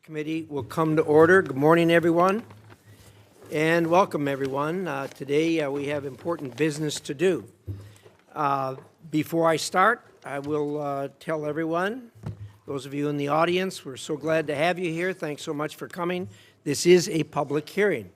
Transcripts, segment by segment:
Committee will come to order. Good morning, everyone, and welcome, everyone. Today we have important business to do. Before I start, I will tell everyone, those of you in the audience, we're so glad to have you here. Thanks so much for coming. This is a public hearing.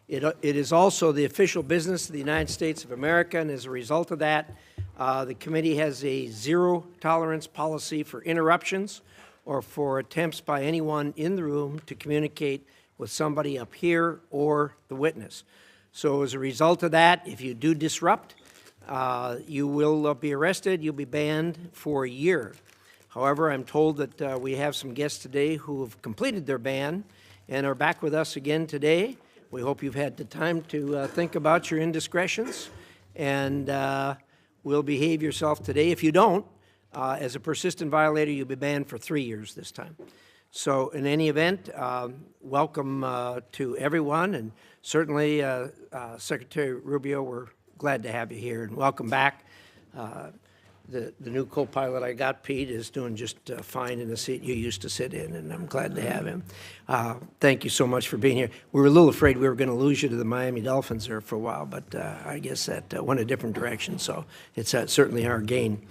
It is also the official business of the United States of America, and as a result of that, the committee has a zero-tolerance policy for interruptions or for attempts by anyone in the room to communicate with somebody up here or the witness. So as a result of that, if you do disrupt, you will be arrested, you'll be banned for a year. However, I'm told that we have some guests today who have completed their ban and are back with us again today. We hope you've had the time to think about your indiscretions and will behave yourself today. If you don't, as a persistent violator, you'll be banned for 3 years this time. So in any event, welcome to everyone, and certainly Secretary Rubio, we're glad to have you here, and welcome back. The new co-pilot I got, Pete, is doing just fine in the seat you used to sit in, and I'm glad to have him. Thank you so much for being here. We were a little afraid we were going to lose you to the Miami Dolphins there for a while, but I guess that went a different direction, so it's certainly our gain.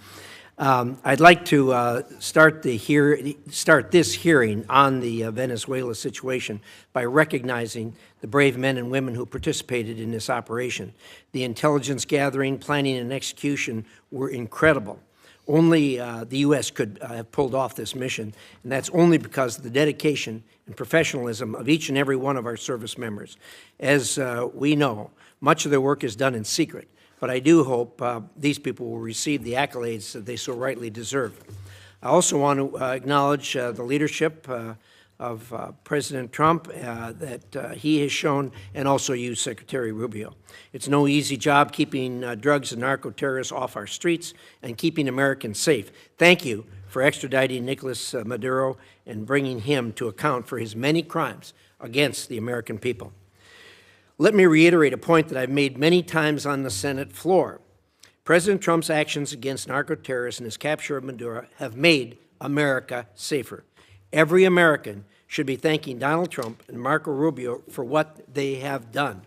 I'd like to start this hearing on the Venezuela situation by recognizing the brave men and women who participated in this operation. The intelligence gathering, planning, and execution were incredible. Only the U.S. could have pulled off this mission, and that's only because of the dedication and professionalism of each and every one of our service members. As we know, much of their work is done in secret, but I do hope these people will receive the accolades that they so rightly deserve. I also want to acknowledge the leadership of President Trump that he has shown, and also you, Secretary Rubio. It's no easy job keeping drugs and narco-terrorists off our streets and keeping Americans safe. Thank you for extraditing Nicolas Maduro and bringing him to account for his many crimes against the American people. Let me reiterate a point that I've made many times on the Senate floor. President Trump's actions against narco-terrorists and his capture of Maduro have made America safer. Every American should be thanking Donald Trump and Marco Rubio for what they have done.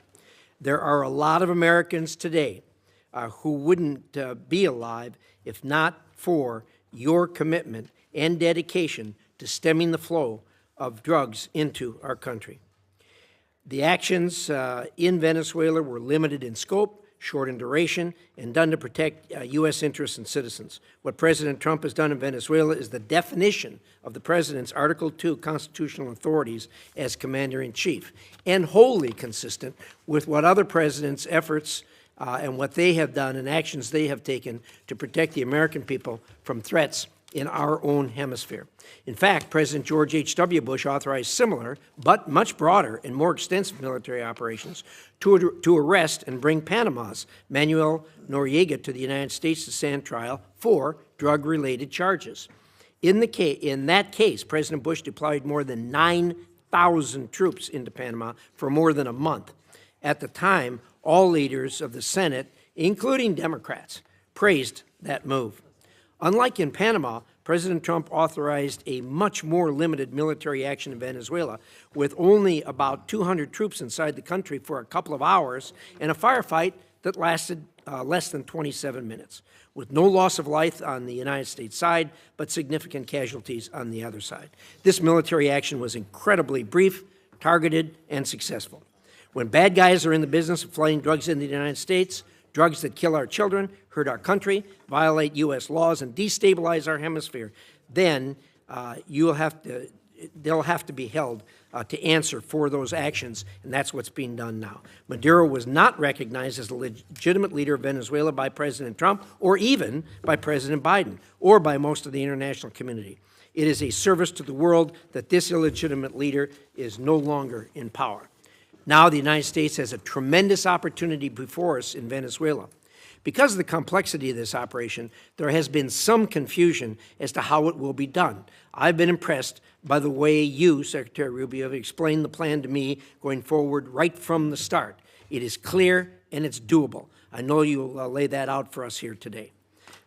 There are a lot of Americans today who wouldn't be alive if not for your commitment and dedication to stemming the flow of drugs into our country. The actions in Venezuela were limited in scope, short in duration, and done to protect U.S. interests and citizens. What President Trump has done in Venezuela is the definition of the President's Article II constitutional authorities as Commander-in-Chief, and wholly consistent with what other presidents' efforts and what they have done and actions they have taken to protect the American people from threats in our own hemisphere. In fact, President George H.W. Bush authorized similar, but much broader and more extensive military operations to arrest and bring Panama's Manuel Noriega to the United States to stand trial for drug-related charges. In that case, President Bush deployed more than 9,000 troops into Panama for more than a month. At the time, all leaders of the Senate, including Democrats, praised that move. Unlike in Panama, President Trump authorized a much more limited military action in Venezuela, with only about 200 troops inside the country for a couple of hours and a firefight that lasted less than 27 minutes, with no loss of life on the United States side, but significant casualties on the other side. This military action was incredibly brief, targeted, and successful. When bad guys are in the business of flooding drugs into the United States, drugs that kill our children, hurt our country, violate U.S. laws, and destabilize our hemisphere, then they'll have to be held to answer for those actions, and that's what's being done now. Maduro was not recognized as a legitimate leader of Venezuela by President Trump, or even by President Biden, or by most of the international community. It is a service to the world that this illegitimate leader is no longer in power. Now the United States has a tremendous opportunity before us in Venezuela. Because of the complexity of this operation, there has been some confusion as to how it will be done. I've been impressed by the way you, Secretary Rubio, have explained the plan to me going forward right from the start. It is clear and it's doable. I know you'll lay that out for us here today.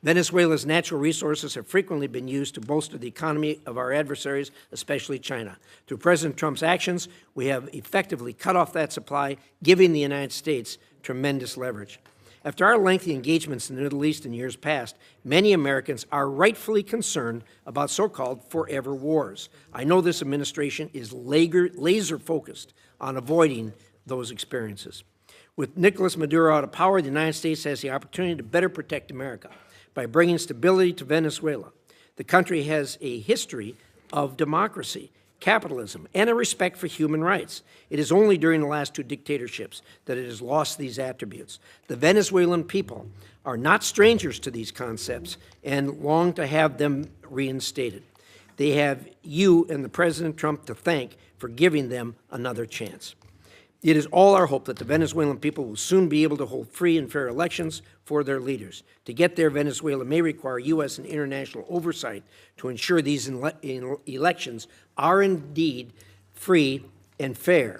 Venezuela's natural resources have frequently been used to bolster the economy of our adversaries, especially China. Through President Trump's actions, we have effectively cut off that supply, giving the United States tremendous leverage. After our lengthy engagements in the Middle East in years past, many Americans are rightfully concerned about so-called forever wars. I know this administration is laser-focused on avoiding those experiences. With Nicolas Maduro out of power, the United States has the opportunity to better protect America by bringing stability to Venezuela. The country has a history of democracy, capitalism, and a respect for human rights. It is only during the last two dictatorships that it has lost these attributes. The Venezuelan people are not strangers to these concepts and long to have them reinstated. They have you and the President Trump to thank for giving them another chance. It is all our hope that the Venezuelan people will soon be able to hold free and fair elections for their leaders. To get there, Venezuela may require U.S. and international oversight to ensure these elections are indeed free and fair,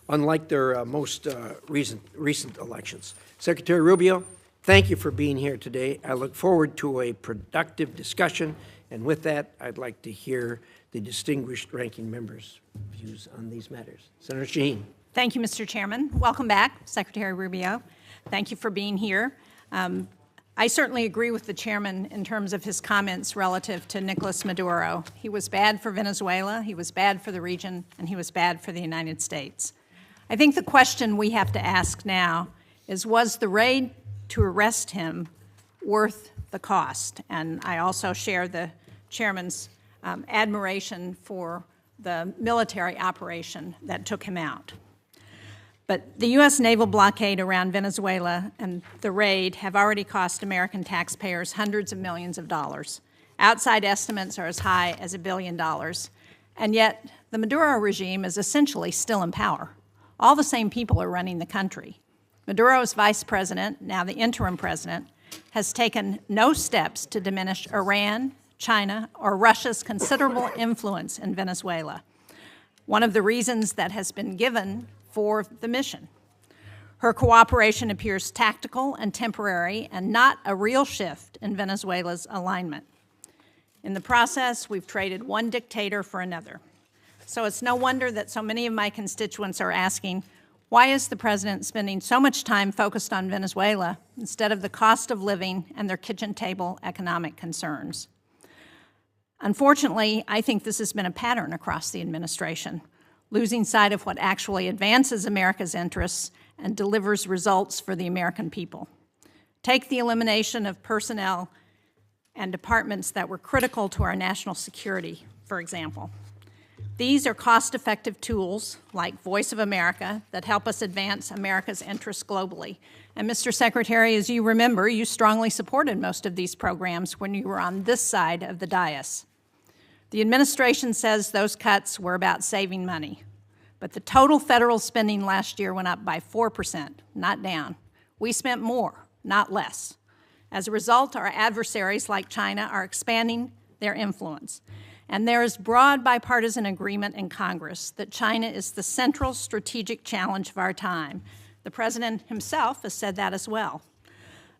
unlike their most recent elections. Secretary Rubio, thank you for being here today. I look forward to a productive discussion, and with that, I'd like to hear the distinguished ranking member's views on these matters. Senator Shaheen. Thank you, Mr. Chairman. Welcome back, Secretary Rubio. Thank you for being here. I certainly agree with the chairman in terms of his comments relative to Nicolas Maduro. He was bad for Venezuela, he was bad for the region, and he was bad for the United States. I think the question we have to ask now is, was the raid to arrest him worth the cost? And I also share the chairman's admiration for the military operation that took him out. But the U.S. naval blockade around Venezuela and the raid have already cost American taxpayers hundreds of millions of dollars. Outside estimates are as high as $1 billion. And yet, the Maduro regime is essentially still in power. All the same people are running the country. Maduro's vice president, now the interim president, has taken no steps to diminish Iran, China, or Russia's considerable influence in Venezuela, one of the reasons that has been given for the mission. Her cooperation appears tactical and temporary and not a real shift in Venezuela's alignment. In the process, we've traded one dictator for another. So it's no wonder that so many of my constituents are asking, why is the president spending so much time focused on Venezuela instead of the cost of living and their kitchen table economic concerns? Unfortunately, I think this has been a pattern across the administration, losing sight of what actually advances America's interests and delivers results for the American people. Take the elimination of personnel and departments that were critical to our national security, for example. These are cost-effective tools like Voice of America that help us advance America's interests globally. And Mr. Secretary, as you remember, you strongly supported most of these programs when you were on this side of the dais. The administration says those cuts were about saving money, but the total federal spending last year went up by 4%, not down. We spent more, not less. As a result, our adversaries like China are expanding their influence. And there is broad bipartisan agreement in Congress that China is the central strategic challenge of our time. The president himself has said that as well.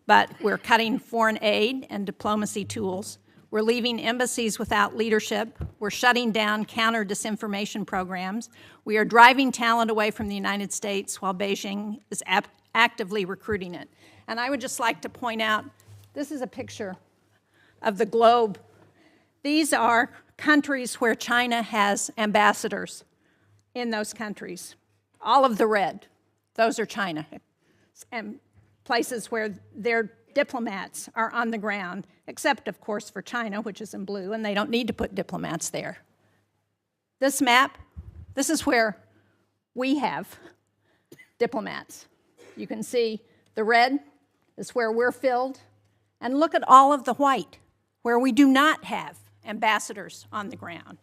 But we're cutting foreign aid and diplomacy tools. We're leaving embassies without leadership. We're shutting down counter-disinformation programs. We are driving talent away from the United States while Beijing is actively recruiting it. And I would just like to point out, this is a picture of the globe. These are countries where China has ambassadors in those countries. All of the red, those are China. And places where their diplomats are on the ground, except, of course, for China, which is in blue, and they don't need to put diplomats there. This map, this is where we have diplomats. You can see the red is where we're filled, and look at all of the white, where we do not have ambassadors on the ground.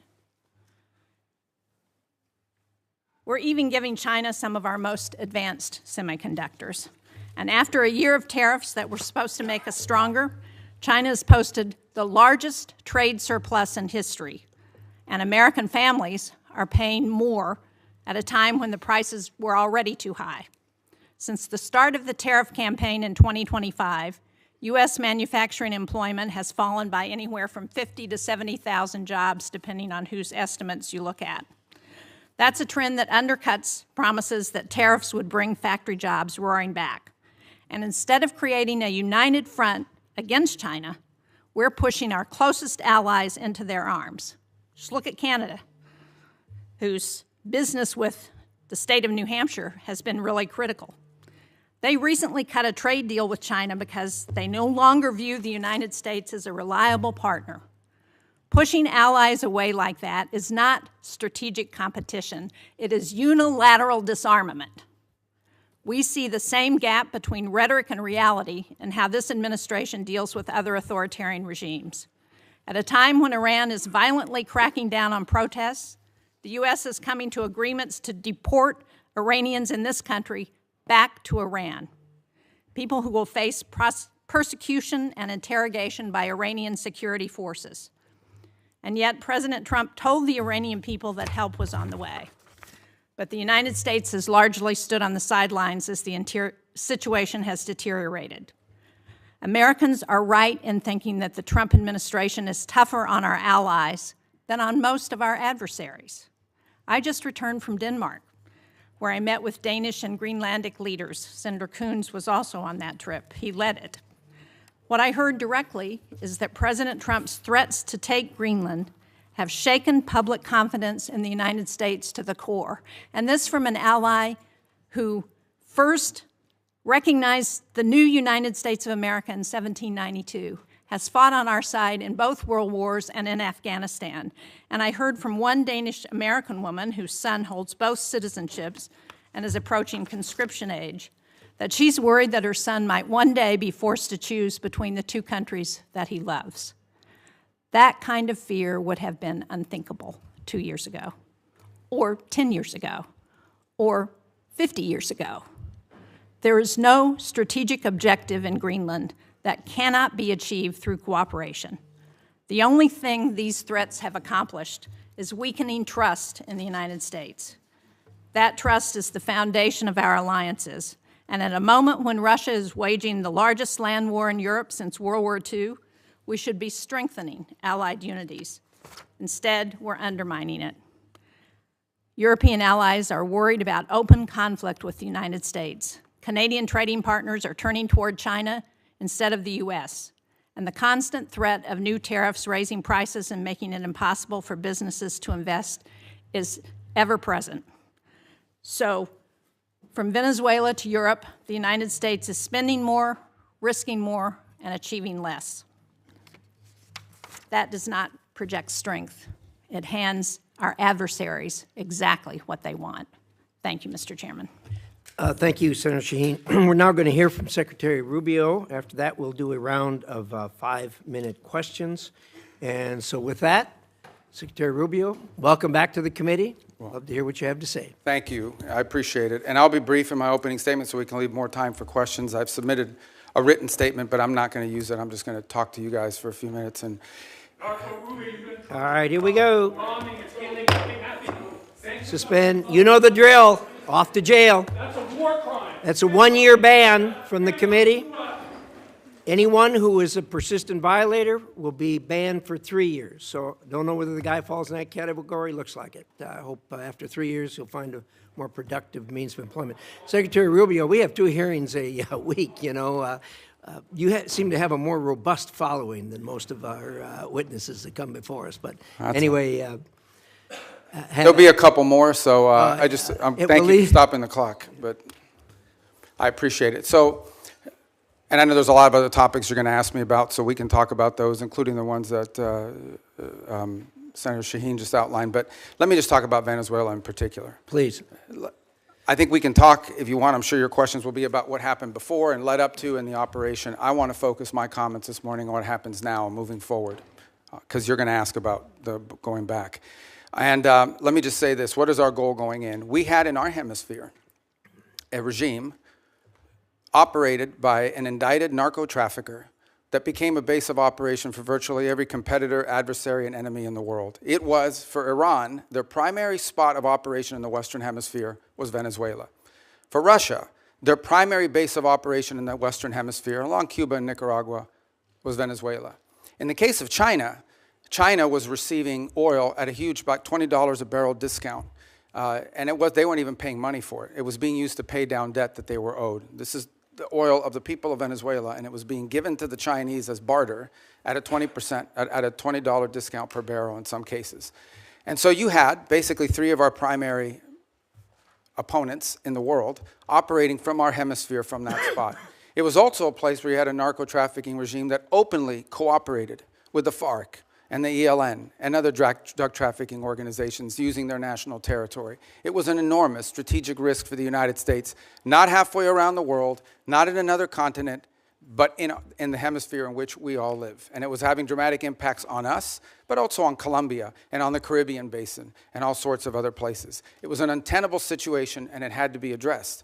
We're even giving China some of our most advanced semiconductors. And after a year of tariffs that were supposed to make us stronger, China has posted the largest trade surplus in history. And American families are paying more at a time when the prices were already too high. Since the start of the tariff campaign in 2025, U.S. manufacturing employment has fallen by anywhere from 50 to 70,000 jobs, depending on whose estimates you look at. That's a trend that undercuts promises that tariffs would bring factory jobs roaring back. And instead of creating a united front against China, we're pushing our closest allies into their arms. Just look at Canada, whose business with the state of New Hampshire has been really critical. They recently cut a trade deal with China because they no longer view the United States as a reliable partner. Pushing allies away like that is not strategic competition. It is unilateral disarmament. We see the same gap between rhetoric and reality in how this administration deals with other authoritarian regimes. At a time when Iran is violently cracking down on protests, the U.S. is coming to agreements to deport Iranians in this country back to Iran, people who will face persecution and interrogation by Iranian security forces. And yet President Trump told the Iranian people that help was on the way. But the United States has largely stood on the sidelines as the situation has deteriorated. Americans are right in thinking that the Trump administration is tougher on our allies than on most of our adversaries. I just returned from Denmark, where I met with Danish and Greenlandic leaders. Senator Coons was also on that trip. He led it. What I heard directly is that President Trump's threats to take Greenland have shaken public confidence in the United States to the core. And this from an ally who first recognized the new United States of America in 1792, has fought on our side in both world wars and in Afghanistan. And I heard from one Danish-American woman whose son holds both citizenships and is approaching conscription age, that she's worried that her son might one day be forced to choose between the two countries that he loves. That kind of fear would have been unthinkable 2 years ago, or 10 years ago, or 50 years ago. There is no strategic objective in Greenland that cannot be achieved through cooperation. The only thing these threats have accomplished is weakening trust in the United States. That trust is the foundation of our alliances, and at a moment when Russia is waging the largest land war in Europe since World War II, we should be strengthening allied unities. Instead, we're undermining it. European allies are worried about open conflict with the United States. Canadian trading partners are turning toward China instead of the U.S., and the constant threat of new tariffs raising prices and making it impossible for businesses to invest is ever present. So, from Venezuela to Europe, the United States is spending more, risking more, and achieving less. That does not project strength. It hands our adversaries exactly what they want. Thank you, Mr. Chairman. Thank you, Senator Shaheen. We're now going to hear from Secretary Rubio. After that, we'll do a round of 5-minute questions. And so with that, Secretary Rubio, welcome back to the committee. Love to hear what you have to say. Thank you. I appreciate it. And I'll be brief in my opening statement so we can leave more time for questions. I've submitted a written statement, but I'm not going to use it. I'm just going to talk to you guys for a few minutes. And all right, here we go. Suspend. You know the drill. Off to jail. That's a war crime. That's a 1-year ban from the committee. Anyone who is a persistent violator will be banned for 3 years. So don't know whether the guy falls in that category. Looks like it. I hope after 3 years he'll find a more productive means of employment. Secretary Rubio, we have 2 hearings a week. You know, you seem to have a more robust following than most of our witnesses that come before us. But anyway. There'll be a couple more, so thank you for stopping the clock, but I appreciate it. So, and I know there's a lot of other topics you're going to ask me about, so we can talk about those, including the ones that Senator Shaheen just outlined. But let me just talk about Venezuela in particular. Please. I think we can talk, if you want. I'm sure your questions will be about what happened before and led up to in the operation. I want to focus my comments this morning on what happens now and moving forward, because you're going to ask about the going back. And let me just say this. What is our goal going in? We had in our hemisphere a regime operated by an indicted narco-trafficker that became a base of operation for virtually every competitor, adversary, and enemy in the world. It was, for Iran, their primary spot of operation in the Western Hemisphere was Venezuela. For Russia, their primary base of operation in the Western Hemisphere, along Cuba and Nicaragua, was Venezuela. In the case of China, China was receiving oil at a huge, about $20 a barrel discount. And they weren't even paying money for it. It was being used to pay down debt that they were owed. This is the oil of the people of Venezuela, and it was being given to the Chinese as barter at a 20%, at a $20 discount per barrel in some cases. And so you had basically three of our primary opponents in the world operating from our hemisphere from that spot. It was also a place where you had a narco-trafficking regime that openly cooperated with the FARC and the ELN and other drug trafficking organizations using their national territory. It was an enormous strategic risk for the United States, not halfway around the world, not in another continent, but in the hemisphere in which we all live. And it was having dramatic impacts on us, but also on Colombia and on the Caribbean basin and all sorts of other places. It was an untenable situation, and it had to be addressed.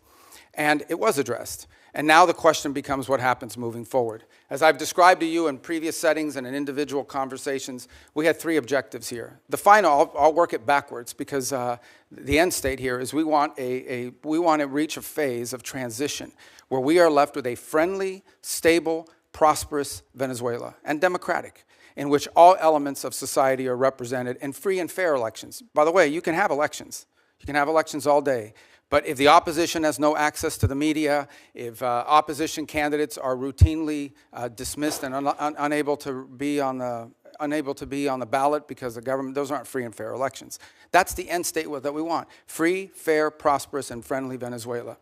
And it was addressed. And now the question becomes what happens moving forward. As I've described to you in previous settings and in individual conversations, we had three objectives here. The final, I'll work it backwards because the end state here is we want to reach a phase of transition where we are left with a friendly, stable, prosperous Venezuela and democratic, in which all elements of society are represented in free and fair elections. By the way, you can have elections. You can have elections all day. But if the opposition has no access to the media, if opposition candidates are routinely dismissed and unable to be on the ballot because the government, those aren't free and fair elections. That's the end state that we want. Free, fair, prosperous, and friendly Venezuela.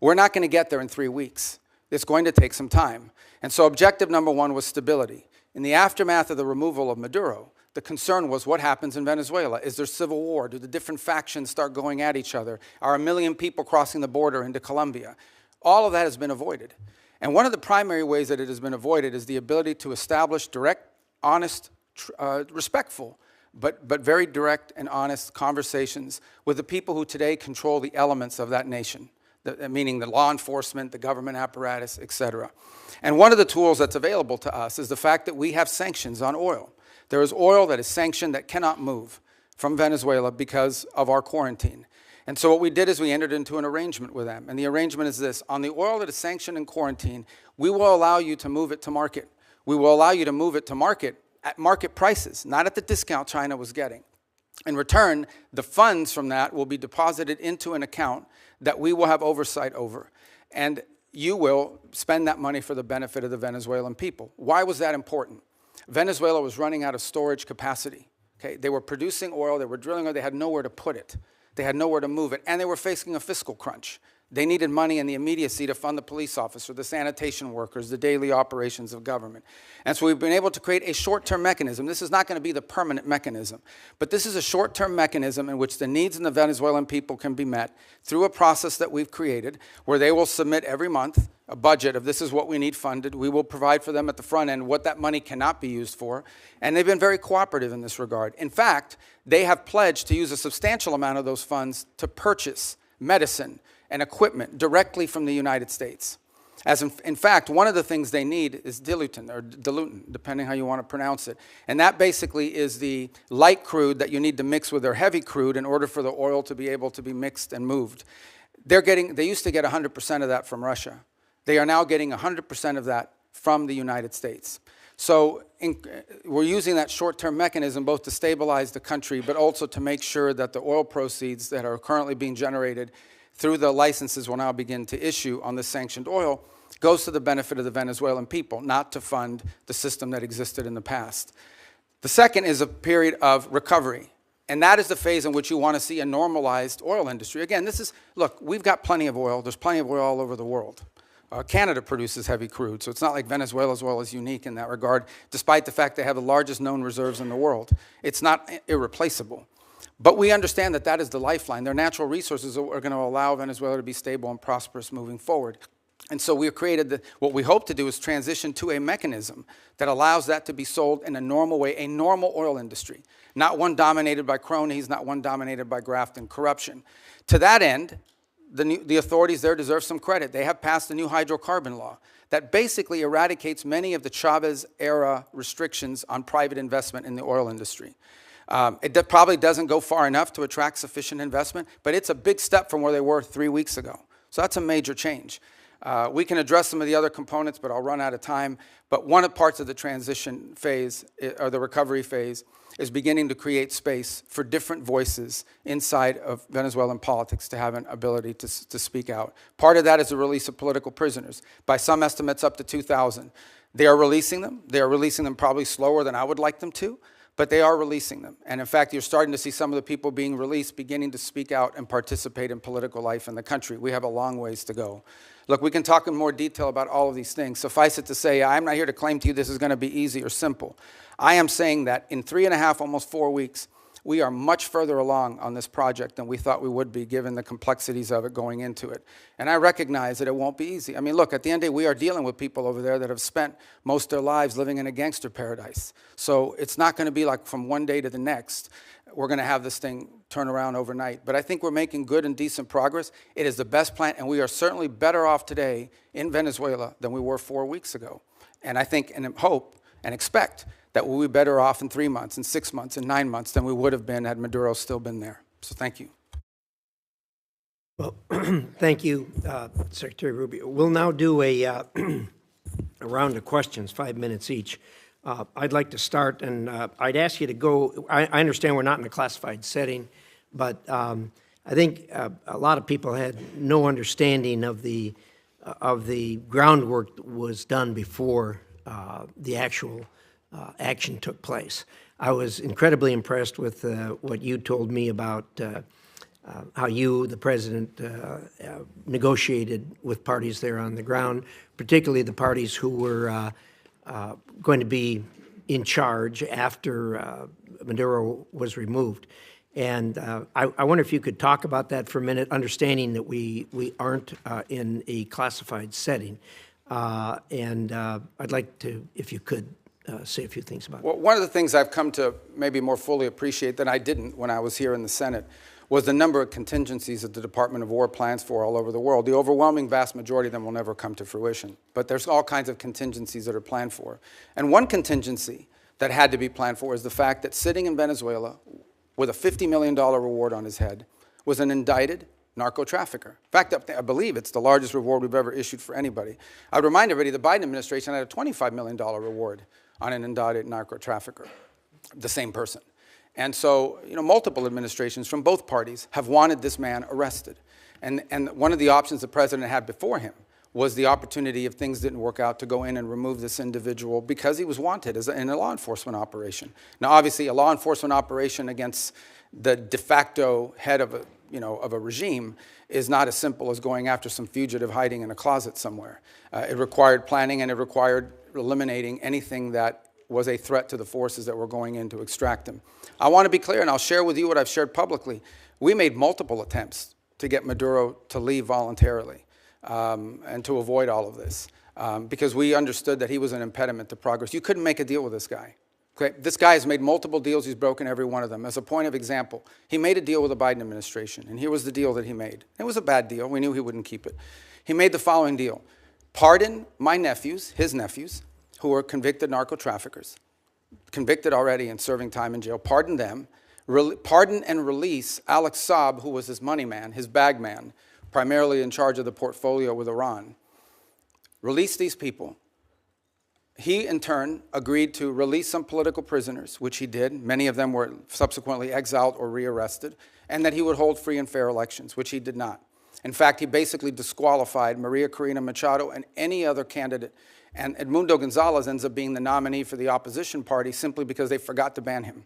We're not going to get there in 3 weeks. It's going to take some time. And so objective number one was stability. In the aftermath of the removal of Maduro, the concern was what happens in Venezuela. Is there civil war? Do the different factions start going at each other? Are 1 million people crossing the border into Colombia? All of that has been avoided. And one of the primary ways that it has been avoided is the ability to establish direct, honest, respectful, but very direct and honest conversations with the people who today control the elements of that nation, meaning the law enforcement, the government apparatus, et cetera. And one of the tools that's available to us is the fact that we have sanctions on oil. There is oil that is sanctioned that cannot move from Venezuela because of our quarantine. And so what we did is we entered into an arrangement with them. And the arrangement is this. On the oil that is sanctioned in quarantine, we will allow you to move it to market. We will allow you to move it to market at market prices, not at the discount China was getting. In return, the funds from that will be deposited into an account that we will have oversight over. And you will spend that money for the benefit of the Venezuelan people. Why was that important? Venezuela was running out of storage capacity. Okay? They were producing oil, they were drilling oil, they had nowhere to put it. They had nowhere to move it, and they were facing a fiscal crunch. They needed money in the immediacy to fund the police officer, the sanitation workers, the daily operations of government. And so we've been able to create a short-term mechanism. This is not going to be the permanent mechanism, but this is a short-term mechanism in which the needs of the Venezuelan people can be met through a process that we've created where they will submit every month a budget of this is what we need funded. We will provide for them at the front end what that money cannot be used for. And they've been very cooperative in this regard. In fact, they have pledged to use a substantial amount of those funds to purchase medicine and equipment directly from the United States. As in fact, one of the things they need is dilutin, depending how you want to pronounce it. And that basically is the light crude that you need to mix with their heavy crude in order for the oil to be able to be mixed and moved. They used to get 100% of that from Russia. They are now getting 100% of that from the United States. So we're using that short-term mechanism both to stabilize the country, but also to make sure that the oil proceeds that are currently being generated through the licenses we'll now begin to issue on the sanctioned oil goes to the benefit of the Venezuelan people, not to fund the system that existed in the past. The second is a period of recovery. And that is the phase in which you want to see a normalized oil industry. Again, look, we've got plenty of oil. There's plenty of oil all over the world. Canada produces heavy crude, so it's not like Venezuela's oil is unique in that regard, despite the fact they have the largest known reserves in the world. It's not irreplaceable. But we understand that that is the lifeline. Their natural resources are going to allow Venezuela to be stable and prosperous moving forward. And so we have created what we hope to do is transition to a mechanism that allows that to be sold in a normal way, a normal oil industry, not one dominated by cronies, not one dominated by graft and corruption. To that end, the authorities there deserve some credit. They have passed a new hydrocarbon law that basically eradicates many of the Chavez-era restrictions on private investment in the oil industry. It probably doesn't go far enough to attract sufficient investment, but it's a big step from where they were 3 weeks ago. So that's a major change. We can address some of the other components, but I'll run out of time. But one of the parts of the transition phase, or the recovery phase, is beginning to create space for different voices inside of Venezuelan politics to have an ability to speak out. Part of that is the release of political prisoners. By some estimates, up to 2,000. They are releasing them. They are releasing them probably slower than I would like them to, but they are releasing them. And in fact, you're starting to see some of the people being released beginning to speak out and participate in political life in the country. We have a long ways to go. Look, we can talk in more detail about all of these things. Suffice it to say, I'm not here to claim to you this is going to be easy or simple. I am saying that in 3.5, almost 4 weeks, we are much further along on this project than we thought we would be, given the complexities of it going into it. And I recognize that it won't be easy. I mean, look, at the end of the day, we are dealing with people over there that have spent most of their lives living in a gangster paradise. So it's not going to be like from one day to the next, we're going to have this thing turn around overnight. But I think we're making good and decent progress. It is the best plan, and we are certainly better off today in Venezuela than we were 4 weeks ago. And I think and hope and expect that we'll be better off in 3 months, and 6 months, and 9 months than we would have been had Maduro still been there. So thank you. Well, thank you, Secretary Rubio. We'll now do a round of questions, 5 minutes each. I'd like to start, and I'd ask you to go. I understand we're not in a classified setting, but I think a lot of people had no understanding of the groundwork that was done before the actual action took place. I was incredibly impressed with what you told me about how you, the President, negotiated with parties there on the ground, particularly the parties who were going to be in charge after Maduro was removed. And I wonder if you could talk about that for a minute, understanding that we aren't in a classified setting. And I'd like to, if you could, say a few things about Well, one of the things I've come to maybe more fully appreciate than I didn't when I was here in the Senate was the number of contingencies that the Department of War plans for all over the world. The overwhelming vast majority of them will never come to fruition, but there's all kinds of contingencies that are planned for. And one contingency that had to be planned for is the fact that sitting in Venezuela with a $50 million reward on his head was an indicted narco trafficker. In fact, I believe it's the largest reward we've ever issued for anybody. I would remind everybody the Biden administration had a $25 million reward on an indicted narco trafficker, the same person. And so, multiple administrations from both parties have wanted this man arrested. And one of the options the president had before him was the opportunity, if things didn't work out, to go in and remove this individual because he was wanted in a law enforcement operation. Now, obviously, a law enforcement operation against the de facto head of a regime is not as simple as going after some fugitive hiding in a closet somewhere. It required planning, and it required eliminating anything that was a threat to the forces that were going in to extract them. I want to be clear, and I'll share with you what I've shared publicly. We made multiple attempts to get Maduro to leave voluntarily and to avoid all of this because we understood that he was an impediment to progress. You couldn't make a deal with this guy. Okay? This guy has made multiple deals. He's broken every one of them. As a point of example, he made a deal with the Biden administration, and here was the deal that he made. It was a bad deal. We knew he wouldn't keep it. He made the following deal. Pardon my nephews, his nephews, who were convicted narco traffickers, convicted already and serving time in jail, pardon them, pardon and release Alex Saab, who was his money man, his bag man, primarily in charge of the portfolio with Iran. Release these people. He, in turn, agreed to release some political prisoners, which he did. Many of them were subsequently exiled or rearrested, and that he would hold free and fair elections, which he did not. In fact, he basically disqualified Maria Corina Machado and any other candidate. And Edmundo Gonzalez ends up being the nominee for the opposition party simply because they forgot to ban him.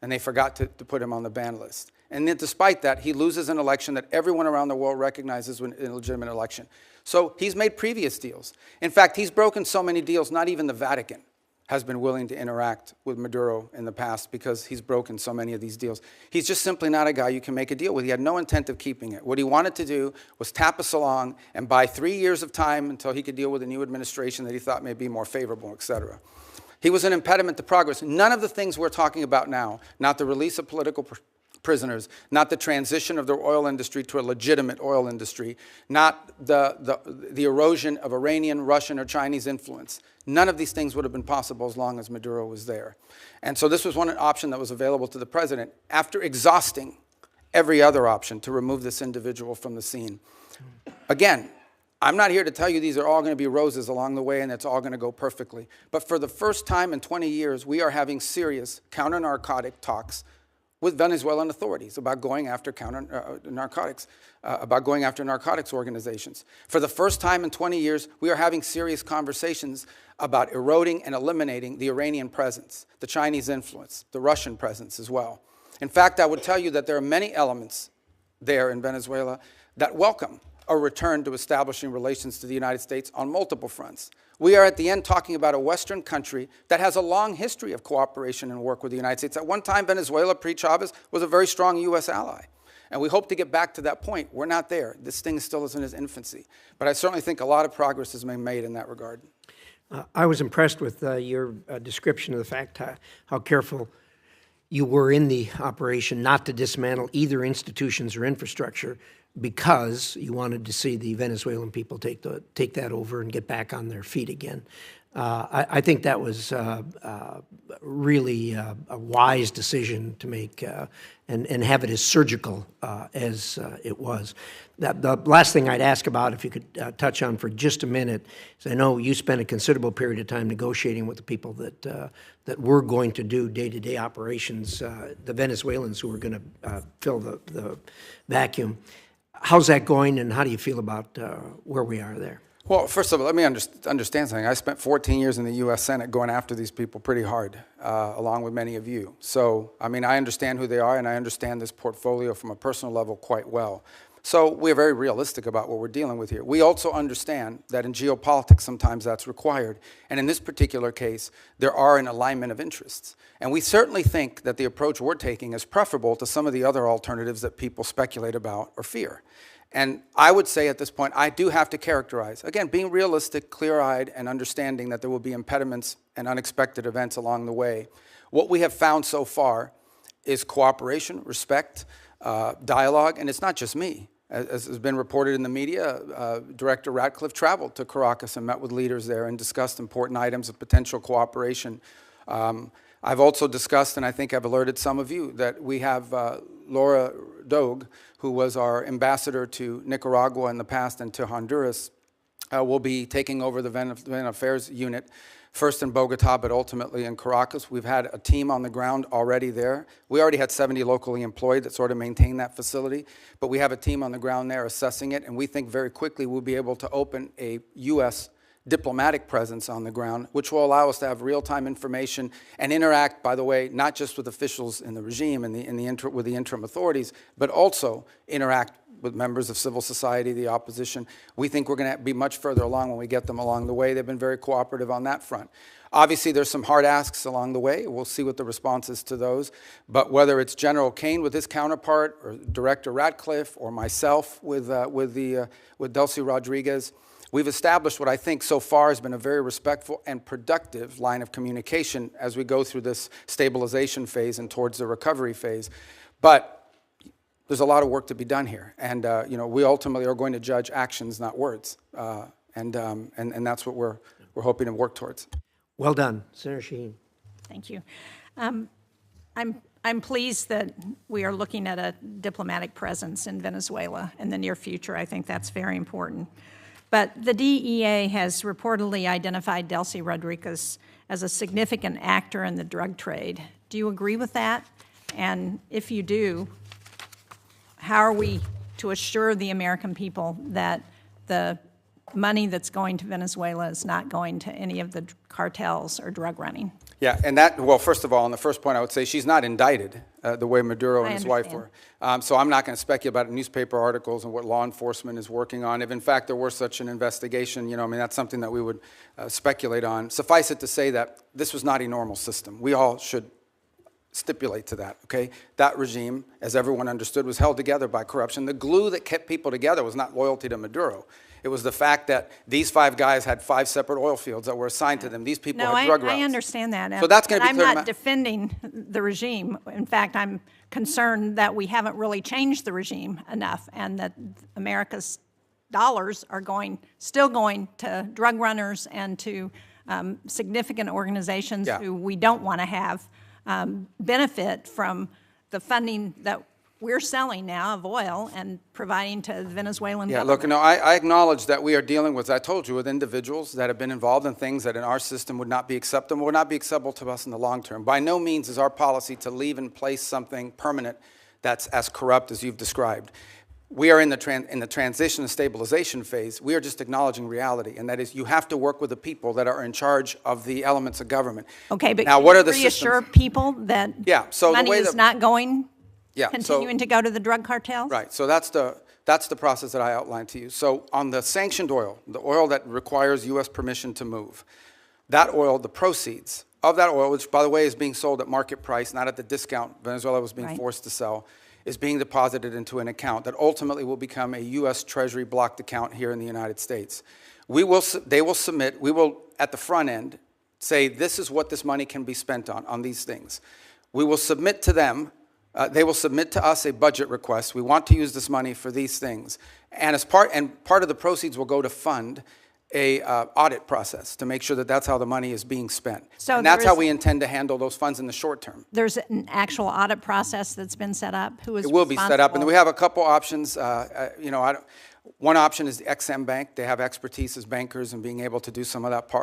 And they forgot to put him on the ban list. And then despite that, he loses an election that everyone around the world recognizes as a legitimate election. So he's made previous deals. In fact, he's broken so many deals, not even the Vatican has been willing to interact with Maduro in the past because he's broken so many of these deals. He's just simply not a guy you can make a deal with. He had no intent of keeping it. What he wanted to do was tap us along and buy 3 years of time until he could deal with a new administration that he thought may be more favorable, et cetera. He was an impediment to progress. None of the things we're talking about now, not the release of political prisoners, not the transition of the oil industry to a legitimate oil industry, not the erosion of Iranian, Russian, or Chinese influence. None of these things would have been possible as long as Maduro was there. And so this was one option that was available to the president after exhausting every other option to remove this individual from the scene. Again, I'm not here to tell you these are all going to be roses along the way and it's all going to go perfectly. But for the first time in 20 years, we are having serious counter-narcotic talks with Venezuelan authorities about going after narcotics organizations. For the first time in 20 years, we are having serious conversations about eroding and eliminating the Iranian presence, the Chinese influence, the Russian presence as well. In fact, I would tell you that there are many elements there in Venezuela that welcome a return to establishing relations to the United States on multiple fronts. We are at the end talking about a Western country that has a long history of cooperation and work with the United States. At one time, Venezuela, pre-Chavez, was a very strong U.S. ally. And we hope to get back to that point. We're not there. This thing still is in its infancy. But I certainly think a lot of progress has been made in that regard. I was impressed with your description of the fact how careful you were in the operation not to dismantle either institutions or infrastructure, because you wanted to see the Venezuelan people take that over and get back on their feet again. I think that was really a wise decision to make and have it as surgical as it was. The last thing I'd ask about, if you could touch on for just a minute, is I know you spent a considerable period of time negotiating with the people that were going to do day-to-day operations, the Venezuelans who were going to fill the vacuum. How's that going, and how do you feel about where we are there? Well, first of all, let me understand something. I spent 14 years in the U.S. Senate going after these people pretty hard, along with many of you. So, I mean, I understand who they are, and I understand this portfolio from a personal level quite well. So we're very realistic about what we're dealing with here. We also understand that in geopolitics, sometimes that's required. And in this particular case, there are an alignment of interests. And we certainly think that the approach we're taking is preferable to some of the other alternatives that people speculate about or fear. And I would say at this point, I do have to characterize, again, being realistic, clear-eyed, and understanding that there will be impediments and unexpected events along the way. What we have found so far is cooperation, respect, dialogue, and it's not just me. As has been reported in the media, Director Ratcliffe traveled to Caracas and met with leaders there and discussed important items of potential cooperation. I've also discussed, and I think I've alerted some of you, that we have Laura Dogue, who was our ambassador to Nicaragua in the past and to Honduras, will be taking over the Venezuelan Affairs unit, first in Bogota, but ultimately in Caracas. We've had a team on the ground already there. We already had 70 locally employed that sort of maintain that facility, but we have a team on the ground there assessing it, and we think very quickly we'll be able to open a U.S. diplomatic presence on the ground, which will allow us to have real-time information and interact, by the way, not just with officials in the regime and with the interim authorities, but also interact with members of civil society, the opposition. We think we're going to be much further along when we get them along the way. They've been very cooperative on that front. Obviously, there's some hard asks along the way. We'll see what the response is to those. But whether it's General Kane with his counterpart, or Director Ratcliffe, or myself with Delcy Rodriguez, we've established what I think so far has been a very respectful and productive line of communication as we go through this stabilization phase and towards the recovery phase. But there's a lot of work to be done here, and we ultimately are going to judge actions, not words, and that's what we're hoping to work towards. Well done, Senator Shaheen. Thank you. I'm pleased that we are looking at a diplomatic presence in Venezuela in the near future. I think that's very important. But the DEA has reportedly identified Delcy Rodriguez as a significant actor in the drug trade. Do you agree with that? And if you do, how are we to assure the American people that the money that's going to Venezuela is not going to any of the cartels or drug running? Yeah, and that, well, first of all, on the first point, I would say she's not indicted the way Maduro and his wife were. So I'm not going to speculate about newspaper articles and what law enforcement is working on. If, in fact, there were such an investigation, that's something that we would speculate on. Suffice it to say that this was not a normal system. We all should stipulate to that, okay? That regime, as everyone understood, was held together by corruption. The glue that kept people together was not loyalty to Maduro. It was the fact that these 5 guys had 5 separate oil fields that were assigned to them. These people had drug routes. I understand that. So that's going to be I'm not defending the regime. In fact, I'm concerned that we haven't really changed the regime enough, and that America's dollars are still going to drug runners and to significant organizations who we don't want to have benefit from the funding that we're selling now of oil and providing to the Venezuelan Yeah, government. look, no, I acknowledge that we are dealing with, I told you, with individuals that have been involved in things that in our system would not be acceptable, would not be acceptable to us in the long term. By no means is our policy to leave in place something permanent that's as corrupt as you've described. We are in the transition and stabilization phase. We are just acknowledging reality, and that is you have to work with the people that are in charge of the elements of government. Okay, but now, can what you are the reassure systems? people that So the money way is that- not going, Yeah, continuing to go to the drug cartels? Right, so that's the process that I outlined to you. So on the sanctioned oil, the oil that requires U.S. permission to move, that oil, the proceeds of that oil, which by the way is being sold at market price, not at the discount Venezuela was being Right. forced to sell, is being deposited into an account that ultimately will become a U.S. Treasury blocked account here in the United States. They will submit, we will at the front end say this is what this money can be spent on these things. We will submit to them. They will submit to us a budget request. We want to use this money for these things. And part of the proceeds will go to fund a audit process to make sure that that's how the money is being spent. So and that's there how is- we intend to handle those funds in the short term. There's an actual audit process that's been set up? Who is It will be set up, and responsible? we have a couple options. One option is the XM Bank. They have expertise as bankers in being able to do some of that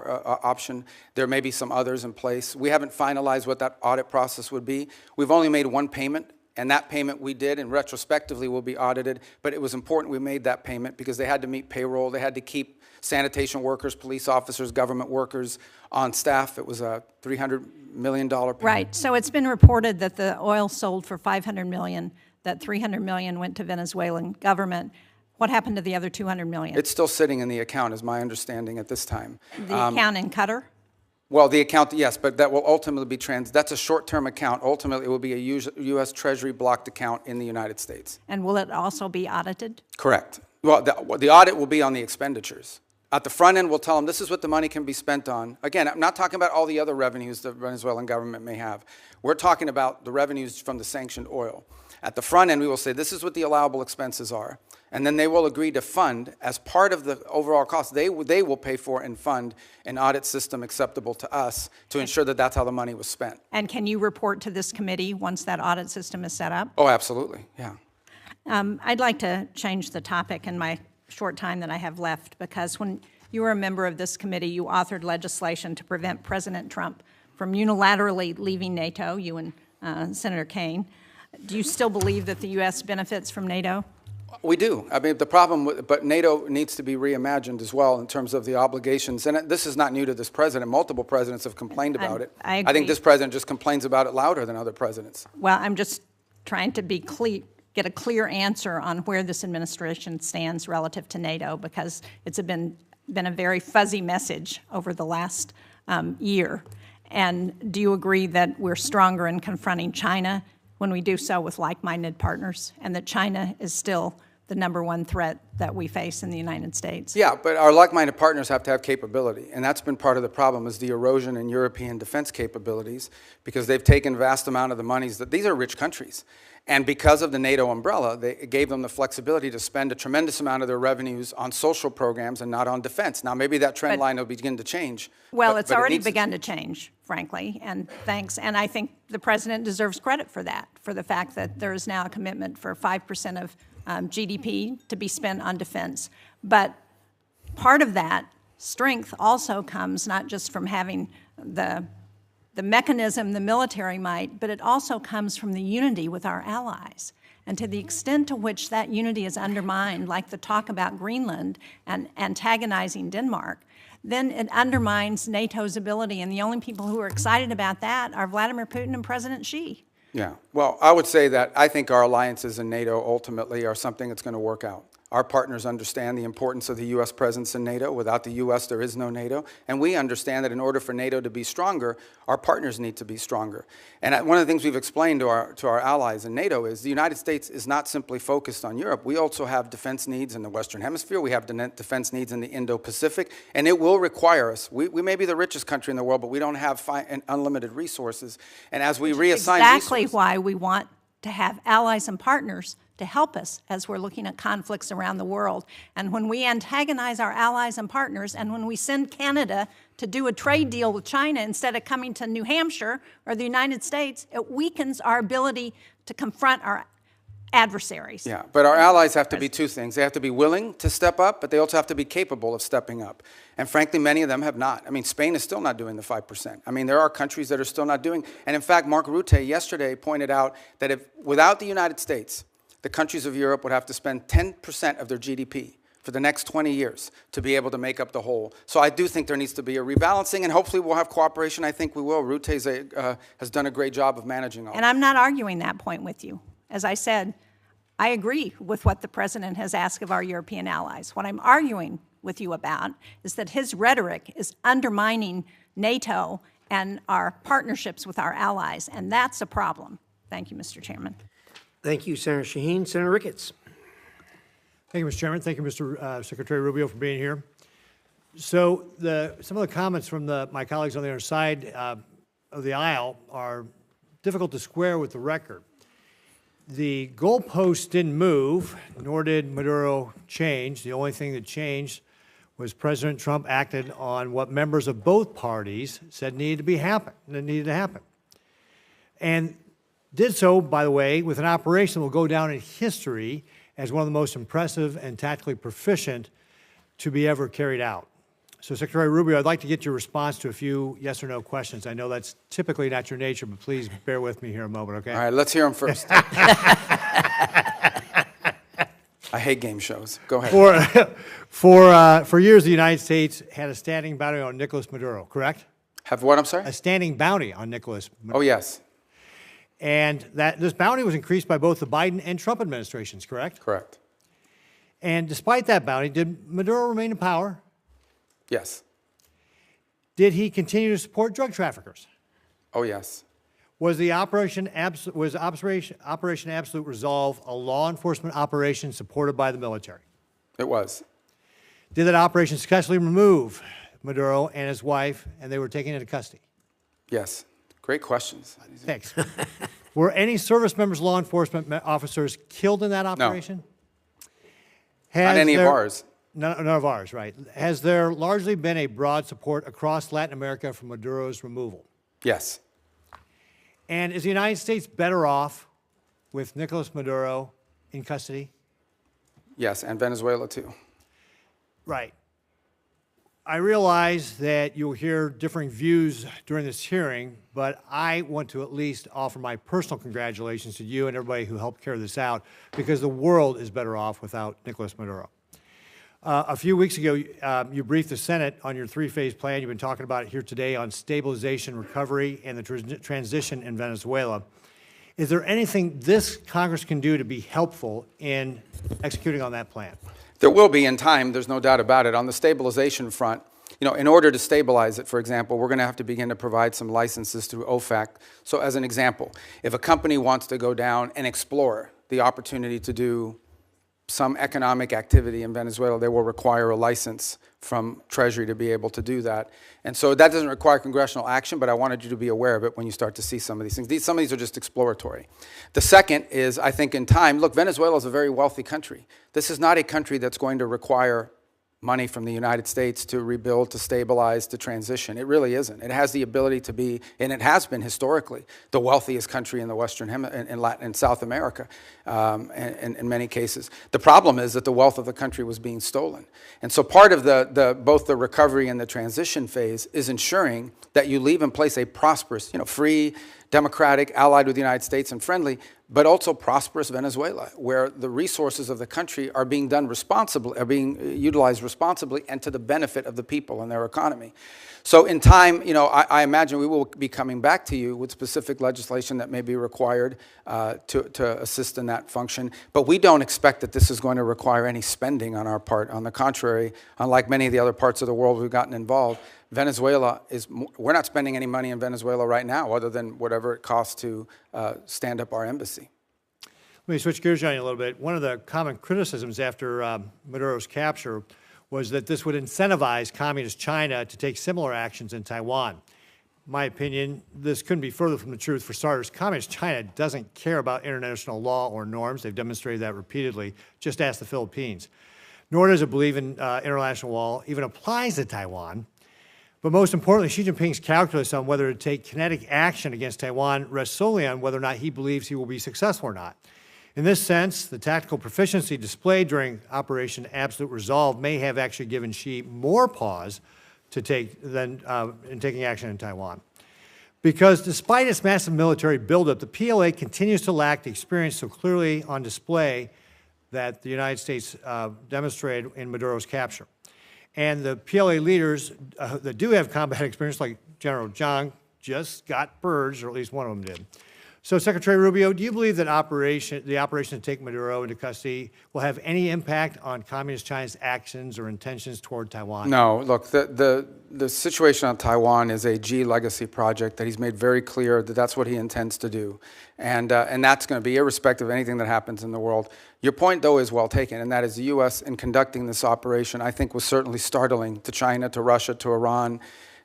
option. There may be some others in place. We haven't finalized what that audit process would be. We've only made one payment, and that payment we did, and retrospectively will be audited, but it was important we made that payment because they had to meet payroll. They had to keep sanitation workers, police officers, government workers on staff. It was a $300 million payment. Right, so it's been reported that the oil sold for $500 million, that $300 million went to Venezuelan government. What happened to the other $200 million? It's still sitting in the account, is my understanding at this time. The account in Qatar? Well, the account, yes, but that will ultimately be that's a short-term account. Ultimately, it will be a U.S. Treasury blocked account in the United States. And will it also be audited? Correct. Well, the audit will be on the expenditures. At the front end, we'll tell them this is what the money can be spent on. Again, I'm not talking about all the other revenues the Venezuelan government may have. We're talking about the revenues from the sanctioned oil. At the front end, we will say this is what the allowable expenses are. And then they will agree to fund, as part of the overall cost, they will pay for and fund an audit system acceptable to us to ensure that that's how the money was spent. And can you report to this committee once that audit system is set up? Oh, absolutely, yeah. I'd like to change the topic in my short time that I have left, because when you were a member of this committee, you authored legislation to prevent President Trump from unilaterally leaving NATO, you and Senator Kaine. Do you still believe that the U.S. benefits from NATO? We do. I mean, but NATO needs to be reimagined as well in terms of the obligations. And this is not new to this president. Multiple presidents have complained about it. I agree. think this president just complains about it louder than other presidents. Well, I'm just trying to be get a clear answer on where this administration stands relative to NATO, because it's been a very fuzzy message over the last year. And do you agree that we're stronger in confronting China when we do so with like-minded partners, and that China is still the #1 threat that we face in the United States? Yeah, but our like-minded partners have to have capability, and that's been part of the problem, is the erosion in European defense capabilities, because they've taken vast amount of the monies that these are rich countries. And because of the NATO umbrella, it gave them the flexibility to spend a tremendous amount of their revenues on social programs and not on defense. Now, maybe that trend line will begin to change. Well, but it's it already needs begun to change, frankly, and thanks. And I think the president deserves credit for that, for the fact that there is now a commitment for 5% of GDP to be spent on defense. But part of that strength also comes not just from having the mechanism, the military might, but it also comes from the unity with our allies. And to the extent to which that unity is undermined, like the talk about Greenland and antagonizing Denmark, then it undermines NATO's ability. And the only people who are excited about that are Vladimir Putin and President Xi. Yeah, well, I would say that I think our alliances in NATO ultimately are something that's going to work out. Our partners understand the importance of the U.S. presence in NATO. Without the U.S., there is no NATO. And we understand that in order for NATO to be stronger, our partners need to be stronger. And one of the things we've explained to our allies in NATO is the United States is not simply focused on Europe. We also have defense needs in the Western Hemisphere. We have defense needs in the Indo-Pacific. And it will require us. We may be the richest country in the world, but we don't have unlimited resources. And as we reassign exactly resources, why we want to have allies and partners to help us as we're looking at conflicts around the world. And when we antagonize our allies and partners, and when we send Canada to do a trade deal with China instead of coming to New Hampshire or the United States, it weakens our ability to confront our adversaries. Yeah, but our allies have to be two things. They have to be willing to step up, but they also have to be capable of stepping up. And frankly, many of them have not. I mean, Spain is still not doing the 5%. I mean, there are countries that are still not doing. And in fact, Marco Rubio yesterday pointed out that if without the United States, the countries of Europe would have to spend 10% of their GDP for the next 20 years to be able to make up the whole. So I do think there needs to be a rebalancing, and hopefully we'll have cooperation. I think we will. Rute has done a great job of managing all And I'm not arguing that point with you. As I said, I agree with what the President has asked of our European allies. What I'm arguing with you about is that his rhetoric is undermining NATO and our partnerships with our allies, and that's a problem. Thank you, Mr. Chairman. Thank you, Senator Shaheen. Senator Ricketts. Thank you, Mr. Chairman. Thank you, Mr. Secretary Rubio, for being here. So some of the comments from my colleagues on the other side of the aisle are difficult to square with the record. The goalposts didn't move, nor did Maduro change. The only thing that changed was President Trump acted on what members of both parties said needed to happen. And did so, by the way, with an operation that will go down in history as one of the most impressive and tactically proficient to be ever carried out. So, Secretary Rubio, I'd like to get your response to a few yes or no questions. I know that's typically not your nature, but please bear with me here a moment, okay? All right, let's hear them first. I hate game shows. Go ahead. For years, the United States had a standing bounty on Nicolas Maduro, correct? Have what, I'm sorry? A standing bounty on Nicolas Maduro. Oh, yes. And this bounty was increased by both the Biden and Trump administrations, correct? Correct. And despite that bounty, did Maduro remain in power? Yes. Did he continue to support drug traffickers? Oh, yes. Was Operation Absolute Resolve a law enforcement operation supported by the military? It was. Did that operation successfully remove Maduro and his wife, and they were taken into custody? Yes. Great questions. Thanks. Were any service members, law enforcement officers killed in that operation? No. Not any of ours. None of ours, right. Has there largely been a broad support across Latin America for Maduro's removal? Yes. And is the United States better off with Nicolas Maduro in custody? Yes, and Venezuela too. Right. I realize that you'll hear differing views during this hearing, but I want to at least offer my personal congratulations to you and everybody who helped carry this out, because the world is better off without Nicolas Maduro. A few weeks ago, you briefed the Senate on your three-phase plan. You've been talking about it here today on stabilization, recovery, and the transition in Venezuela. Is there anything this Congress can do to be helpful in executing on that plan? There will be in time, there's no doubt about it. On the stabilization front, in order to stabilize it, for example, we're going to have to begin to provide some licenses through OFAC. So as an example, if a company wants to go down and explore the opportunity to do some economic activity in Venezuela, they will require a license from Treasury to be able to do that. And so that doesn't require congressional action, but I wanted you to be aware of it when you start to see some of these things. Some of these are just exploratory. The second is, I think in time, look, Venezuela is a very wealthy country. This is not a country that's going to require money from the United States to rebuild, to stabilize, to transition. It really isn't. It has the ability to be, and it has been historically, the wealthiest country in the Western in Latin and South America, in many cases. The problem is that the wealth of the country was being stolen. And so part of both the recovery and the transition phase is ensuring that you leave in place a prosperous, free, democratic, allied with the United States and friendly, but also prosperous Venezuela, where the resources of the country are being done responsibly, are being utilized responsibly and to the benefit of the people and their economy. So in time, I imagine we will be coming back to you with specific legislation that may be required to assist in that function. But we don't expect that this is going to require any spending on our part. On the contrary, unlike many of the other parts of the world we've gotten involved, Venezuela we're not spending any money in Venezuela right now other than whatever it costs to stand up our embassy. Let me switch gears on you a little bit. One of the common criticisms after Maduro's capture was that this would incentivize communist China to take similar actions in Taiwan. In my opinion, this couldn't be further from the truth. For starters, communist China doesn't care about international law or norms. They've demonstrated that repeatedly. Just ask the Philippines. Nor does it believe in international law, even applies to Taiwan. But most importantly, Xi Jinping's calculus on whether to take kinetic action against Taiwan rests solely on whether or not he believes he will be successful or not. In this sense, the tactical proficiency displayed during Operation Absolute Resolve may have actually given Xi more pause to take than in taking action in Taiwan. Because despite its massive military buildup, the PLA continues to lack the experience so clearly on display that the United States demonstrated in Maduro's capture. And the PLA leaders that do have combat experience, like General Zhang, just got purged, or at least one of them did. So, Secretary Rubio, do you believe that the operation to take Maduro into custody will have any impact on Communist China's actions or intentions toward Taiwan? No, look, the situation on Taiwan is a Xi legacy project that he's made very clear that that's what he intends to do. And that's going to be irrespective of anything that happens in the world. Your point, though, is well taken, and that is the U.S. in conducting this operation, I think, was certainly startling to China, to Russia, to Iran,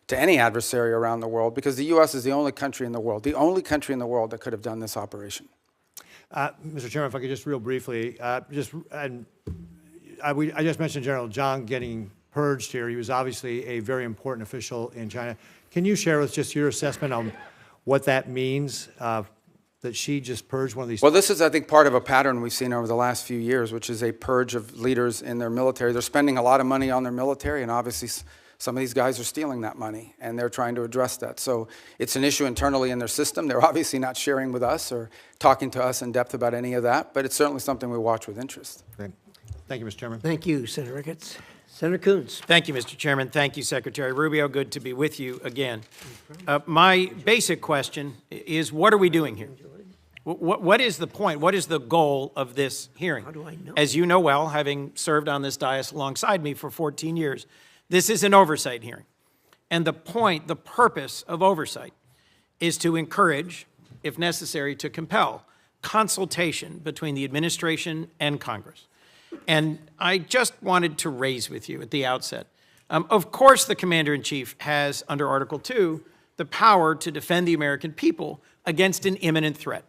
to any adversary around the world, because the U.S. is the only country in the world that could have done this operation. Mr. Chairman, if I could just real briefly, I just mentioned General Zhang getting purged here. He was obviously a very important official in China. Can you share with us just your assessment on what that means, that she just purged one of these? Well, this is, I think, part of a pattern we've seen over the last few years, which is a purge of leaders in their military. They're spending a lot of money on their military, and obviously some of these guys are stealing that money, and they're trying to address that. So it's an issue internally in their system. They're obviously not sharing with us or talking to us in depth about any of that, but it's certainly something we watch with interest. Great. Thank you, Mr. Chairman. Thank you, Senator Ricketts. Senator Coons. Thank you, Mr. Chairman. Thank you, Secretary Rubio. Good to be with you again. My basic question is, what are we doing here? What is the point? What is the goal of this hearing? How do I know? As you know well, having served on this dais alongside me for 14 years, this is an oversight hearing. And the point, the purpose of oversight is to encourage, if necessary, to compel consultation between the administration and Congress. And I just wanted to raise with you at the outset, of course the Commander-in-Chief has, under Article 2, the power to defend the American people against an imminent threat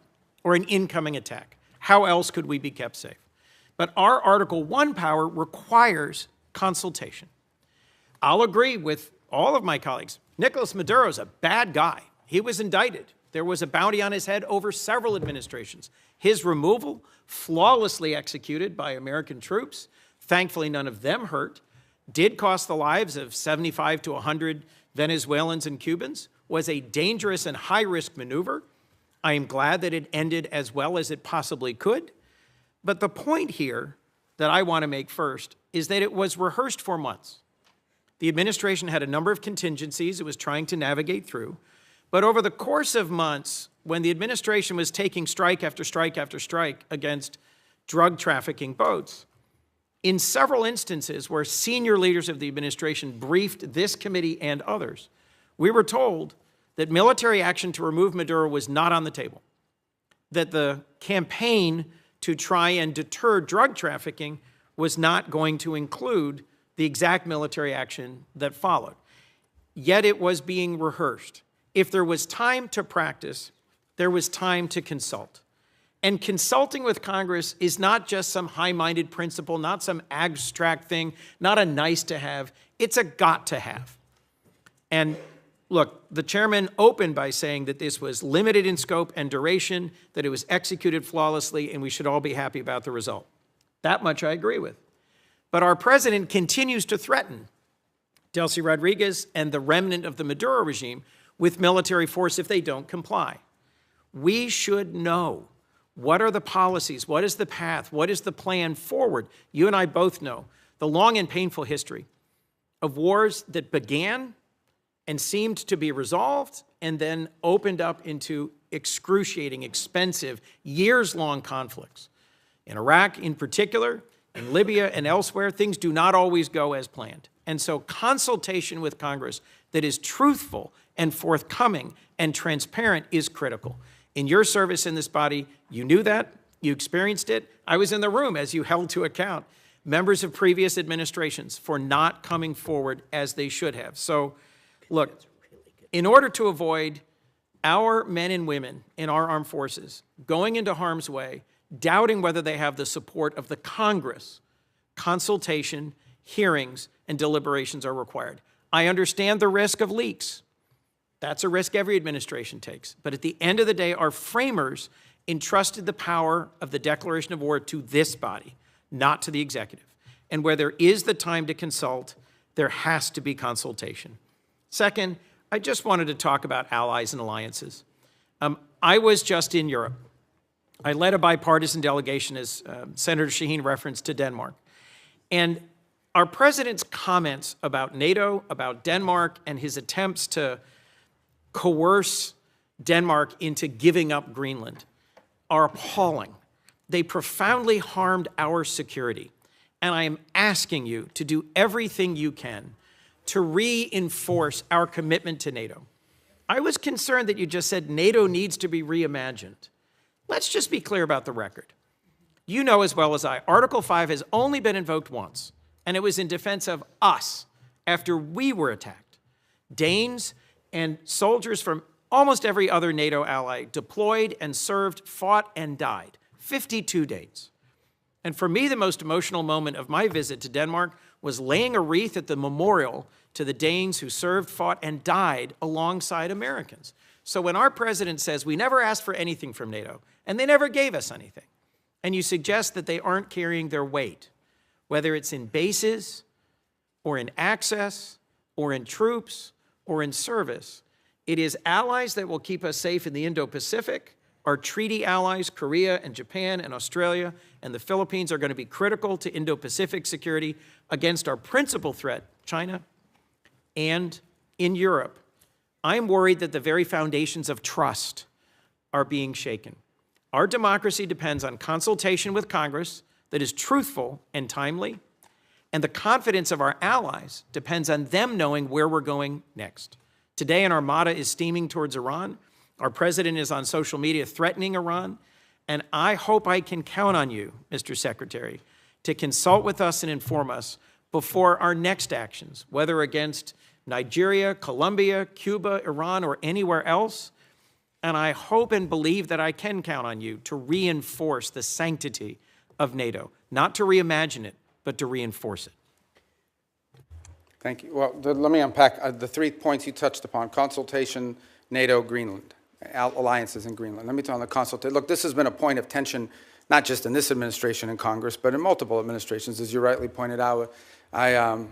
or an incoming attack. How else could we be kept safe? But our Article 1 power requires consultation. I'll agree with all of my colleagues. Nicolas Maduro's a bad guy. He was indicted. There was a bounty on his head over several administrations. His removal, flawlessly executed by American troops, thankfully none of them hurt, did cost the lives of 75 to 100 Venezuelans and Cubans, was a dangerous and high-risk maneuver. I am glad that it ended as well as it possibly could. But the point here that I want to make first is that it was rehearsed for months. The administration had a number of contingencies it was trying to navigate through. But over the course of months, when the administration was taking strike after strike after strike against drug trafficking boats, in several instances where senior leaders of the administration briefed this committee and others, we were told that military action to remove Maduro was not on the table, that the campaign to try and deter drug trafficking was not going to include the exact military action that followed. Yet it was being rehearsed. If there was time to practice, there was time to consult. And consulting with Congress is not just some high-minded principle, not some abstract thing, not a nice to have, it's a got to have. And look, the chairman opened by saying that this was limited in scope and duration, that it was executed flawlessly, and we should all be happy about the result. That much I agree with. But our president continues to threaten Delcy Rodriguez and the remnant of the Maduro regime with military force if they don't comply. We should know what are the policies, what is the path, what is the plan forward. You and I both know the long and painful history of wars that began and seemed to be resolved and then opened up into excruciating, expensive, years-long conflicts. In Iraq in particular, in Libya and elsewhere, things do not always go as planned. And so consultation with Congress that is truthful and forthcoming and transparent is critical. In your service in this body, you knew that, you experienced it. I was in the room as you held to account members of previous administrations for not coming forward as they should have. So, look, in order to avoid our men and women in our armed forces going into harm's way, doubting whether they have the support of the Congress, consultation, hearings, and deliberations are required. I understand the risk of leaks. That's a risk every administration takes. But at the end of the day, our framers entrusted the power of the declaration of war to this body, not to the executive. And where there is the time to consult, there has to be consultation. Second, I just wanted to talk about allies and alliances. I was just in Europe. I led a bipartisan delegation, as Senator Shaheen referenced, to Denmark. And our president's comments about NATO, about Denmark, and his attempts to coerce Denmark into giving up Greenland are appalling. They profoundly harmed our security. And I am asking you to do everything you can to reinforce our commitment to NATO. I was concerned that you just said NATO needs to be reimagined. Let's just be clear about the record. You know as well as I, Article 5 has only been invoked once, and it was in defense of us after we were attacked. Danes and soldiers from almost every other NATO ally deployed and served, fought, and died. 52 days. And for me, the most emotional moment of my visit to Denmark was laying a wreath at the memorial to the Danes who served, fought, and died alongside Americans. So when our president says we never asked for anything from NATO, and they never gave us anything, and you suggest that they aren't carrying their weight, whether it's in bases, or in access, or in troops, or in service, it is allies that will keep us safe in the Indo-Pacific. Our treaty allies, Korea and Japan and Australia and the Philippines, are going to be critical to Indo-Pacific security against our principal threat, China. And in Europe, I'm worried that the very foundations of trust are being shaken. Our democracy depends on consultation with Congress that is truthful and timely, and the confidence of our allies depends on them knowing where we're going next. Today, an armada is steaming towards Iran. Our president is on social media threatening Iran, and I hope I can count on you, Mr. Secretary, to consult with us and inform us before our next actions, whether against Nigeria, Colombia, Cuba, Iran, or anywhere else. And I hope and believe that I can count on you to reinforce the sanctity of NATO, not to reimagine it, but to reinforce it. Thank you. Well, let me unpack the 3 points you touched upon: consultation, NATO, Greenland, alliances in Greenland. Let me tell you on the consultation. Look, this has been a point of tension, not just in this administration and Congress, but in multiple administrations. As you rightly pointed out, I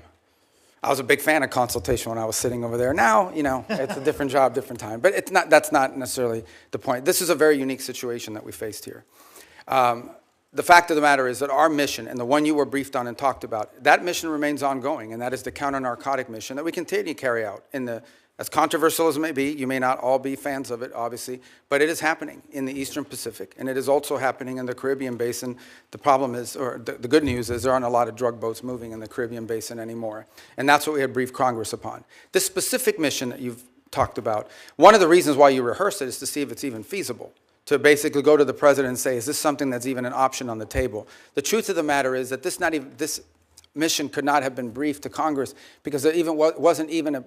was a big fan of consultation when I was sitting over there. Now, you know, it's a different job, different time. But it's not, that's not necessarily the point. This is a very unique situation that we faced here. The fact of the matter is that our mission, and the one you were briefed on and talked about, that mission remains ongoing, and that is the counter-narcotic mission that we continue to carry out. As controversial as it may be, you may not all be fans of it, obviously, but it is happening in the Eastern Pacific, and it is also happening in the Caribbean Basin. The problem is, or the good news is, there aren't a lot of drug boats moving in the Caribbean Basin anymore, and that's what we had briefed Congress upon. This specific mission that you've talked about, one of the reasons why you rehearse it is to see if it's even feasible, to basically go to the president and say, is this something that's even an option on the table? The truth of the matter is that this mission could not have been briefed to Congress because it wasn't even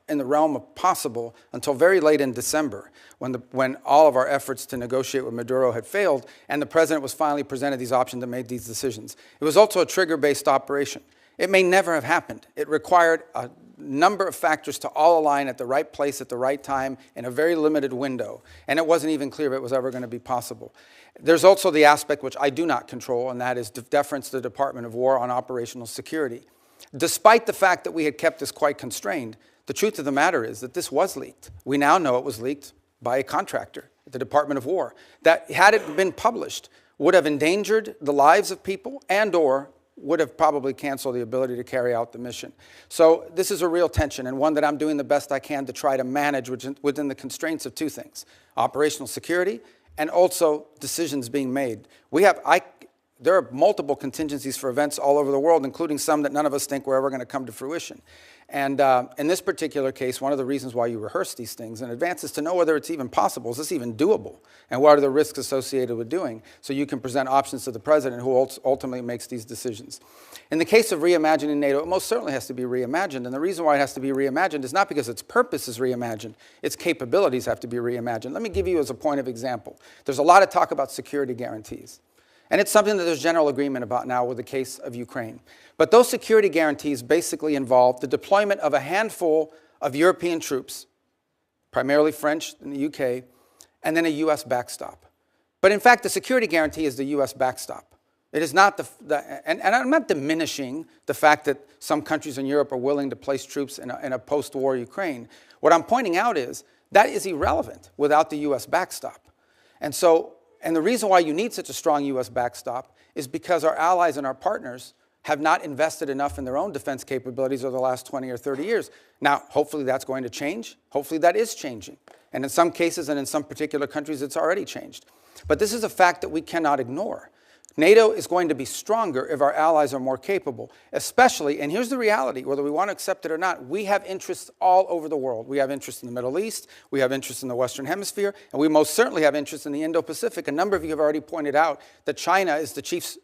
in the realm of possible until very late in December, when all of our efforts to negotiate with Maduro had failed, and the president was finally presented these options and made these decisions. It was also a trigger-based operation. It may never have happened. It required a number of factors to all align at the right place at the right time in a very limited window, and it wasn't even clear if it was ever going to be possible. There's also the aspect which I do not control, and that is deference to the Department of War on operational security. Despite the fact that we had kept this quite constrained, the truth of the matter is that this was leaked. We now know it was leaked by a contractor at the Department of War that, had it been published, would have endangered the lives of people and/or would have probably canceled the ability to carry out the mission. So this is a real tension, and one that I'm doing the best I can to try to manage within the constraints of two things: operational security and also decisions being made. There are multiple contingencies for events all over the world, including some that none of us think were ever going to come to fruition. And in this particular case, one of the reasons why you rehearse these things in advance is to know whether it's even possible. Is this even doable? And what are the risks associated with doing? So you can present options to the president, who ultimately makes these decisions. In the case of reimagining NATO, it most certainly has to be reimagined. And the reason why it has to be reimagined is not because its purpose is reimagined. Its capabilities have to be reimagined. Let me give you as a point of example. There's a lot of talk about security guarantees. And it's something that there's general agreement about now with the case of Ukraine. But those security guarantees basically involve the deployment of a handful of European troops, primarily French in the UK, and then a US backstop. But in fact, the security guarantee is the U.S. backstop. It is not and I'm not diminishing the fact that some countries in Europe are willing to place troops in a post-war Ukraine. What I'm pointing out is that is irrelevant without the U.S. backstop. And the reason why you need such a strong U.S. backstop is because our allies and our partners have not invested enough in their own defense capabilities over the last 20 or 30 years. Now, hopefully that's going to change. Hopefully that is changing. And in some cases and in some particular countries, it's already changed. But this is a fact that we cannot ignore. NATO is going to be stronger if our allies are more capable, especially, and here's the reality, whether we want to accept it or not, we have interests all over the world. We have interests in the Middle East, we have interests in the Western Hemisphere, and we most certainly have interests in the Indo-Pacific. A number of you have already pointed out that China is the chief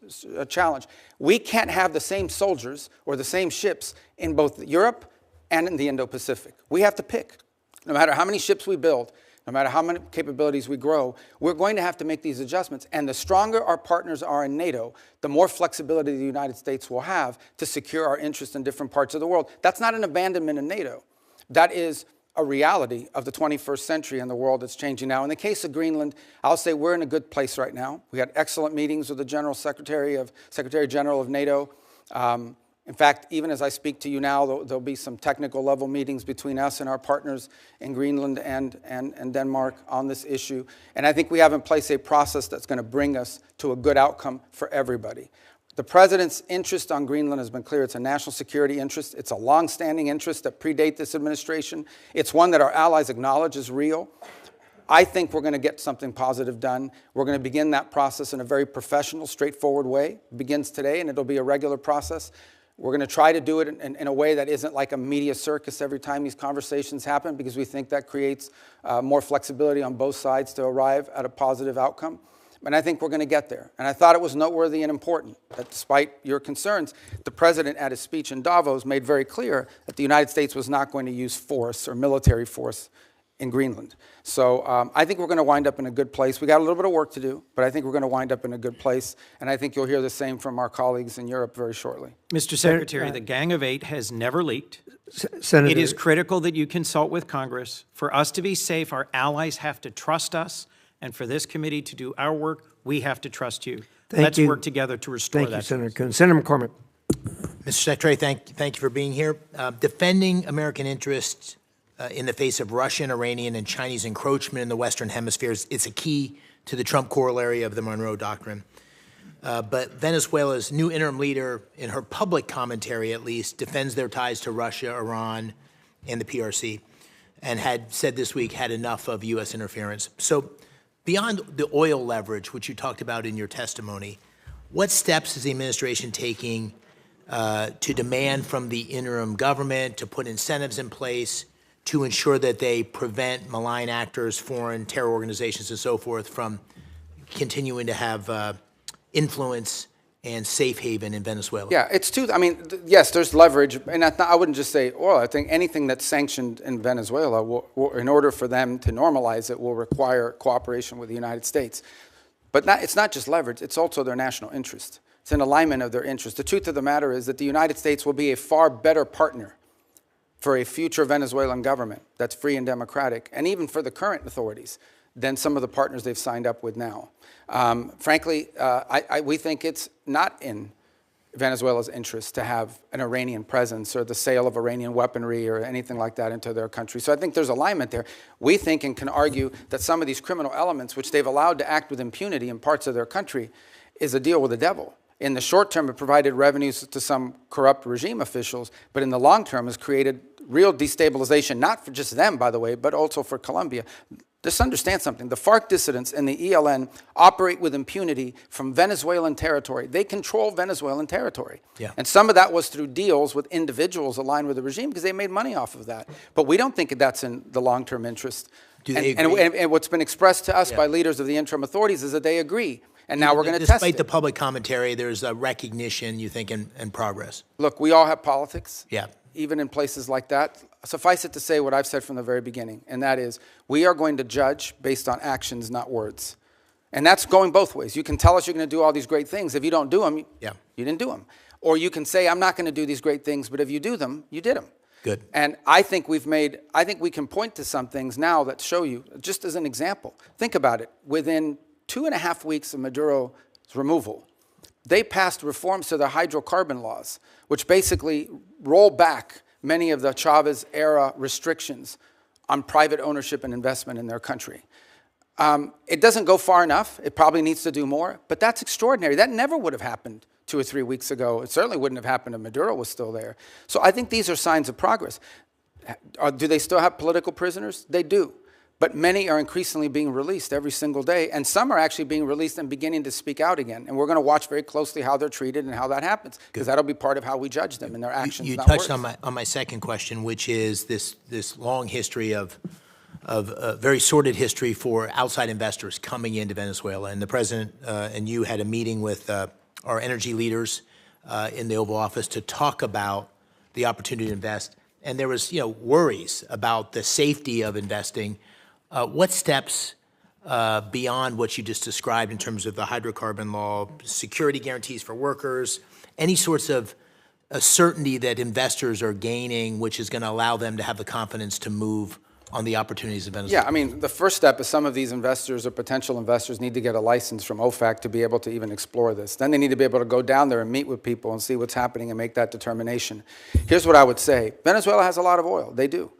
challenge. We can't have the same soldiers or the same ships in both Europe and in the Indo-Pacific. We have to pick. No matter how many ships we build, no matter how many capabilities we grow, we're going to have to make these adjustments. And the stronger our partners are in NATO, the more flexibility the United States will have to secure our interests in different parts of the world. That's not an abandonment of NATO. That is a reality of the 21st century and the world that's changing now. In the case of Greenland, I'll say we're in a good place right now. We had excellent meetings with the Secretary General of NATO. In fact, even as I speak to you now, there'll be some technical level meetings between us and our partners in Greenland and Denmark on this issue. And I think we have in place a process that's going to bring us to a good outcome for everybody. The President's interest on Greenland has been clear. It's a national security interest. It's a long-standing interest that predates this administration. It's one that our allies acknowledge is real. I think we're going to get something positive done. We're going to begin that process in a very professional, straightforward way. It begins today, and it'll be a regular process. We're going to try to do it in a way that isn't like a media circus every time these conversations happen, because we think that creates more flexibility on both sides to arrive at a positive outcome. And I think we're going to get there. And I thought it was noteworthy and important that despite your concerns, the President at his speech in Davos made very clear that the United States was not going to use force or military force in Greenland. So I think we're going to wind up in a good place. We got a little bit of work to do, but I think we're going to wind up in a good place. And I think you'll hear the same from our colleagues in Europe very shortly. Mr. Secretary, the Gang of Eight has never leaked. Senator, It is critical that you consult with Congress. For us to be safe, our allies have to trust us. And for this committee to do our work, we have to trust you. Let's work together to restore that. Thank you, Senator Coons. Senator McCormick. Mr. Secretary, thank you for being here. Defending American interests in the face of Russian, Iranian, and Chinese encroachment in the Western Hemisphere is a key to the Trump corollary of the Monroe Doctrine. But Venezuela's new interim leader, in her public commentary at least, defends their ties to Russia, Iran, and the PRC, and had said this week had enough of U.S. interference. So beyond the oil leverage, which you talked about in your testimony, what steps is the administration taking to demand from the interim government to put incentives in place to ensure that they prevent malign actors, foreign terror organizations, and so forth from continuing to have influence and safe haven in Venezuela? Yeah, it's I mean, yes, there's leverage, and I wouldn't just say oil. I think anything that's sanctioned in Venezuela, will, in order for them to normalize it, will require cooperation with the United States. But it's not just leverage, it's also their national interest. It's an alignment of their interest. The truth of the matter is that the United States will be a far better partner for a future Venezuelan government that's free and democratic, and even for the current authorities, than some of the partners they've signed up with now. Frankly, we think it's not in Venezuela's interest to have an Iranian presence or the sale of Iranian weaponry or anything like that into their country. So I think there's alignment there. We think and can argue that some of these criminal elements, which they've allowed to act with impunity in parts of their country, is a deal with the devil. In the short term, it provided revenues to some corrupt regime officials, but in the long term has created real destabilization, not for just them, by the way, but also for Colombia. Just understand something. The FARC dissidents and the ELN operate with impunity from Venezuelan territory. They control Venezuelan territory. Yeah. And some of that was through deals with individuals aligned with the regime because they made money off of that. But we don't think that's in the long-term interest. Do they agree? And what's been expressed to us by leaders of the interim authorities is that they agree. And now we're going to test it. Despite the public commentary, there's a recognition, you think, and progress. Look, we all have politics. Yeah. Even in places like that. Suffice it to say what I've said from the very beginning, and that is we are going to judge based on actions, not words. And that's going both ways. You can tell us you're going to do all these great things. If you don't do them, you didn't do them. Or you can say, I'm not going to do these great things, but if you do them, you did them. Good. And I think we can point to some things now that show you, just as an example. Think about it. Within 2.5 weeks of Maduro's removal, they passed reforms to the hydrocarbon laws, which basically roll back many of the Chavez-era restrictions on private ownership and investment in their country. It doesn't go far enough. It probably needs to do more, but that's extraordinary. That never would have happened 2 or 3 weeks ago. It certainly wouldn't have happened if Maduro was still there. So I think these are signs of progress. Do they still have political prisoners? They do. But many are increasingly being released every single day, and some are actually being released and beginning to speak out again. And we're going to watch very closely how they're treated and how that happens, because that'll be part of how we judge them and their actions. You not touched words. on my second question, which is this long history of very sordid history for outside investors coming into Venezuela. And the president and you had a meeting with our energy leaders in the Oval Office to talk about the opportunity to invest. And there was, worries about the safety of investing. What steps beyond what you just described in terms of the hydrocarbon law, security guarantees for workers, any sorts of certainty that investors are gaining, which is going to allow them to have the confidence to move on the opportunities in Venezuela? Yeah, I mean, the first step is some of these investors or potential investors need to get a license from OFAC to be able to even explore this. Then they need to be able to go down there and meet with people and see what's happening and make that determination. Here's what I would say. Venezuela has a lot of oil. They do.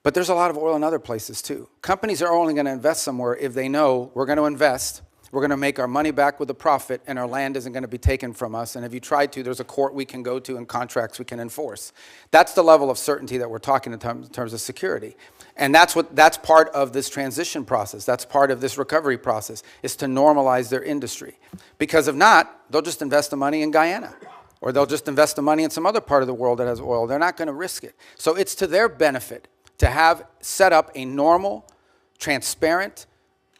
But there's a lot of oil in other places too. Companies are only going to invest somewhere if they know we're going to invest, we're going to make our money back with a profit, and our land isn't going to be taken from us. And if you try to, there's a court we can go to and contracts we can enforce. That's the level of certainty that we're talking in terms of security. And that's part of this transition process. That's part of this recovery process, is to normalize their industry. Because if not, they'll just invest the money in Guyana, or they'll just invest the money in some other part of the world that has oil. They're not going to risk it. So it's to their benefit to have set up a normal, transparent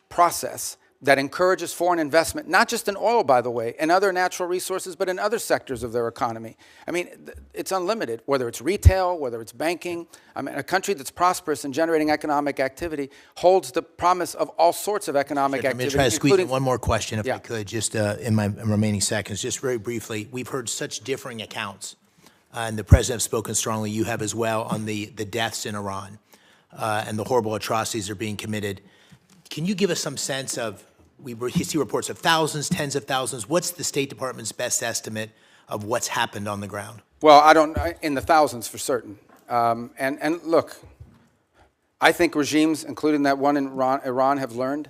process that encourages foreign investment, not just in oil, by the way, and other natural resources, but in other sectors of their economy. I mean, it's unlimited, whether it's retail, whether it's banking. I mean, a country that's prosperous and generating economic activity holds the promise of all sorts of economic activity. I'm going to try to squeeze in one more question, if Yeah. I could, just in my remaining seconds, just very briefly. We've heard such differing accounts, and the president has spoken strongly, you have as well, on the deaths in Iran and the horrible atrocities that are being committed. Can you give us some sense of, we see reports of thousands, tens of thousands. What's the State Department's best estimate of what's happened on the ground? Well, in the thousands for certain. And look, I think regimes, including that one in Iran, have learned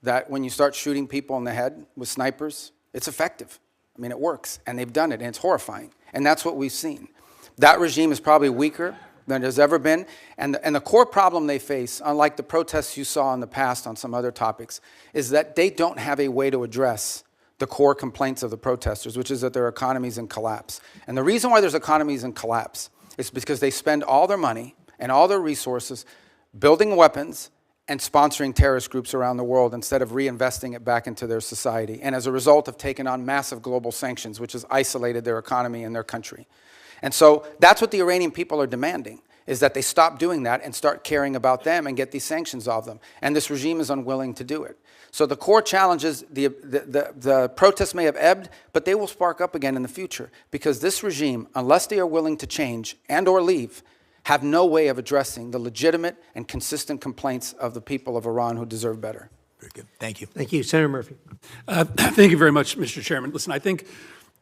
that when you start shooting people in the head with snipers, it's effective. I mean, it works, and they've done it, and it's horrifying. And that's what we've seen. That regime is probably weaker than it has ever been. And the core problem they face, unlike the protests you saw in the past on some other topics, is that they don't have a way to address the core complaints of the protesters, which is that their economy is in collapse. And the reason why there's economies in collapse is because they spend all their money and all their resources building weapons and sponsoring terrorist groups around the world instead of reinvesting it back into their society. And as a result, have taken on massive global sanctions, which has isolated their economy and their country. And so that's what the Iranian people are demanding, is that they stop doing that and start caring about them and get these sanctions off them. And this regime is unwilling to do it. So the core challenge is the protests may have ebbed, but they will spark up again in the future, because this regime, unless they are willing to change and or leave, have no way of addressing the legitimate and consistent complaints of the people of Iran who deserve better. Very good. Thank you. Thank you. Senator Murphy. Thank you very much, Mr. Chairman. Listen, I think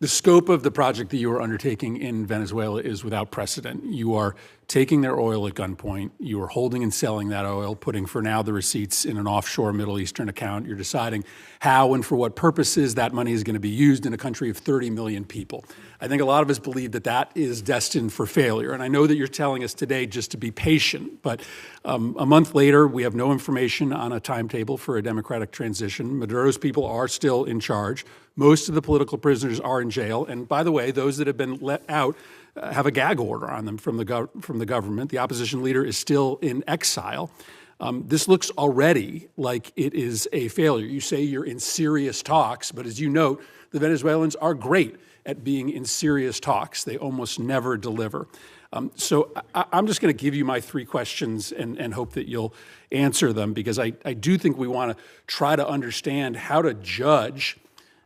the scope of the project that you are undertaking in Venezuela is without precedent. You are taking their oil at gunpoint. You are holding and selling that oil, putting for now the receipts in an offshore Middle Eastern account. You're deciding how and for what purposes that money is going to be used in a country of 30 million people. I think a lot of us believe that that is destined for failure. And I know that you're telling us today just to be patient, but a month later, we have no information on a timetable for a democratic transition. Maduro's people are still in charge. Most of the political prisoners are in jail. And by the way, those that have been let out have a gag order on them from the government. The opposition leader is still in exile. This looks already like it is a failure. You say you're in serious talks, but as you note, the Venezuelans are great at being in serious talks. They almost never deliver. So I'm just going to give you my three questions and hope that you'll answer them, because I do think we want to try to understand how to judge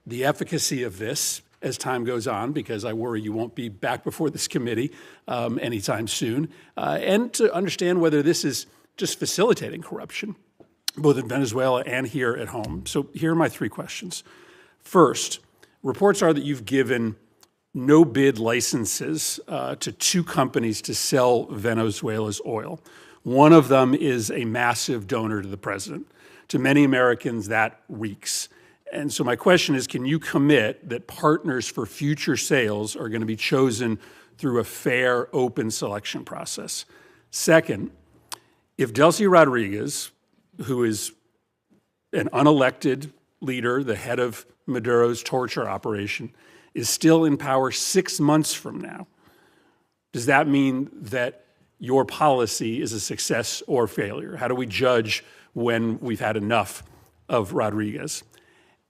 the efficacy of this as time goes on, because I worry you won't be back before this committee anytime soon, and to understand whether this is just facilitating corruption. both in Venezuela and here at home. So here are my three questions. First, reports are that you've given no-bid licenses to two companies to sell Venezuela's oil. One of them is a massive donor to the president. To many Americans, that reeks. And so my question is, can you commit that partners for future sales are going to be chosen through a fair, open selection process? Second, if Delcy Rodriguez, who is an unelected leader, the head of Maduro's torture operation, is still in power 6 months from now, does that mean that your policy is a success or failure? How do we judge when we've had enough of Rodriguez?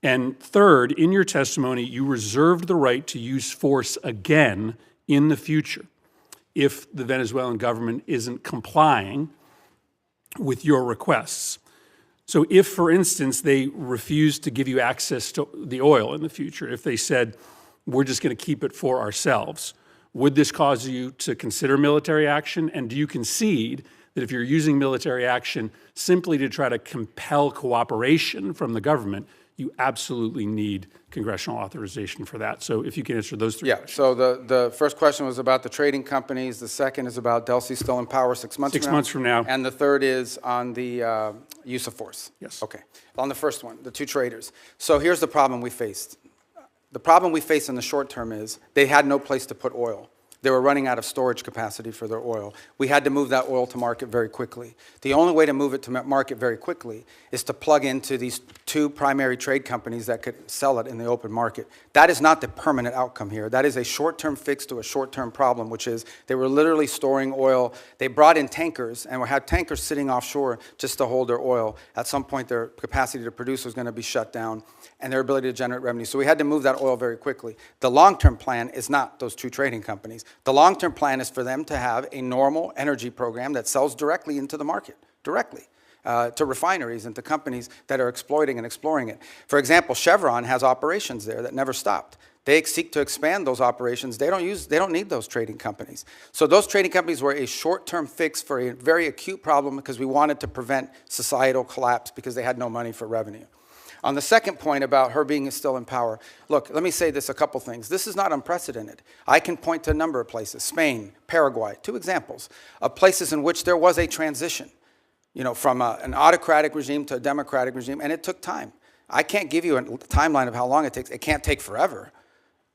And third, in your testimony, you reserved the right to use force again in the future if the Venezuelan government isn't complying with your requests. So if, for instance, they refused to give you access to the oil in the future, if they said, we're just going to keep it for ourselves, would this cause you to consider military action? And do you concede that if you're using military action simply to try to compel cooperation from the government, you absolutely need congressional authorization for that? So if you can answer those three questions. So the first question was about the trading companies. The second is about Delcy still in power 6 months from now. 6 months from now. And the third is on the use of force. Yes. Okay. On the first one, the two traders. So here's the problem we faced. The problem we faced in the short term is they had no place to put oil. They were running out of storage capacity for their oil. We had to move that oil to market very quickly. The only way to move it to market very quickly is to plug into these two primary trade companies that could sell it in the open market. That is not the permanent outcome here. That is a short-term fix to a short-term problem, which is they were literally storing oil. They brought in tankers and had tankers sitting offshore just to hold their oil. At some point, their capacity to produce was going to be shut down and their ability to generate revenue. So we had to move that oil very quickly. The long-term plan is not those two trading companies. The long-term plan is for them to have a normal energy program that sells directly into the market, directly, to refineries and to companies that are exploiting and exploring it. For example, Chevron has operations there that never stopped. They seek to expand those operations. They don't need those trading companies. So those trading companies were a short-term fix for a very acute problem because we wanted to prevent societal collapse because they had no money for revenue. On the second point about her being still in power, look, let me say this, a couple things. This is not unprecedented. I can point to a number of places, Spain, Paraguay, two examples of places in which there was a transition, from an autocratic regime to a democratic regime, and it took time. I can't give you a timeline of how long it takes. It can't take forever.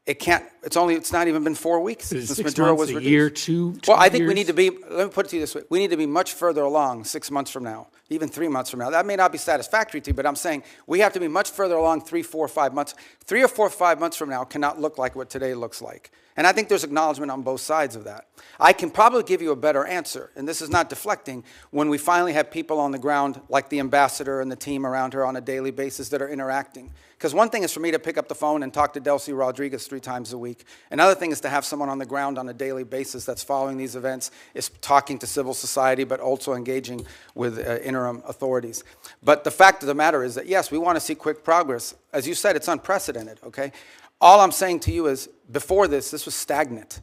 It's not even been 4 weeks since Maduro was reduced. A year, two Well, I think years? we need to be, let me put it to you this way, we need to be much further along 6 months from now, even 3 months from now. That may not be satisfactory to you, but I'm saying we have to be much further along 3, 4, 5 months. 3 or 4, 5 months from now cannot look like what today looks like. And I think there's acknowledgement on both sides of that. I can probably give you a better answer, and this is not deflecting, when we finally have people on the ground like the ambassador and the team around her on a daily basis that are interacting. Because one thing is for me to pick up the phone and talk to Delcy Rodriguez 3 times a week. Another thing is to have someone on the ground on a daily basis that's following these events, is talking to civil society, but also engaging with interim authorities. But the fact of the matter is that, yes, we want to see quick progress. As you said, it's unprecedented, okay? All I'm saying to you is, before this was stagnant.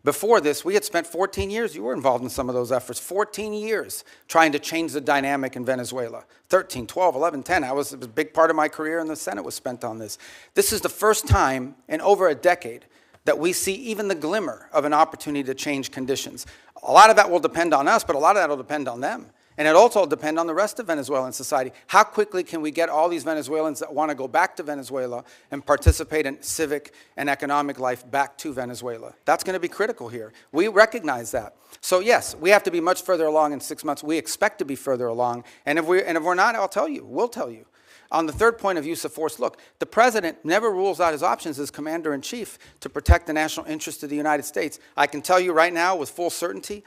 Before this, we had spent 14 years, you were involved in some of those efforts, 14 years trying to change the dynamic in Venezuela. 13, 12, 11, 10, it was a big part of my career in the Senate was spent on this. This is the first time in over a decade that we see even the glimmer of an opportunity to change conditions. A lot of that will depend on us, but a lot of that will depend on them. And it also will depend on the rest of Venezuelan society. How quickly can we get all these Venezuelans that want to go back to Venezuela and participate in civic and economic life back to Venezuela? That's going to be critical here. We recognize that. So yes, we have to be much further along in 6 months. We expect to be further along. And if we're not, I'll tell you. We'll tell you. On the third point of use of force, look, the president never rules out his options as commander-in-chief to protect the national interest of the United States. I can tell you right now with full certainty,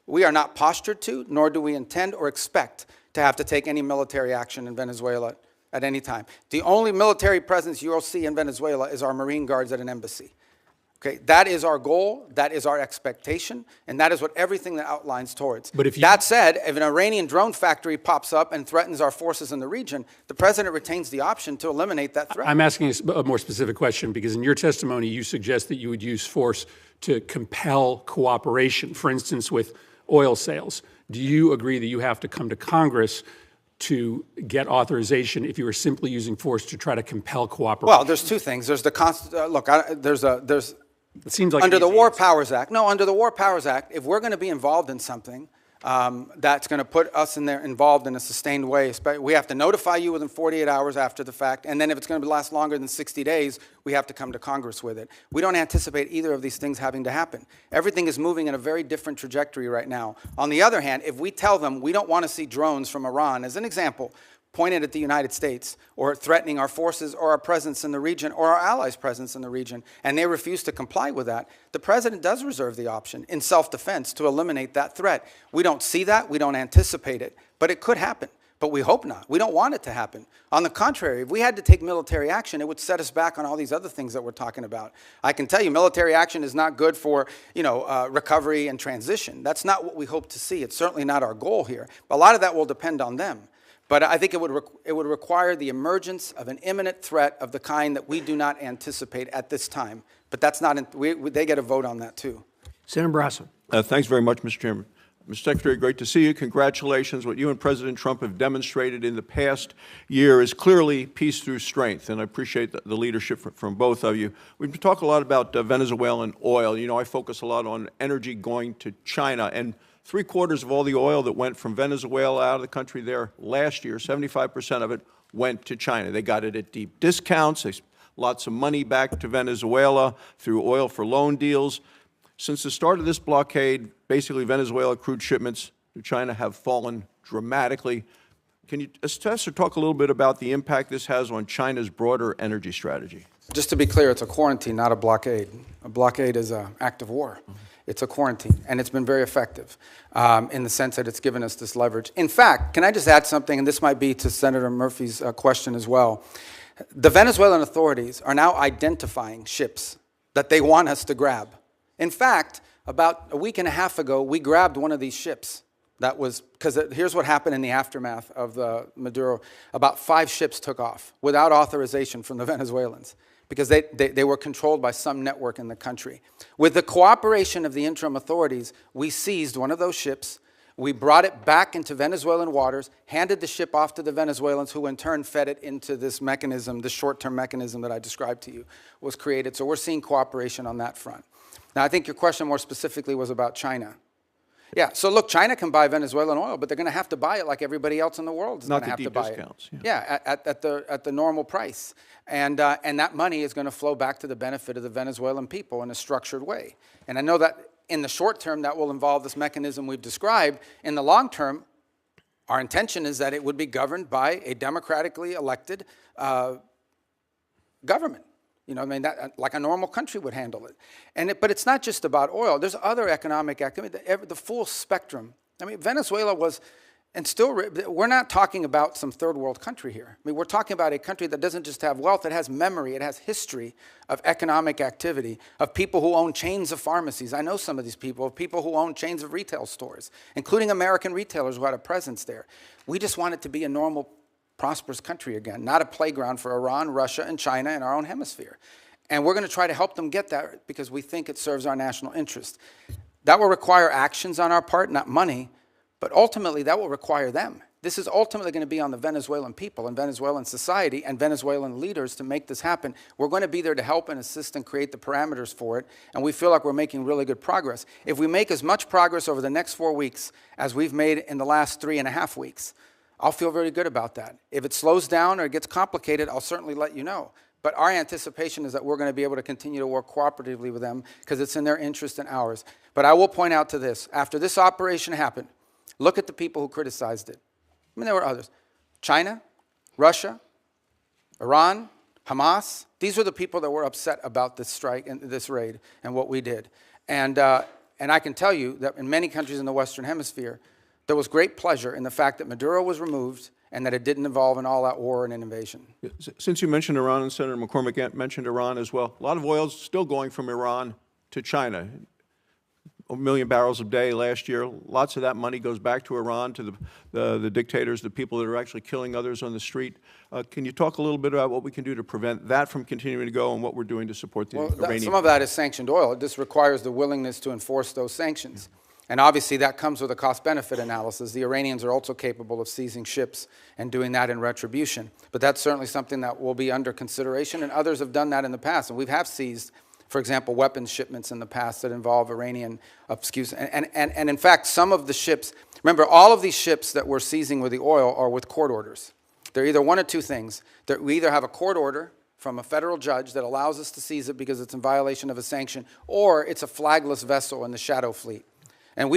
we are not postured to, nor do we intend or expect to have to take any military action in Venezuela at any time. The only military presence you'll see in Venezuela is our Marine Guards at an embassy. Okay, that is our goal, that is our expectation, and that is what everything that outlines towards. But that said, if an Iranian drone factory pops up and threatens our forces in the region, the president retains the option to eliminate that threat. I'm asking a more specific question because in your testimony you suggest that you would use force to compel cooperation, for instance, with oil sales. Do you agree that you have to come to Congress to get authorization if you were simply using force to try to compel cooperation? Well, there's two things. There's the It seems like under an the easy War answer. Powers Act. No, under the War Powers Act, if we're going to be involved in something that's going to put us involved in a sustained way, we have to notify you within 48 hours after the fact, and then if it's going to last longer than 60 days, we have to come to Congress with it. We don't anticipate either of these things having to happen. Everything is moving in a very different trajectory right now. On the other hand, if we tell them we don't want to see drones from Iran, as an example, pointed at the United States or threatening our forces or our presence in the region or our allies' presence in the region, and they refuse to comply with that, the president does reserve the option in self-defense to eliminate that threat. We don't see that. We don't anticipate it. But it could happen. But we hope not. We don't want it to happen. On the contrary, if we had to take military action, it would set us back on all these other things that we're talking about. I can tell you military action is not good for recovery and transition. That's not what we hope to see. It's certainly not our goal here. A lot of that will depend on them. But I think it would require the emergence of an imminent threat of the kind that we do not anticipate at this time. But that's not, they get a vote on that too. Senator Barrasso. Thanks very much, Mr. Chairman. Mr. Secretary, great to see you. Congratulations. What you and President Trump have demonstrated in the past year is clearly peace through strength, and I appreciate the leadership from both of you. We've been talking a lot about Venezuelan oil. You know, I focus a lot on energy going to China, and 3/4 of all the oil that went from Venezuela out of the country there last year, 75% of it went to China. They got it at deep discounts. Lots of money back to Venezuela through oil for loan deals. Since the start of this blockade, basically Venezuela crude shipments to China have fallen dramatically. Can you assess or talk a little bit about the impact this has on China's broader energy strategy? Just to be clear, it's a quarantine, not a blockade. A blockade is an act of war. It's a quarantine, and it's been very effective in the sense that it's given us this leverage. In fact, can I just add something, and this might be to Senator Murphy's question as well. The Venezuelan authorities are now identifying ships that they want us to grab. In fact, about a week and a half ago, we grabbed one of these ships. That was, because here's what happened in the aftermath of the Maduro. About 5 ships took off without authorization from the Venezuelans, because they were controlled by some network in the country. With the cooperation of the interim authorities, we seized one of those ships, we brought it back into Venezuelan waters, handed the ship off to the Venezuelans, who in turn fed it into this mechanism, this short-term mechanism that I described to you was created. So we're seeing cooperation on that front. Now, I think your question more specifically was about China. Yeah, so look, China can buy Venezuelan oil, but they're going to have to buy it like everybody else in the world is going to have to buy discounts, it. Yeah, at the normal price. And that money is going to flow back to the benefit of the Venezuelan people in a structured way. And I know that in the short term, that will involve this mechanism we've described. In the long term, our intention is that it would be governed by a democratically elected government. You know, I mean, that, like a normal country would handle it. But it's not just about oil. There's other economic activity, the full spectrum. I mean, Venezuela was, and still, we're not talking about some third world country here. I mean, we're talking about a country that doesn't just have wealth, it has memory, it has history of economic activity, of people who own chains of pharmacies. I know some of these people who own chains of retail stores, including American retailers who had a presence there. We just want it to be a normal, prosperous country again, not a playground for Iran, Russia, and China in our own hemisphere. And we're going to try to help them get that because we think it serves our national interest. That will require actions on our part, not money, but ultimately that will require them. This is ultimately going to be on the Venezuelan people and Venezuelan society and Venezuelan leaders to make this happen. We're going to be there to help and assist and create the parameters for it, and we feel like we're making really good progress. If we make as much progress over the next 4 weeks as we've made in the last 3.5 weeks, I'll feel very good about that. If it slows down or it gets complicated, I'll certainly let you know. But our anticipation is that we're going to be able to continue to work cooperatively with them because it's in their interest and ours. But I will point out to this. After this operation happened, look at the people who criticized it. I mean, there were others. China, Russia, Iran, Hamas. These were the people that were upset about this strike and this raid and what we did. And I can tell you that in many countries in the Western Hemisphere, there was great pleasure in the fact that Maduro was removed and that it didn't involve an all-out war and an invasion. Since you mentioned Iran, and Senator McCormick mentioned Iran as well, a lot of oil is still going from Iran to China. 1 million barrels a day last year. Lots of that money goes back to Iran, to the dictators, the people that are actually killing others on the street. Can you talk a little bit about what we can do to prevent that from continuing to go and what we're doing to support the Iranian? Some of that is sanctioned oil. This requires the willingness to enforce those sanctions. And obviously that comes with a cost-benefit analysis. The Iranians are also capable of seizing ships and doing that in retribution. But that's certainly something that will be under consideration, and others have done that in the past. And we have seized, for example, weapons shipments in the past that involve Iranian, and in fact, some of the ships, remember, all of these ships that we're seizing with the oil are with court orders. They're either one of two things. We either have a court order from a federal judge that allows us to seize it because it's in violation of a sanction, or it's a flagless vessel in the shadow fleet. And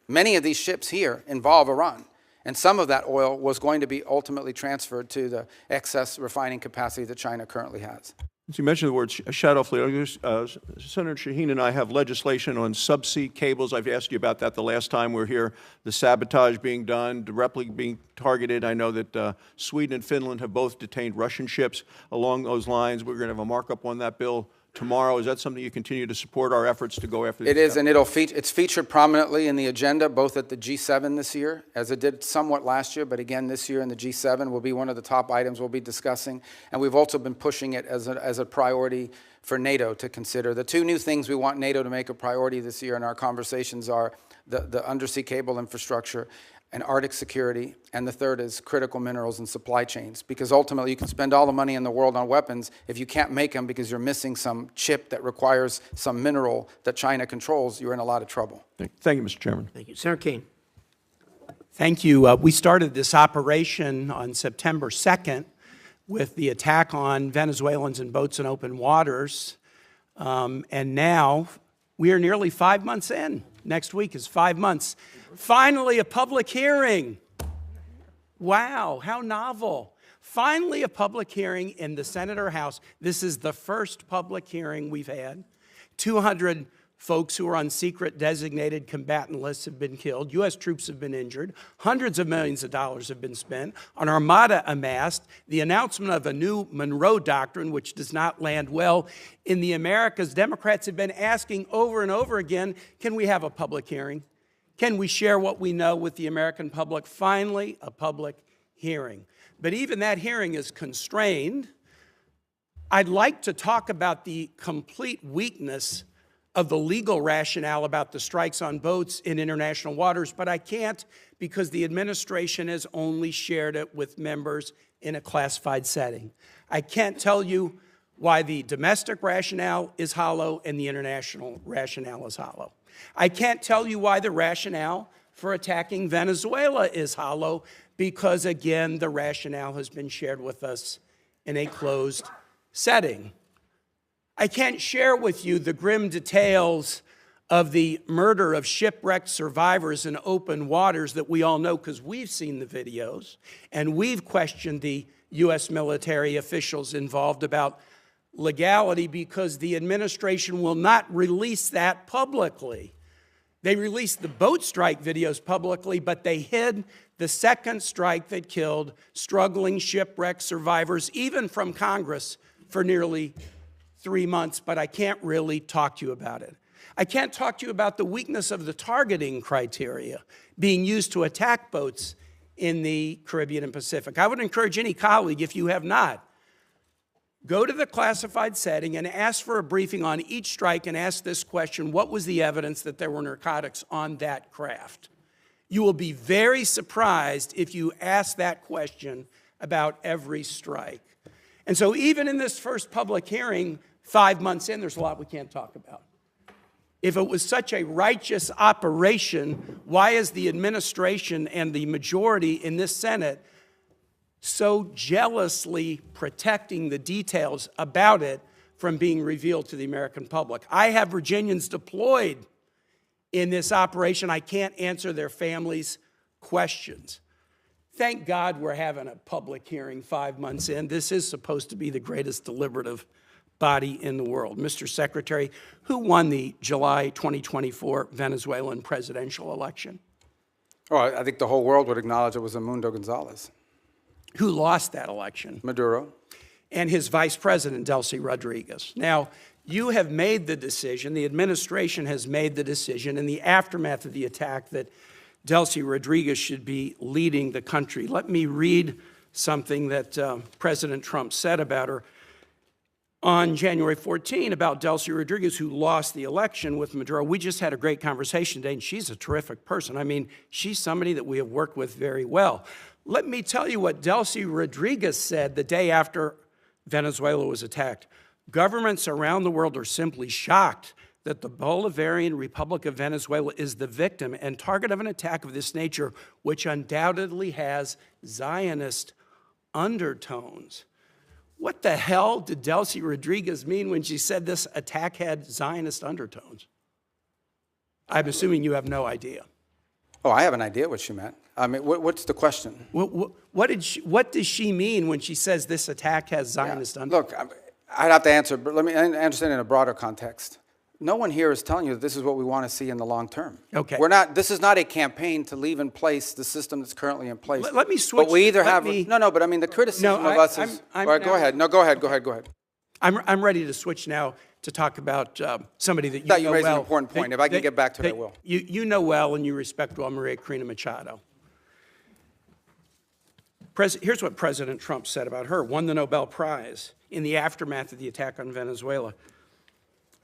many of these ships here involve Iran. And some of that oil was going to be ultimately transferred to the excess refining capacity that China currently has. As you mentioned the word shadow fleet, Senator Shaheen and I have legislation on subsea cables. I've asked you about that the last time we were here. The sabotage being done, directly being targeted. I know that Sweden and Finland have both detained Russian ships along those lines. We're going to have a markup on that bill tomorrow. Is that something you continue to support our efforts to go after? It is, and it's featured prominently in the agenda, both at the G7 this year, as it did somewhat last year, but again this year in the G7 will be one of the top items we'll be discussing. And we've also been pushing it as a priority for NATO to consider. The two new things we want NATO to make a priority this year in our conversations are the undersea cable infrastructure and Arctic security, and the third is critical minerals and supply chains. Because ultimately, you can spend all the money in the world on weapons. If you can't make them because you're missing some chip that requires some mineral that China controls, you're in a lot of trouble. Thank you, Mr. Chairman. Thank you. Senator Kane. Thank you. We started this operation on September 2nd with the attack on Venezuelans in boats in open waters. And now we are nearly 5 months in. Next week is 5 months. Finally, a public hearing. Wow, how novel. Finally, a public hearing in the Senate or House. This is the first public hearing we've had. 200 folks who are on secret designated combatant lists have been killed. U.S. troops have been injured. Hundreds of millions of dollars have been spent. An armada amassed. The announcement of a new Monroe Doctrine, which does not land well in the Americas. Democrats have been asking over and over again, can we have a public hearing? Can we share what we know with the American public? Finally, a public hearing. But even that hearing is constrained. I'd like to talk about the complete weakness of the legal rationale about the strikes on boats in international waters, but I can't because the administration has only shared it with members in a classified setting. I can't tell you why the domestic rationale is hollow and the international rationale is hollow. I can't tell you why the rationale for attacking Venezuela is hollow because, again, the rationale has been shared with us in a closed setting. I can't share with you the grim details of the murder of shipwrecked survivors in open waters that we all know because we've seen the videos and we've questioned the U.S. military officials involved about legality because the administration will not release that publicly. They released the boat strike videos publicly, but they hid the second strike that killed struggling shipwreck survivors, even from Congress, for nearly 3 months, but I can't really talk to you about it. I can't talk to you about the weakness of the targeting criteria being used to attack boats in the Caribbean and Pacific. I would encourage any colleague, if you have not, go to the classified setting and ask for a briefing on each strike and ask this question, what was the evidence that there were narcotics on that craft? You will be very surprised if you ask that question about every strike. And so even in this first public hearing, 5 months in, there's a lot we can't talk about. If it was such a righteous operation, why is the administration and the majority in this Senate so jealously protecting the details about it from being revealed to the American public? I have Virginians deployed in this operation. I can't answer their families' questions. Thank God we're having a public hearing 5 months in. This is supposed to be the greatest deliberative body in the world. Mr. Secretary, who won the July 2024 Venezuelan presidential election? Well, I think the whole world would acknowledge it was Edmundo Gonzalez. Who lost that election? Maduro. And his vice president, Delcy Rodriguez. Now, you have made the decision, the administration has made the decision in the aftermath of the attack that Delcy Rodriguez should be leading the country. Let me read something that President Trump said about her. on January 14 about Delcy Rodriguez, who lost the election with Maduro. We just had a great conversation today, and she's a terrific person. I mean, she's somebody that we have worked with very well. Let me tell you what Delcy Rodriguez said the day after Venezuela was attacked. Governments around the world are simply shocked that the Bolivarian Republic of Venezuela is the victim and target of an attack of this nature, which undoubtedly has Zionist undertones. What the hell did Delcy Rodriguez mean when she said this attack had Zionist undertones? I'm assuming you have no idea. Oh, I have an idea what she meant. I mean, what's the question? What does she mean when she says this attack has Zionist undertones? Look, I'd have to answer, but let me understand in a broader context. No one here is telling you that this is what we want to see in the long term. Okay. This is not a campaign to leave in place the system that's currently in place. Let me switch. But we either have, but I mean, the criticism of us is, all right, go ahead. No, go ahead. I'm ready to switch now to talk about somebody that you know well. You raised an important point. If I can get back to it, I will. You know well and you respect well Maria Corina Machado. Here's what President Trump said about her, won the Nobel Prize in the aftermath of the attack on Venezuela.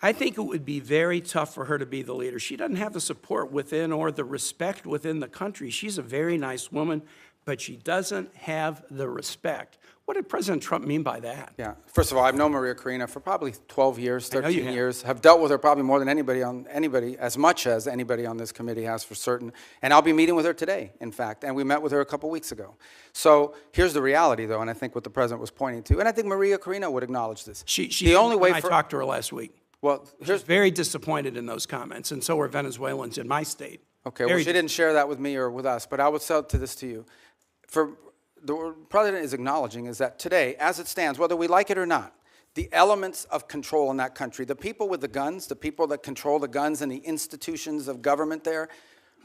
I think it would be very tough for her to be the leader. She doesn't have the support within or the respect within the country. She's a very nice woman, but she doesn't have the respect. What did President Trump mean by that? Yeah. First of all, I've known Maria Corina for probably 12 years, 13 years. Have dealt with her probably more than anybody, as much as anybody on this committee has for certain. And I'll be meeting with her today, in fact. And we met with her a couple weeks ago. So here's the reality, though, and I think what the president was pointing to. And I think Maria Corina would acknowledge this. I talked to her last week. Well, she's very disappointed in those comments, and so are Venezuelans in my state. Okay, well, she didn't share that with me or with us, but I would say this to you. The president is acknowledging is that today, as it stands, whether we like it or not, the elements of control in that country, the people with the guns, the people that control the guns and the institutions of government there,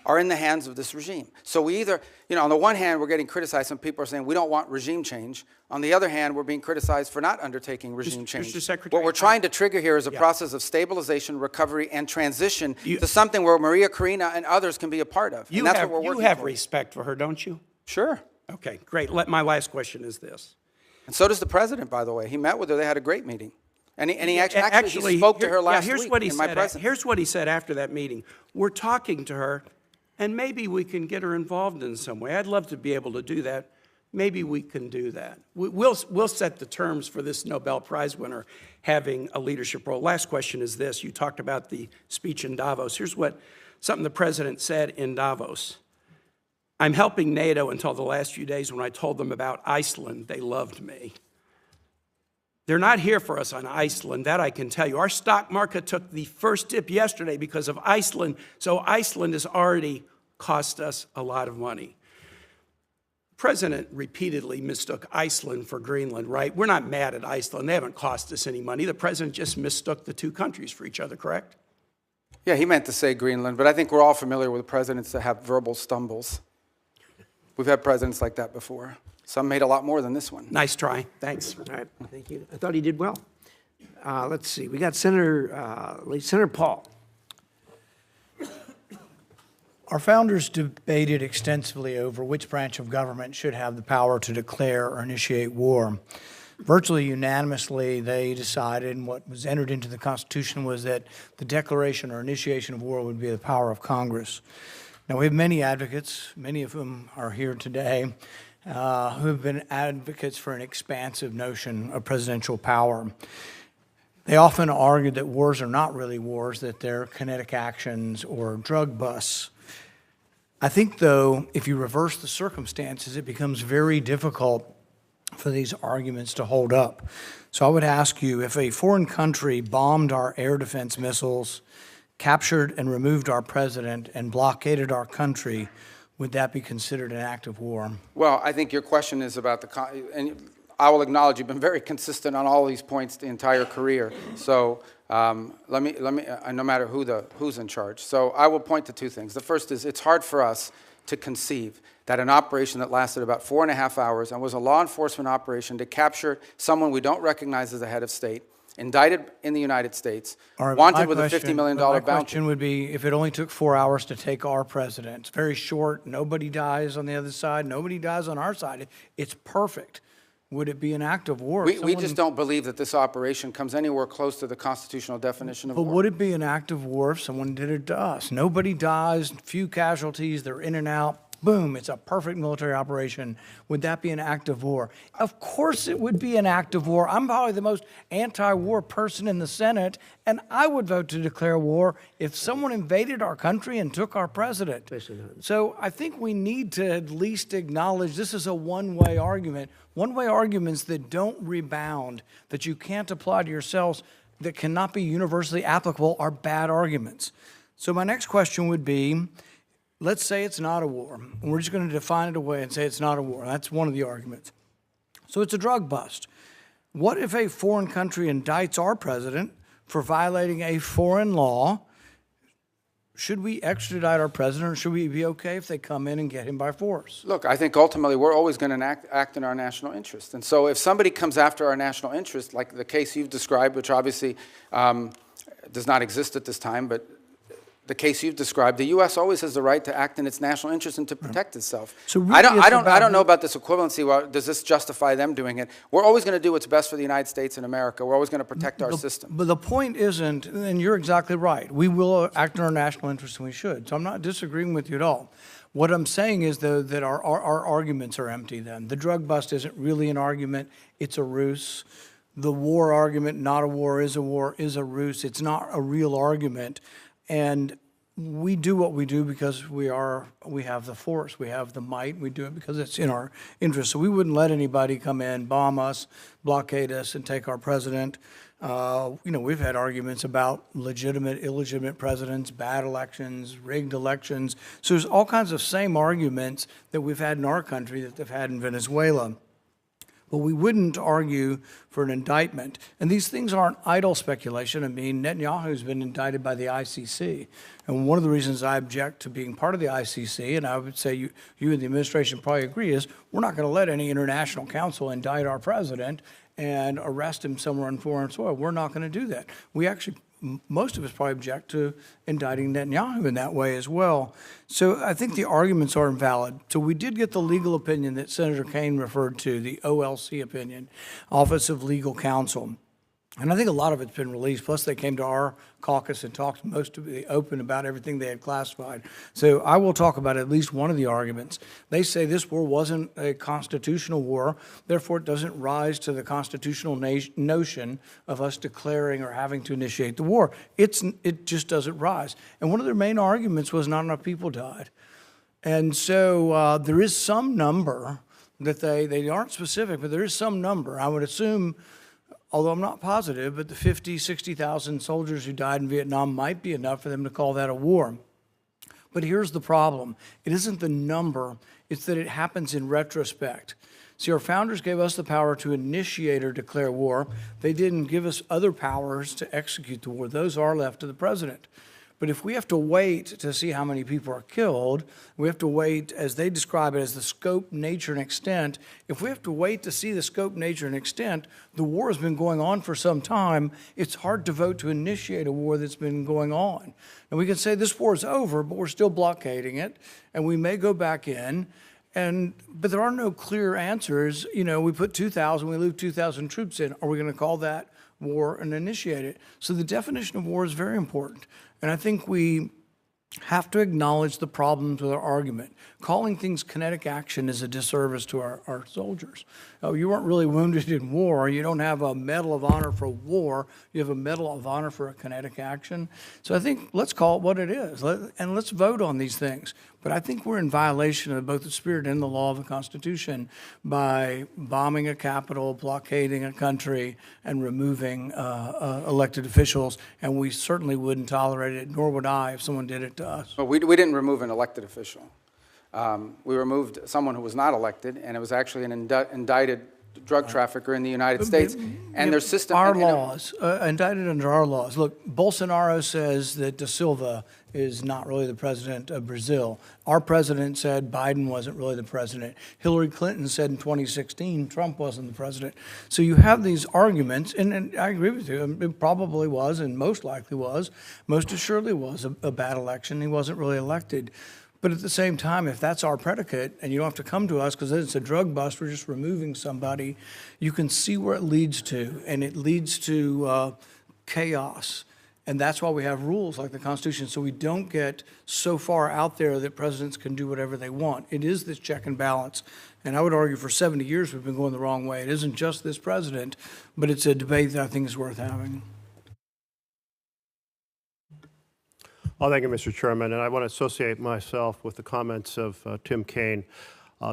are in the hands of this regime. So we either, on the one hand, we're getting criticized. Some people are saying we don't want regime change. On the other hand, we're being criticized for not undertaking regime change. Mr. Secretary, what we're trying to trigger here is a process of stabilization, recovery, and transition to something where Maria Corina and others can be a part of. And that's what we're working for. You have respect for her, don't you? Sure. Okay, great. My last question is this. And so does the president, by the way. He met with her. They had a great meeting. And he actually spoke to her last week in my presence. Here's what he said after that meeting. We're talking to her, and maybe we can get her involved in some way. I'd love to be able to do that. Maybe we can do that. We'll set the terms for this Nobel Prize winner having a leadership role. Last question is this. You talked about the speech in Davos. Here's something the president said in Davos. I'm helping NATO until the last few days when I told them about Iceland. They loved me. They're not here for us on Iceland, that I can tell you. Our stock market took the first dip yesterday because of Iceland, so Iceland has already cost us a lot of money. The president repeatedly mistook Iceland for Greenland, right? We're not mad at Iceland. They haven't cost us any money. The president just mistook the two countries for each other, correct? Yeah, he meant to say Greenland, but I think we're all familiar with presidents that have verbal stumbles. We've had presidents like that before. Some made a lot more than this one. Nice try. Thanks. All right. Thank you. I thought he did well. Let's see. We got Senator Paul. Our founders debated extensively over which branch of government should have the power to declare or initiate war. Virtually unanimously, they decided, and what was entered into the Constitution was that the declaration or initiation of war would be the power of Congress. Now, we have many advocates, many of whom are here today, who have been advocates for an expansive notion of presidential power. They often argue that wars are not really wars, that they're kinetic actions or drug busts. I think, though, if you reverse the circumstances, it becomes very difficult for these arguments to hold up. So I would ask you, if a foreign country bombed our air defense missiles, captured and removed our president, and blockaded our country, would that be considered an act of war? Well, I think your question is about and I will acknowledge you've been very consistent on all these points the entire career. So let me, no matter who's in charge. So I will point to two things. The first is it's hard for us to conceive that an operation that lasted about 4.5 hours and was a law enforcement operation to capture someone we don't recognize as the head of state, indicted in the United States, wanted with a $50 million bounty. My question would be, if it only took 4 hours to take our president, it's very short, nobody dies on the other side, nobody dies on our side, it's perfect. would it be an act of war? We just don't believe that this operation comes anywhere close to the constitutional definition of But war. would it be an act of war if someone did it to us? Nobody dies, few casualties, they're in and out. Boom, it's a perfect military operation. Would that be an act of war? Of course it would be an act of war. I'm probably the most anti-war person in the Senate, and I would vote to declare war if someone invaded our country and took our president. So I think we need to at least acknowledge this is a one-way argument. One-way arguments that don't rebound, that you can't apply to yourselves, that cannot be universally applicable are bad arguments. So my next question would be, let's say it's not a war. And we're just going to define it away and say it's not a war. That's one of the arguments. So it's a drug bust. What if a foreign country indicts our president for violating a foreign law? Should we extradite our president, or should we be okay if they come in and get him by force? Look, I think ultimately we're always going to act in our national interest. And so if somebody comes after our national interest, like the case you've described, which obviously does not exist at this time, but the case you've described, the U.S. always has the right to act in its national interest and to protect itself. So really I don't about know about this equivalency. Well, does this justify them doing it? We're always going to do what's best for the United States and America. We're always going to protect our system. But the point isn't, and you're exactly right, we will act in our national interest and we should. So I'm not disagreeing with you at all. What I'm saying is, though, that our arguments are empty then. The drug bust isn't really an argument. It's a ruse. The war argument, not a war, is a ruse. It's not a real argument. And we do what we do because we have the force, we have the might, we do it because it's in our interest. So we wouldn't let anybody come in, bomb us, blockade us, and take our president. We've had arguments about legitimate, illegitimate presidents, bad elections, rigged elections. So there's all kinds of same arguments that we've had in our country that they've had in Venezuela. But we wouldn't argue for an indictment. And these things aren't idle speculation. I mean, Netanyahu's been indicted by the ICC. And one of the reasons I object to being part of the ICC, and I would say you and the administration probably agree, is we're not going to let any international council indict our president and arrest him somewhere on foreign soil. We're not going to do that. We actually, most of us probably object to indicting Netanyahu in that way as well. So I think the arguments are invalid. So we did get the legal opinion that Senator Kaine referred to, the OLC opinion, Office of Legal Counsel. And I think a lot of it's been released. Plus, they came to our caucus and talked most of the open about everything they had classified. So I will talk about at least one of the arguments. They say this war wasn't a constitutional war, therefore it doesn't rise to the constitutional notion of us declaring or having to initiate the war. It just doesn't rise. And one of their main arguments was not enough people died. And so there is some number that they aren't specific, but there is some number. I would assume, although I'm not positive, but the 50, 60,000 soldiers who died in Vietnam might be enough for them to call that a war. But here's the problem. It isn't the number, it's that it happens in retrospect. See, our founders gave us the power to initiate or declare war. They didn't give us other powers to execute the war. Those are left to the president. But if we have to wait to see how many people are killed, we have to wait, as they describe it, as the scope, nature, and extent. If we have to wait to see the scope, nature, and extent, the war has been going on for some time. It's hard to vote to initiate a war that's been going on. And we can say this war is over, but we're still blockading it, and we may go back in. But there are no clear answers. You know, we put 2,000, we leave 2,000 troops in. Are we going to call that war and initiate it? So the definition of war is very important. And I think we have to acknowledge the problems with our argument. Calling things kinetic action is a disservice to our soldiers. Oh, you weren't really wounded in war. You don't have a Medal of Honor for war. You have a Medal of Honor for a kinetic action. So I think let's call it what it is, and let's vote on these things. But I think we're in violation of both the spirit and the law of the Constitution by bombing a capital, blockading a country, and removing elected officials. And we certainly wouldn't tolerate it, nor would I if someone did it to us. Well, we didn't remove an elected official. We removed someone who was not elected, and it was actually an indicted drug trafficker in the United States. And their system— Our laws, indicted under our laws. Look, Bolsonaro says that Da Silva is not really the president of Brazil. Our president said Biden wasn't really the president. Hillary Clinton said in 2016 Trump wasn't the president. So you have these arguments, and I agree with you. It probably was, and most likely was, most assuredly was a bad election. He wasn't really elected. But at the same time, if that's our predicate, and you don't have to come to us because it's a drug bust, we're just removing somebody, you can see where it leads to, and it leads to chaos. And that's why we have rules like the Constitution, so we don't get so far out there that presidents can do whatever they want. It is this check and balance. And I would argue for 70 years we've been going the wrong way. It isn't just this president, but it's a debate that I think is worth having. Well, thank you, Mr. Chairman, and I want to associate myself with the comments of Tim Kaine.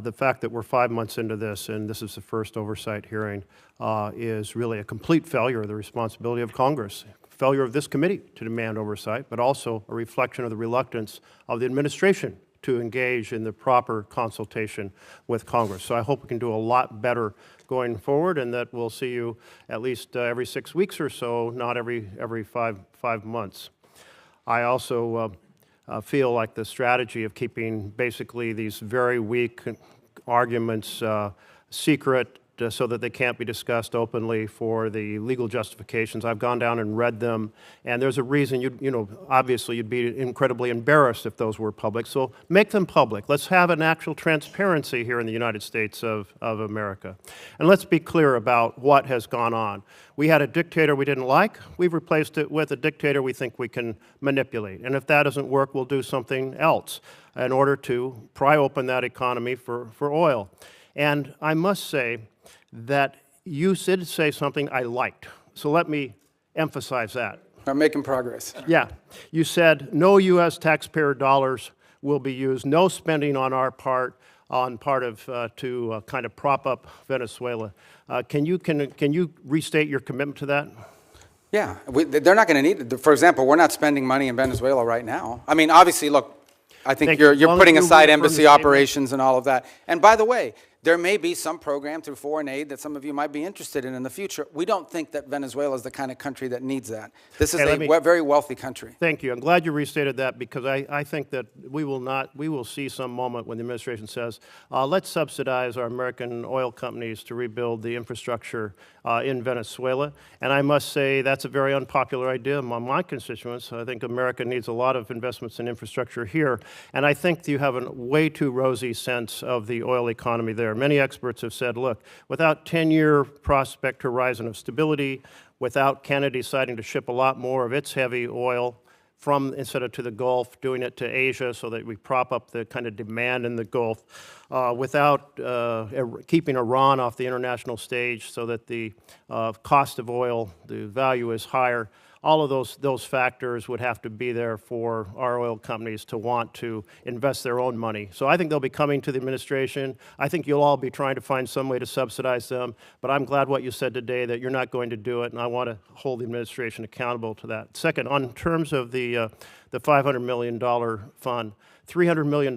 The fact that we're 5 months into this, and this is the first oversight hearing, is really a complete failure of the responsibility of Congress, failure of this committee to demand oversight, but also a reflection of the reluctance of the administration to engage in the proper consultation with Congress. So I hope we can do a lot better going forward, and that we'll see you at least every 6 weeks or so, not every five months. I also feel like the strategy of keeping basically these very weak arguments secret so that they can't be discussed openly for the legal justifications. I've gone down and read them, and there's a reason obviously you'd be incredibly embarrassed if those were public. So make them public. Let's have an actual transparency here in the United States of America. And let's be clear about what has gone on. We had a dictator we didn't like. We've replaced it with a dictator we think we can manipulate. And if that doesn't work, we'll do something else in order to pry open that economy for oil. And I must say that you did say something I liked. So let me emphasize that. I'm making progress. Yeah. You said no U.S. taxpayer dollars will be used, no spending on our part, to kind of prop up Venezuela. Can you restate your commitment to that? Yeah, they're not going to need it. For example, we're not spending money in Venezuela right now. I mean, obviously, look, I think you're putting aside embassy operations and all of that. And by the way, there may be some program through foreign aid that some of you might be interested in the future. We don't think that Venezuela is the kind of country that needs that. This is a very wealthy country. Thank you. I'm glad you restated that, because I think that we will see some moment when the administration says, let's subsidize our American oil companies to rebuild the infrastructure in Venezuela. And I must say that's a very unpopular idea among my constituents. I think America needs a lot of investments in infrastructure here. And I think you have a way too rosy sense of the oil economy there. Many experts have said, look, without 10-year prospect horizon of stability, without Canada deciding to ship a lot more of its heavy oil instead of to the Gulf, doing it to Asia so that we prop up the kind of demand in the Gulf, without keeping Iran off the international stage so that the cost of oil, the value is higher. All of those factors would have to be there for our oil companies to want to invest their own money. So I think they'll be coming to the administration. I think you'll all be trying to find some way to subsidize them. But I'm glad what you said today, that you're not going to do it, and I want to hold the administration accountable to that. Second, on terms of the $500 million fund, $300 million,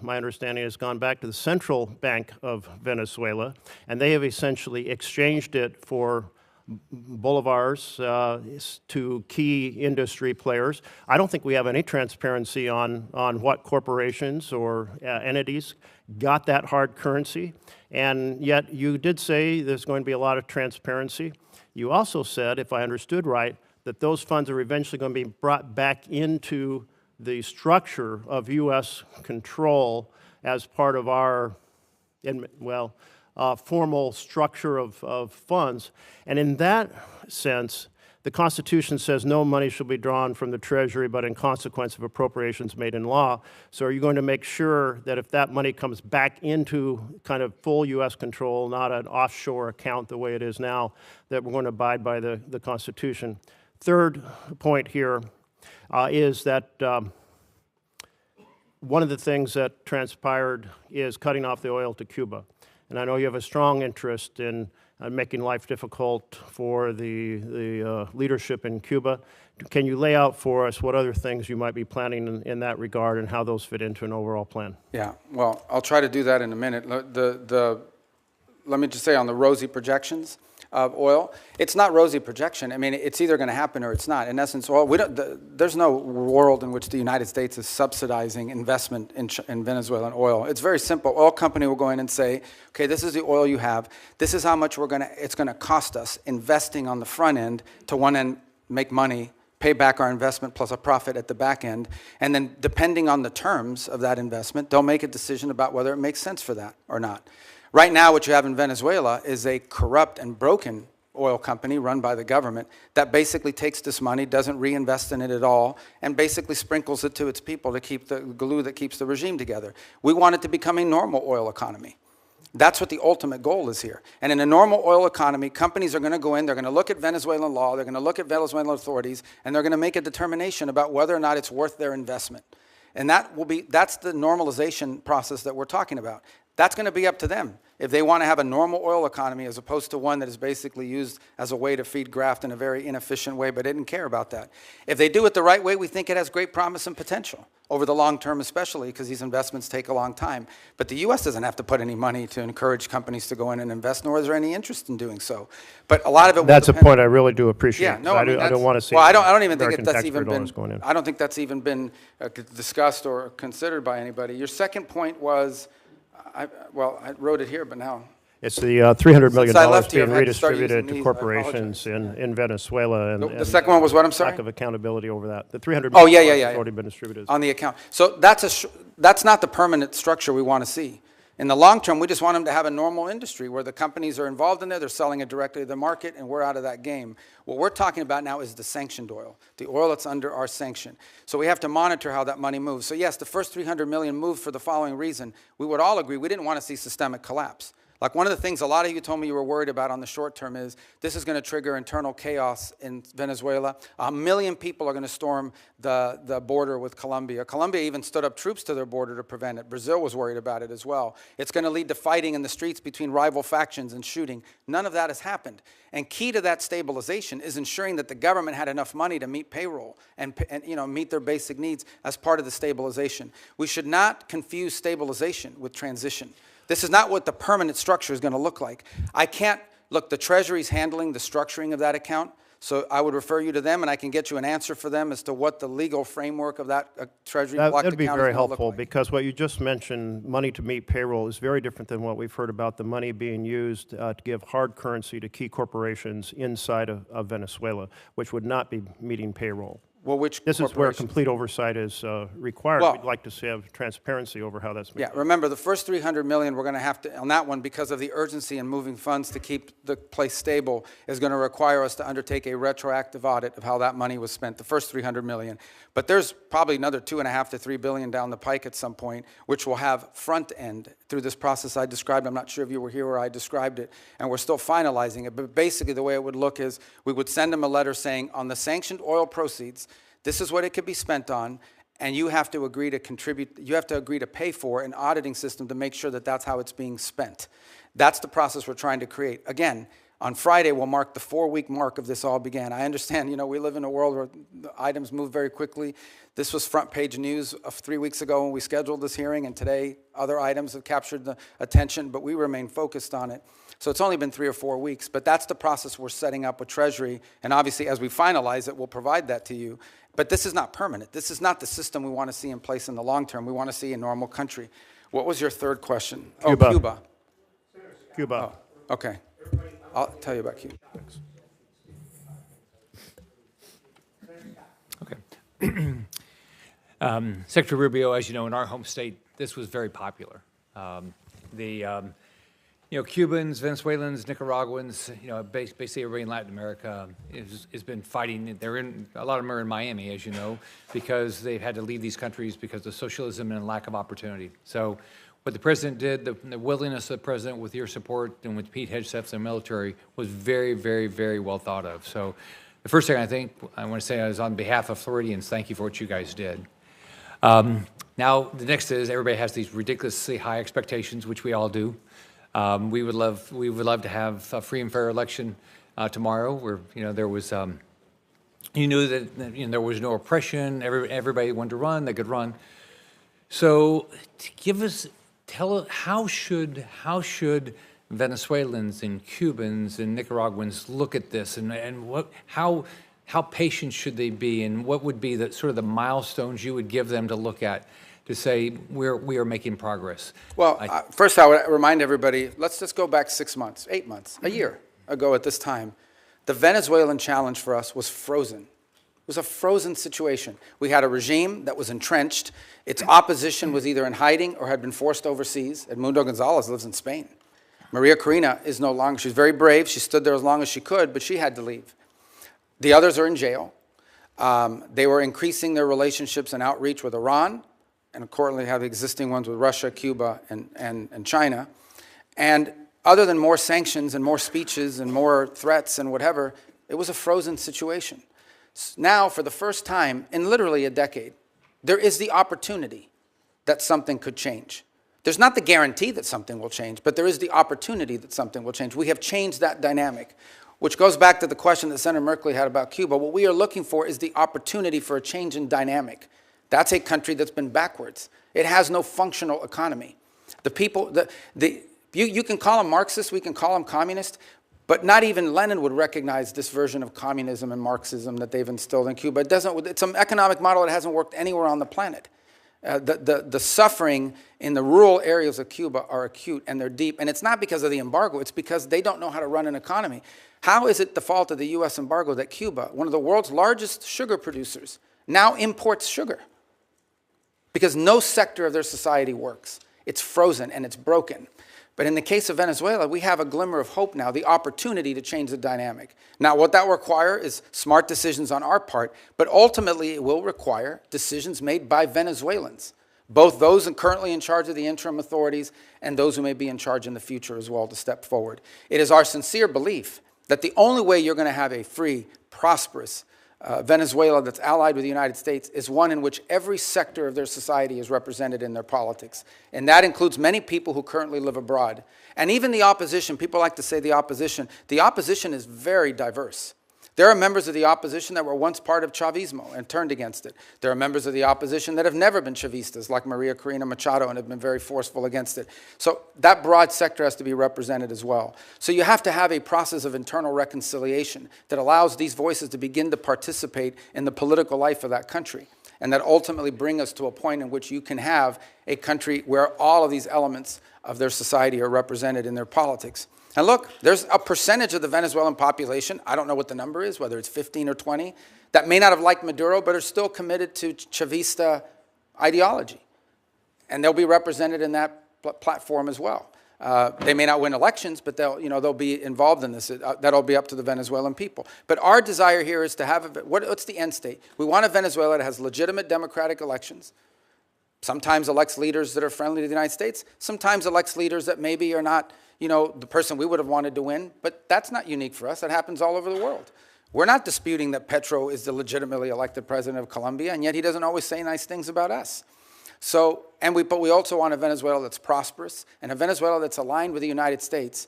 my understanding, has gone back to the Central Bank of Venezuela, and they have essentially exchanged it for bolivars to key industry players. I don't think we have any transparency on what corporations or entities got that hard currency, and yet you did say there's going to be a lot of transparency. You also said, if I understood right, that those funds are eventually going to be brought back into the structure of U.S. control as part of our, formal structure of funds. And in that sense, the Constitution says no money shall be drawn from the Treasury but in consequence of appropriations made in law. So are you going to make sure that if that money comes back into kind of full U.S. control, not an offshore account the way it is now, that we're going to abide by the Constitution? Third point here is that one of the things that transpired is cutting off the oil to Cuba. And I know you have a strong interest in making life difficult for the leadership in Cuba. Can you lay out for us what other things you might be planning in that regard and how those fit into an overall plan? Yeah, well, I'll try to do that in a minute. Let me just say on the rosy projections of oil, it's not rosy projection. I mean, it's either going to happen or it's not. In essence, oil, there's no world in which the United States is subsidizing investment in Venezuelan oil. It's very simple. Oil company will go in and say, okay, this is the oil you have. This is how much it's going to cost us investing on the front end to one end make money pay back our investment plus a profit at the back end, and then depending on the terms of that investment, they'll make a decision about whether it makes sense for that or not. Right now, what you have in Venezuela is a corrupt and broken oil company run by the government that basically takes this money, doesn't reinvest in it at all, and basically sprinkles it to its people to keep the glue that keeps the regime together. We want it to become a normal oil economy. That's what the ultimate goal is here. And in a normal oil economy, companies are going to go in, they're going to look at Venezuelan law, they're going to look at Venezuelan authorities, and they're going to make a determination about whether or not it's worth their investment. And that's the normalization process that we're talking about. That's going to be up to them if they want to have a normal oil economy as opposed to one that is basically used as a way to feed graft in a very inefficient way, but didn't care about that. If they do it the right way, we think it has great promise and potential over the long term, especially because these investments take a long time. But the U.S. doesn't have to put any money to encourage companies to go in and invest, nor is there any interest in doing so. But a lot of it That's a point I really do appreciate. Yeah, no, I don't want to see. Well, I don't even think American that's even taxpayer been. dollars going in. I don't think that's even been discussed or considered by anybody. Your second point was, I wrote it here, but now. It's the $300 million Since I left here, being I've had to start redistributed using to these. I corporations in Venezuela. And The second one was what, I'm sorry? lack of accountability over that. The $300 Oh, million yeah. has already been distributed. On the account. So that's not the permanent structure we want to see. In the long term, we just want them to have a normal industry where the companies are involved in there, they're selling it directly to the market, and we're out of that game. What we're talking about now is the sanctioned oil, the oil that's under our sanction. So we have to monitor how that money moves. So yes, the first $300 million moved for the following reason. We would all agree we didn't want to see systemic collapse. Like one of the things a lot of you told me you were worried about on the short term is this is going to trigger internal chaos in Venezuela. 1 million people are going to storm the border with Colombia. Colombia even stood up troops to their border to prevent it. Brazil was worried about it as well. It's going to lead to fighting in the streets between rival factions and shooting. None of that has happened. And key to that stabilization is ensuring that the government had enough money to meet payroll and meet their basic needs as part of the stabilization. We should not confuse stabilization with transition. This is not what the permanent structure is going to look like. The Treasury's handling the structuring of that account, so I would refer you to them, and I can get you an answer for them as to what the legal framework of that Treasury blocked account is going to look like. That would be very helpful, because what you just mentioned, money to meet payroll, is very different than what we've heard about the money being used to give hard currency to key corporations inside of Venezuela, which would not be meeting payroll. Well, which This is where corporations? complete oversight is required. Well- We'd like to have transparency over how that's being Yeah, remember, the first $300 million we're going to have to, on that one, because of the urgency in moving funds to keep the place stable, is going to require us to undertake a retroactive audit of how that money was spent, the first $300 million. But there's probably another $2.5 to $3 billion down the pike at some point, which will have front end through this process I described. I'm not sure if you were here where I described it, and we're still finalizing it. But basically, the way it would look is we would send them a letter saying, on the sanctioned oil proceeds, this is what it could be spent on, and you have to agree to contribute, you have to agree to pay for an auditing system to make sure that that's how it's being spent. That's the process we're trying to create. Again, on Friday, we'll mark the 4-week mark of this all began. I understand, we live in a world where the items move very quickly. This was front page news of 3 weeks ago when we scheduled this hearing, and today other items have captured the attention, but we remain focused on it. So it's only been 3 or 4 weeks, but that's the process we're setting up with Treasury, and obviously as we finalize it, we'll provide that to you. But this is not permanent. This is not the system we want to see in place in the long term. We want to see a normal country. What was your third question? Cuba. Oh, Cuba. Cuba. Oh, okay. I'll tell you about Cuba. Okay. Secretary Rubio, as you know, in our home state, this was very popular. Cubans, Venezuelans, Nicaraguans, basically everybody in Latin America has been fighting. A lot of them are in Miami, as you know, because they've had to leave these countries because of socialism and lack of opportunity. So what the president did, the willingness of the president with your support and with Pete Hegseth's and the military was very, very, very well thought of. So the first thing I want to say is on behalf of Floridians, thank you for what you guys did. Now, the next is everybody has these ridiculously high expectations, which we all do. We would love to have a free and fair election tomorrow, where there was that there was no oppression. Everybody wanted to run; they could run. So, tell us how should Venezuelans and Cubans and Nicaraguans look at this, and how patient should they be, and what would be the sort of the milestones you would give them to look at to say we are making progress? Well, first I would remind everybody, let's just go back 6 months, 8 months, a year ago at this time. The Venezuelan challenge for us was frozen. It was a frozen situation. We had a regime that was entrenched. Its opposition was either in hiding or had been forced overseas. Edmundo Gonzalez lives in Spain. Maria Corina is no longer, she's very brave. She stood there as long as she could, but she had to leave. The others are in jail. They were increasing their relationships and outreach with Iran, and currently have existing ones with Russia, Cuba, and China. And other than more sanctions and more speeches and more threats and whatever, it was a frozen situation. Now, for the first time in literally a decade, there is the opportunity that something could change. There's not the guarantee that something will change, but there is the opportunity that something will change. We have changed that dynamic, which goes back to the question that Senator Merkley had about Cuba. What we are looking for is the opportunity for a change in dynamic. That's a country that's been backwards. It has no functional economy. The people, you can call them Marxist, we can call them communist, but not even Lenin would recognize this version of communism and Marxism that they've instilled in Cuba. It's an economic model that hasn't worked anywhere on the planet. The suffering in the rural areas of Cuba are acute and they're deep. And it's not because of the embargo, it's because they don't know how to run an economy. How is it the fault of the US embargo that Cuba, one of the world's largest sugar producers, now imports sugar? Because no sector of their society works. It's frozen and it's broken. But in the case of Venezuela, we have a glimmer of hope now, the opportunity to change the dynamic. Now, what that will require is smart decisions on our part, but ultimately it will require decisions made by Venezuelans, both those currently in charge of the interim authorities and those who may be in charge in the future as well to step forward. It is our sincere belief that the only way you're going to have a free, prosperous Venezuela that's allied with the United States is one in which every sector of their society is represented in their politics. And that includes many people who currently live abroad. And even the opposition, people like to say the opposition is very diverse. There are members of the opposition that were once part of Chavismo and turned against it. There are members of the opposition that have never been Chavistas, like Maria Corina Machado, and have been very forceful against it. So that broad sector has to be represented as well. So you have to have a process of internal reconciliation that allows these voices to begin to participate in the political life of that country, and that ultimately bring us to a point in which you can have a country where all of these elements of their society are represented in their politics. And look, there's a percentage of the Venezuelan population, I don't know what the number is, whether it's 15 or 20, that may not have liked Maduro, but are still committed to Chavista ideology. And they'll be represented in that platform as well. They may not win elections, but they'll be involved in this. That'll be up to the Venezuelan people. But our desire here is to have, what's the end state? We want a Venezuela that has legitimate democratic elections, sometimes elects leaders that are friendly to the United States, sometimes elects leaders that maybe are not the person we would have wanted to win, but that's not unique for us. That happens all over the world. We're not disputing that Petro is the legitimately elected president of Colombia, and yet he doesn't always say nice things about us. So, but we also want a Venezuela that's prosperous, and a Venezuela that's aligned with the United States.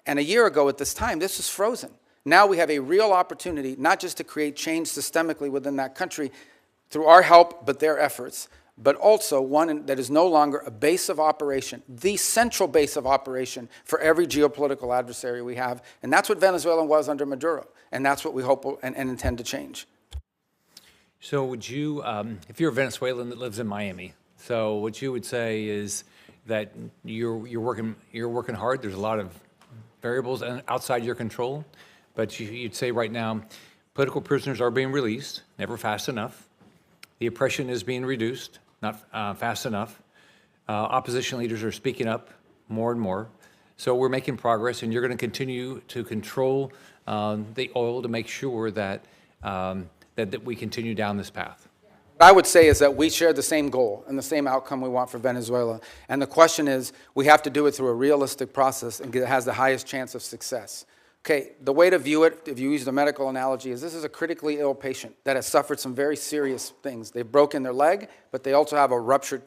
And a year ago at this time, this was frozen. Now we have a real opportunity, not just to create change systemically within that country through our help, but their efforts, but also one that is no longer a base of operation, the central base of operation for every geopolitical adversary we have. And that's what Venezuela was under Maduro. And that's what we hope and intend to change. So would you, if you're a Venezuelan that lives in Miami, so what you would say is that you're working hard. There's a lot of variables outside your control. But you'd say right now, political prisoners are being released, never fast enough. The oppression is being reduced, not fast enough. Opposition leaders are speaking up more and more. So we're making progress, and you're going to continue to control the oil to make sure that, that we continue down this path. What I would say is that we share the same goal and the same outcome we want for Venezuela. And the question is, we have to do it through a realistic process and it has the highest chance of success. Okay, the way to view it, if you use the medical analogy, is this is a critically ill patient that has suffered some very serious things. They've broken their leg, but they also have a ruptured,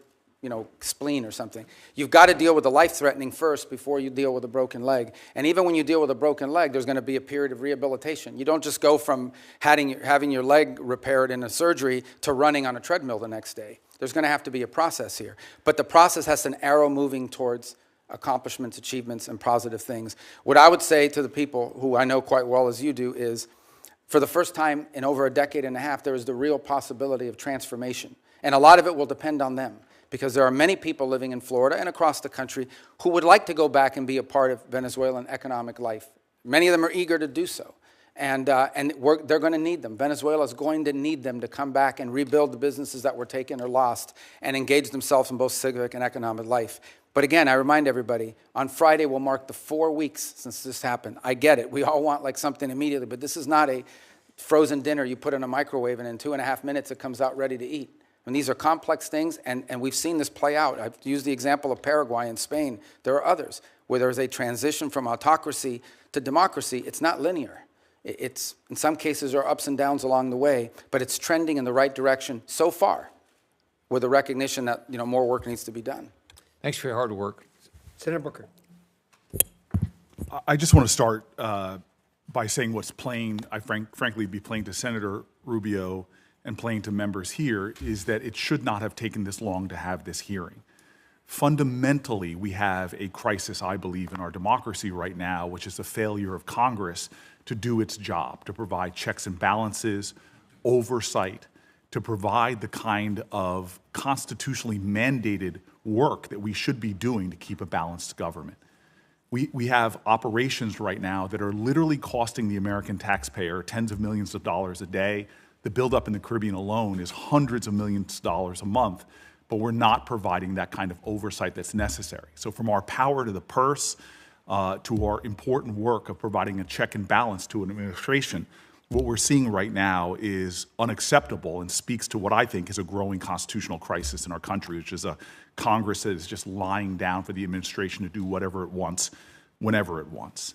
spleen or something. You've got to deal with the life-threatening first before you deal with a broken leg. And even when you deal with a broken leg, there's going to be a period of rehabilitation. You don't just go from having your leg repaired in a surgery to running on a treadmill the next day. There's going to have to be a process here. But the process has an arrow moving towards accomplishments, achievements, and positive things. What I would say to the people who I know quite well as you do is, for the first time in over a decade and a half, there is the real possibility of transformation. And a lot of it will depend on them, because there are many people living in Florida and across the country who would like to go back and be a part of Venezuelan economic life. Many of them are eager to do so. And they're going to need them. Venezuela is going to need them to come back and rebuild the businesses that were taken or lost and engage themselves in both civic and economic life. But again, I remind everybody, on Friday will mark the 4 weeks since this happened. I get it. We all want like something immediately, but this is not a frozen dinner you put in a microwave and in 2.5 minutes it comes out ready to eat. And these are complex things, and we've seen this play out. I've used the example of Paraguay and Spain. There are others where there's a transition from autocracy to democracy. It's not linear. It's, in some cases, there are ups and downs along the way, but it's trending in the right direction so far, with the recognition that more work needs to be done. Thanks for your hard work. Senator Booker. I just want to start by saying what's plain, frankly, be plain to Senator Rubio and plain to members here, is that it should not have taken this long to have this hearing. Fundamentally, we have a crisis, I believe, in our democracy right now, which is the failure of Congress to do its job, to provide checks and balances, oversight, to provide the kind of constitutionally mandated work that we should be doing to keep a balanced government. We have operations right now that are literally costing the American taxpayer tens of millions of dollars a day. The buildup in the Caribbean alone is hundreds of millions of dollars a month, but we're not providing that kind of oversight that's necessary. So from our power to the purse, to our important work of providing a check and balance to an administration, what we're seeing right now is unacceptable and speaks to what I think is a growing constitutional crisis in our country, which is a Congress that is just lying down for the administration to do whatever it wants, whenever it wants.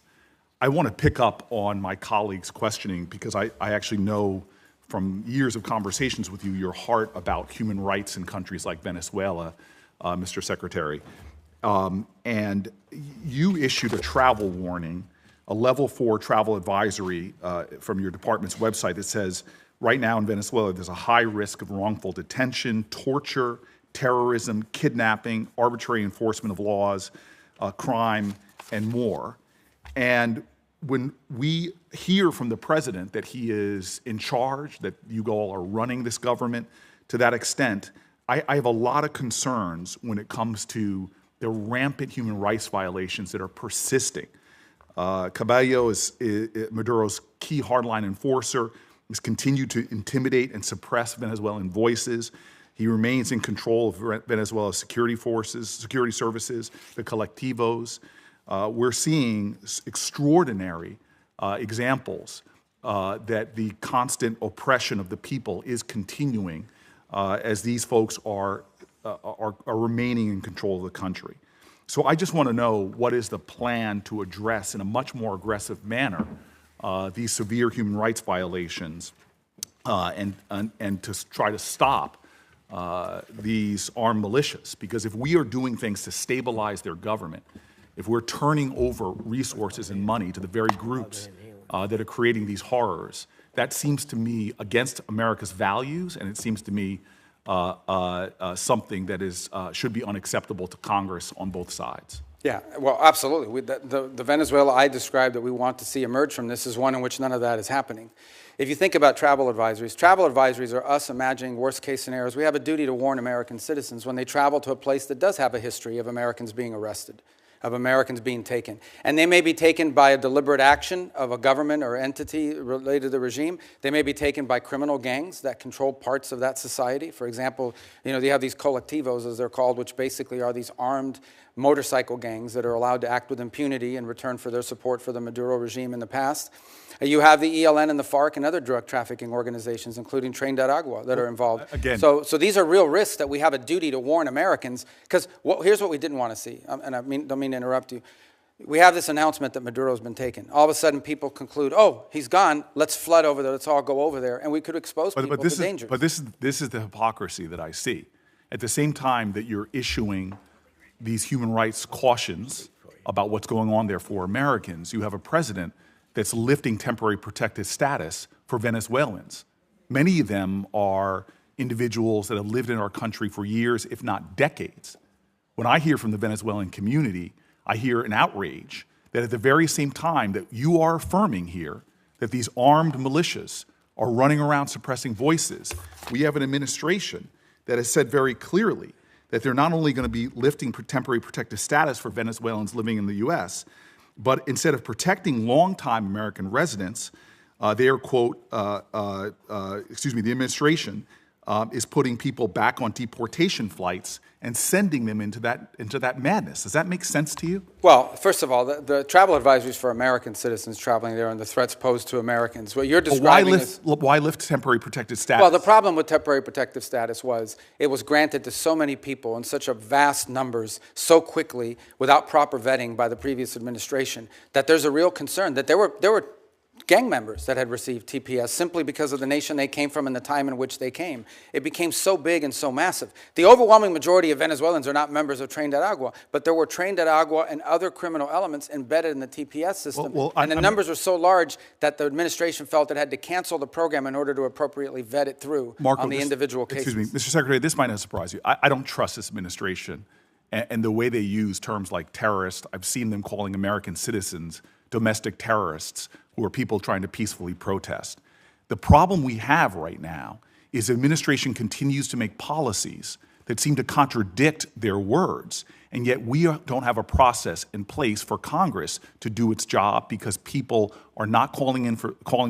I want to pick up on my colleague's questioning because I actually know from years of conversations with you your heart about human rights in countries like Venezuela, Mr. Secretary. And you issued a travel warning, a level 4 travel advisory from your department's website that says, right now in Venezuela, there's a high risk of wrongful detention, torture, terrorism, kidnapping, arbitrary enforcement of laws, crime, and more. And when we hear from the president that he is in charge, that you all are running this government to that extent, I have a lot of concerns when it comes to the rampant human rights violations that are persisting. Cabello is Maduro's key hardline enforcer. He's continued to intimidate and suppress Venezuelan voices. He remains in control of Venezuela's security services, the colectivos. We're seeing extraordinary examples that the constant oppression of the people is continuing as these folks are remaining in control of the country. So I just want to know what is the plan to address in a much more aggressive manner these severe human rights violations and to try to stop these armed militias. Because if we are doing things to stabilize their government, if we're turning over resources and money to the very groups that are creating these horrors, that seems to me against America's values, and it seems to me something that is should be unacceptable to Congress on both sides. Yeah, well, absolutely. The Venezuela I described that we want to see emerge from this is one in which none of that is happening. If you think about travel advisories are us imagining worst-case scenarios. We have a duty to warn American citizens when they travel to a place that does have a history of Americans being arrested, of Americans being taken. And they may be taken by a deliberate action of a government or entity related to the regime. They may be taken by criminal gangs that control parts of that society. For example, you have these colectivos, as they're called, which basically are these armed motorcycle gangs that are allowed to act with impunity in return for their support for the Maduro regime in the past. You have the ELN and the FARC and other drug trafficking organizations, including Tren de Aragua, that are involved. Again. So these are real risks that we have a duty to warn Americans, because here's what we didn't want to see, and don't mean to interrupt you. We have this announcement that Maduro's been taken. All of a sudden, people conclude, oh, he's gone, let's flood over there, let's all go over there, and we could expose people to dangers. But this is the hypocrisy that I see. At the same time that you're issuing these human rights cautions about what's going on there for Americans, you have a president that's lifting temporary protected status for Venezuelans. Many of them are individuals that have lived in our country for years, if not decades. When I hear from the Venezuelan community, I hear an outrage that at the very same time that you are affirming here that these armed militias are running around suppressing voices, we have an administration that has said very clearly that they're not only going to be lifting temporary protected status for Venezuelans living in the U.S., but instead of protecting longtime American residents, their quote, the administration is putting people back on deportation flights and sending them into that madness. Does that make sense to you? Well, first of all, the travel advisories for American citizens traveling there and the threats posed to Americans. What you're describing is... Why lift temporary protected status? Well, the problem with temporary protective status was it was granted to so many people in such a vast numbers so quickly without proper vetting by the previous administration that there's a real concern that there were gang members that had received TPS simply because of the nation they came from and the time in which they came. It became so big and so massive. The overwhelming majority of Venezuelans are not members of Trained at Agua, but there were Trained at Agua and other criminal elements embedded in the TPS system. And the numbers were so large that the administration felt it had to cancel the program in order to appropriately vet it through on the individual cases. Excuse me, Mr. Secretary, this might not surprise you. I don't trust this administration and the way they use terms like terrorist. I've seen them calling American citizens domestic terrorists who are people trying to peacefully protest. The problem we have right now is the administration continues to make policies that seem to contradict their words, and yet we don't have a process in place for Congress to do its job because people are not calling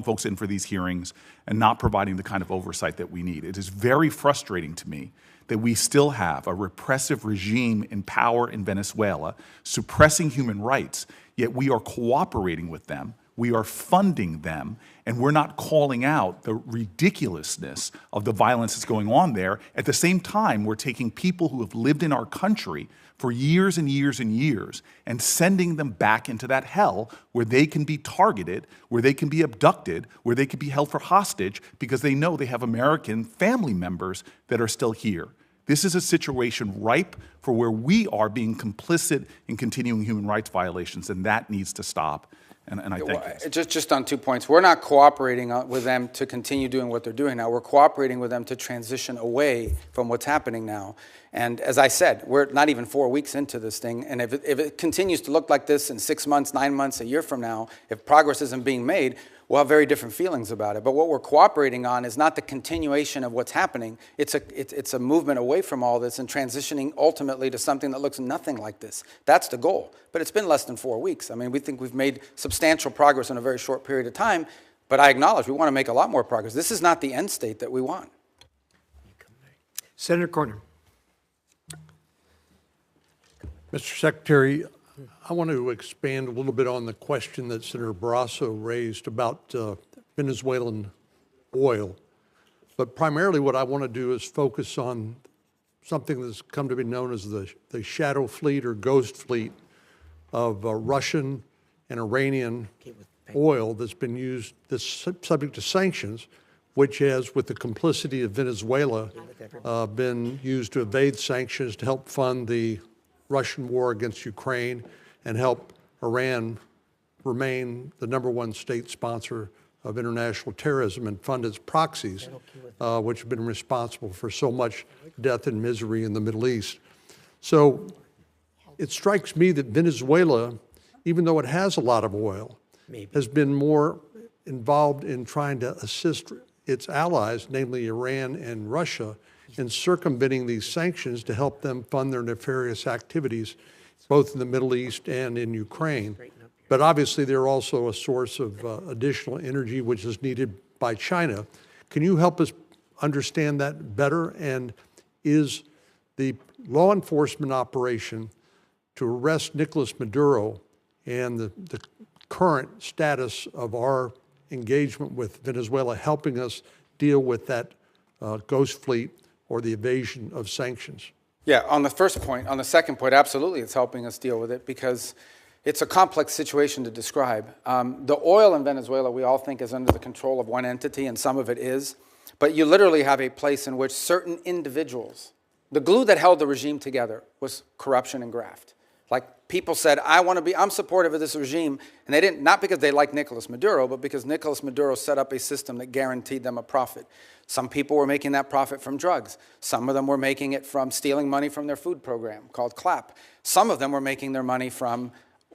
folks in for these hearings and not providing the kind of oversight that we need. It is very frustrating to me that we still have a repressive regime in power in Venezuela suppressing human rights, yet we are cooperating with them, we are funding them, and we're not calling out the ridiculousness of the violence that's going on there. At the same time, we're taking people who have lived in our country for years and years and years and sending them back into that hell where they can be targeted, where they can be abducted, where they can be held for hostage because they know they have American family members that are still here. This is a situation ripe for where we are being complicit in continuing human rights violations, and that needs to stop. And I thank you. Just on 2 points. We're not cooperating with them to continue doing what they're doing now. We're cooperating with them to transition away from what's happening now. And as I said, we're not even 4 weeks into this thing. And if it continues to look like this in 6 months, 9 months, a year from now, if progress isn't being made, we'll have very different feelings about it. But what we're cooperating on is not the continuation of what's happening. It's a movement away from all this and transitioning ultimately to something that looks nothing like this. That's the goal. But it's been less than 4 weeks. I mean, we think we've made substantial progress in a very short period of time, but I acknowledge we want to make a lot more progress. This is not the end state that we want. Senator Corner. Mr. Secretary, I want to expand a little bit on the question that Senator Barrasso raised about Venezuelan oil. But primarily what I want to do is focus on something that's come to be known as the shadow fleet or ghost fleet of Russian and Iranian oil that's been used, that's subject to sanctions, which has, with the complicity of Venezuela, been used to evade sanctions to help fund the Russian war against Ukraine and help Iran remain the #1 state sponsor of international terrorism and fund its proxies, which have been responsible for so much death and misery in the Middle East. So it strikes me that Venezuela, even though it has a lot of oil, has been more involved in trying to assist its allies, namely Iran and Russia, in circumventing these sanctions to help them fund their nefarious activities, both in the Middle East and in Ukraine. But obviously, they're also a source of additional energy which is needed by China. Can you help us understand that better? And is the law enforcement operation to arrest Nicolas Maduro and the current status of our engagement with Venezuela helping us deal with that ghost fleet or the evasion of sanctions? Yeah, on the first point, on the second point, absolutely it's helping us deal with it because it's a complex situation to describe. The oil in Venezuela we all think is under the control of one entity, and some of it is, but you literally have a place in which certain individuals, the glue that held the regime together was corruption and graft. Like people said, I'm supportive of this regime, and they didn't, not because they liked Nicolas Maduro, but because Nicolas Maduro set up a system that guaranteed them a profit. Some people were making that profit from drugs. Some of them were making it from stealing money from their food program called CLAP. Some of them were making their money from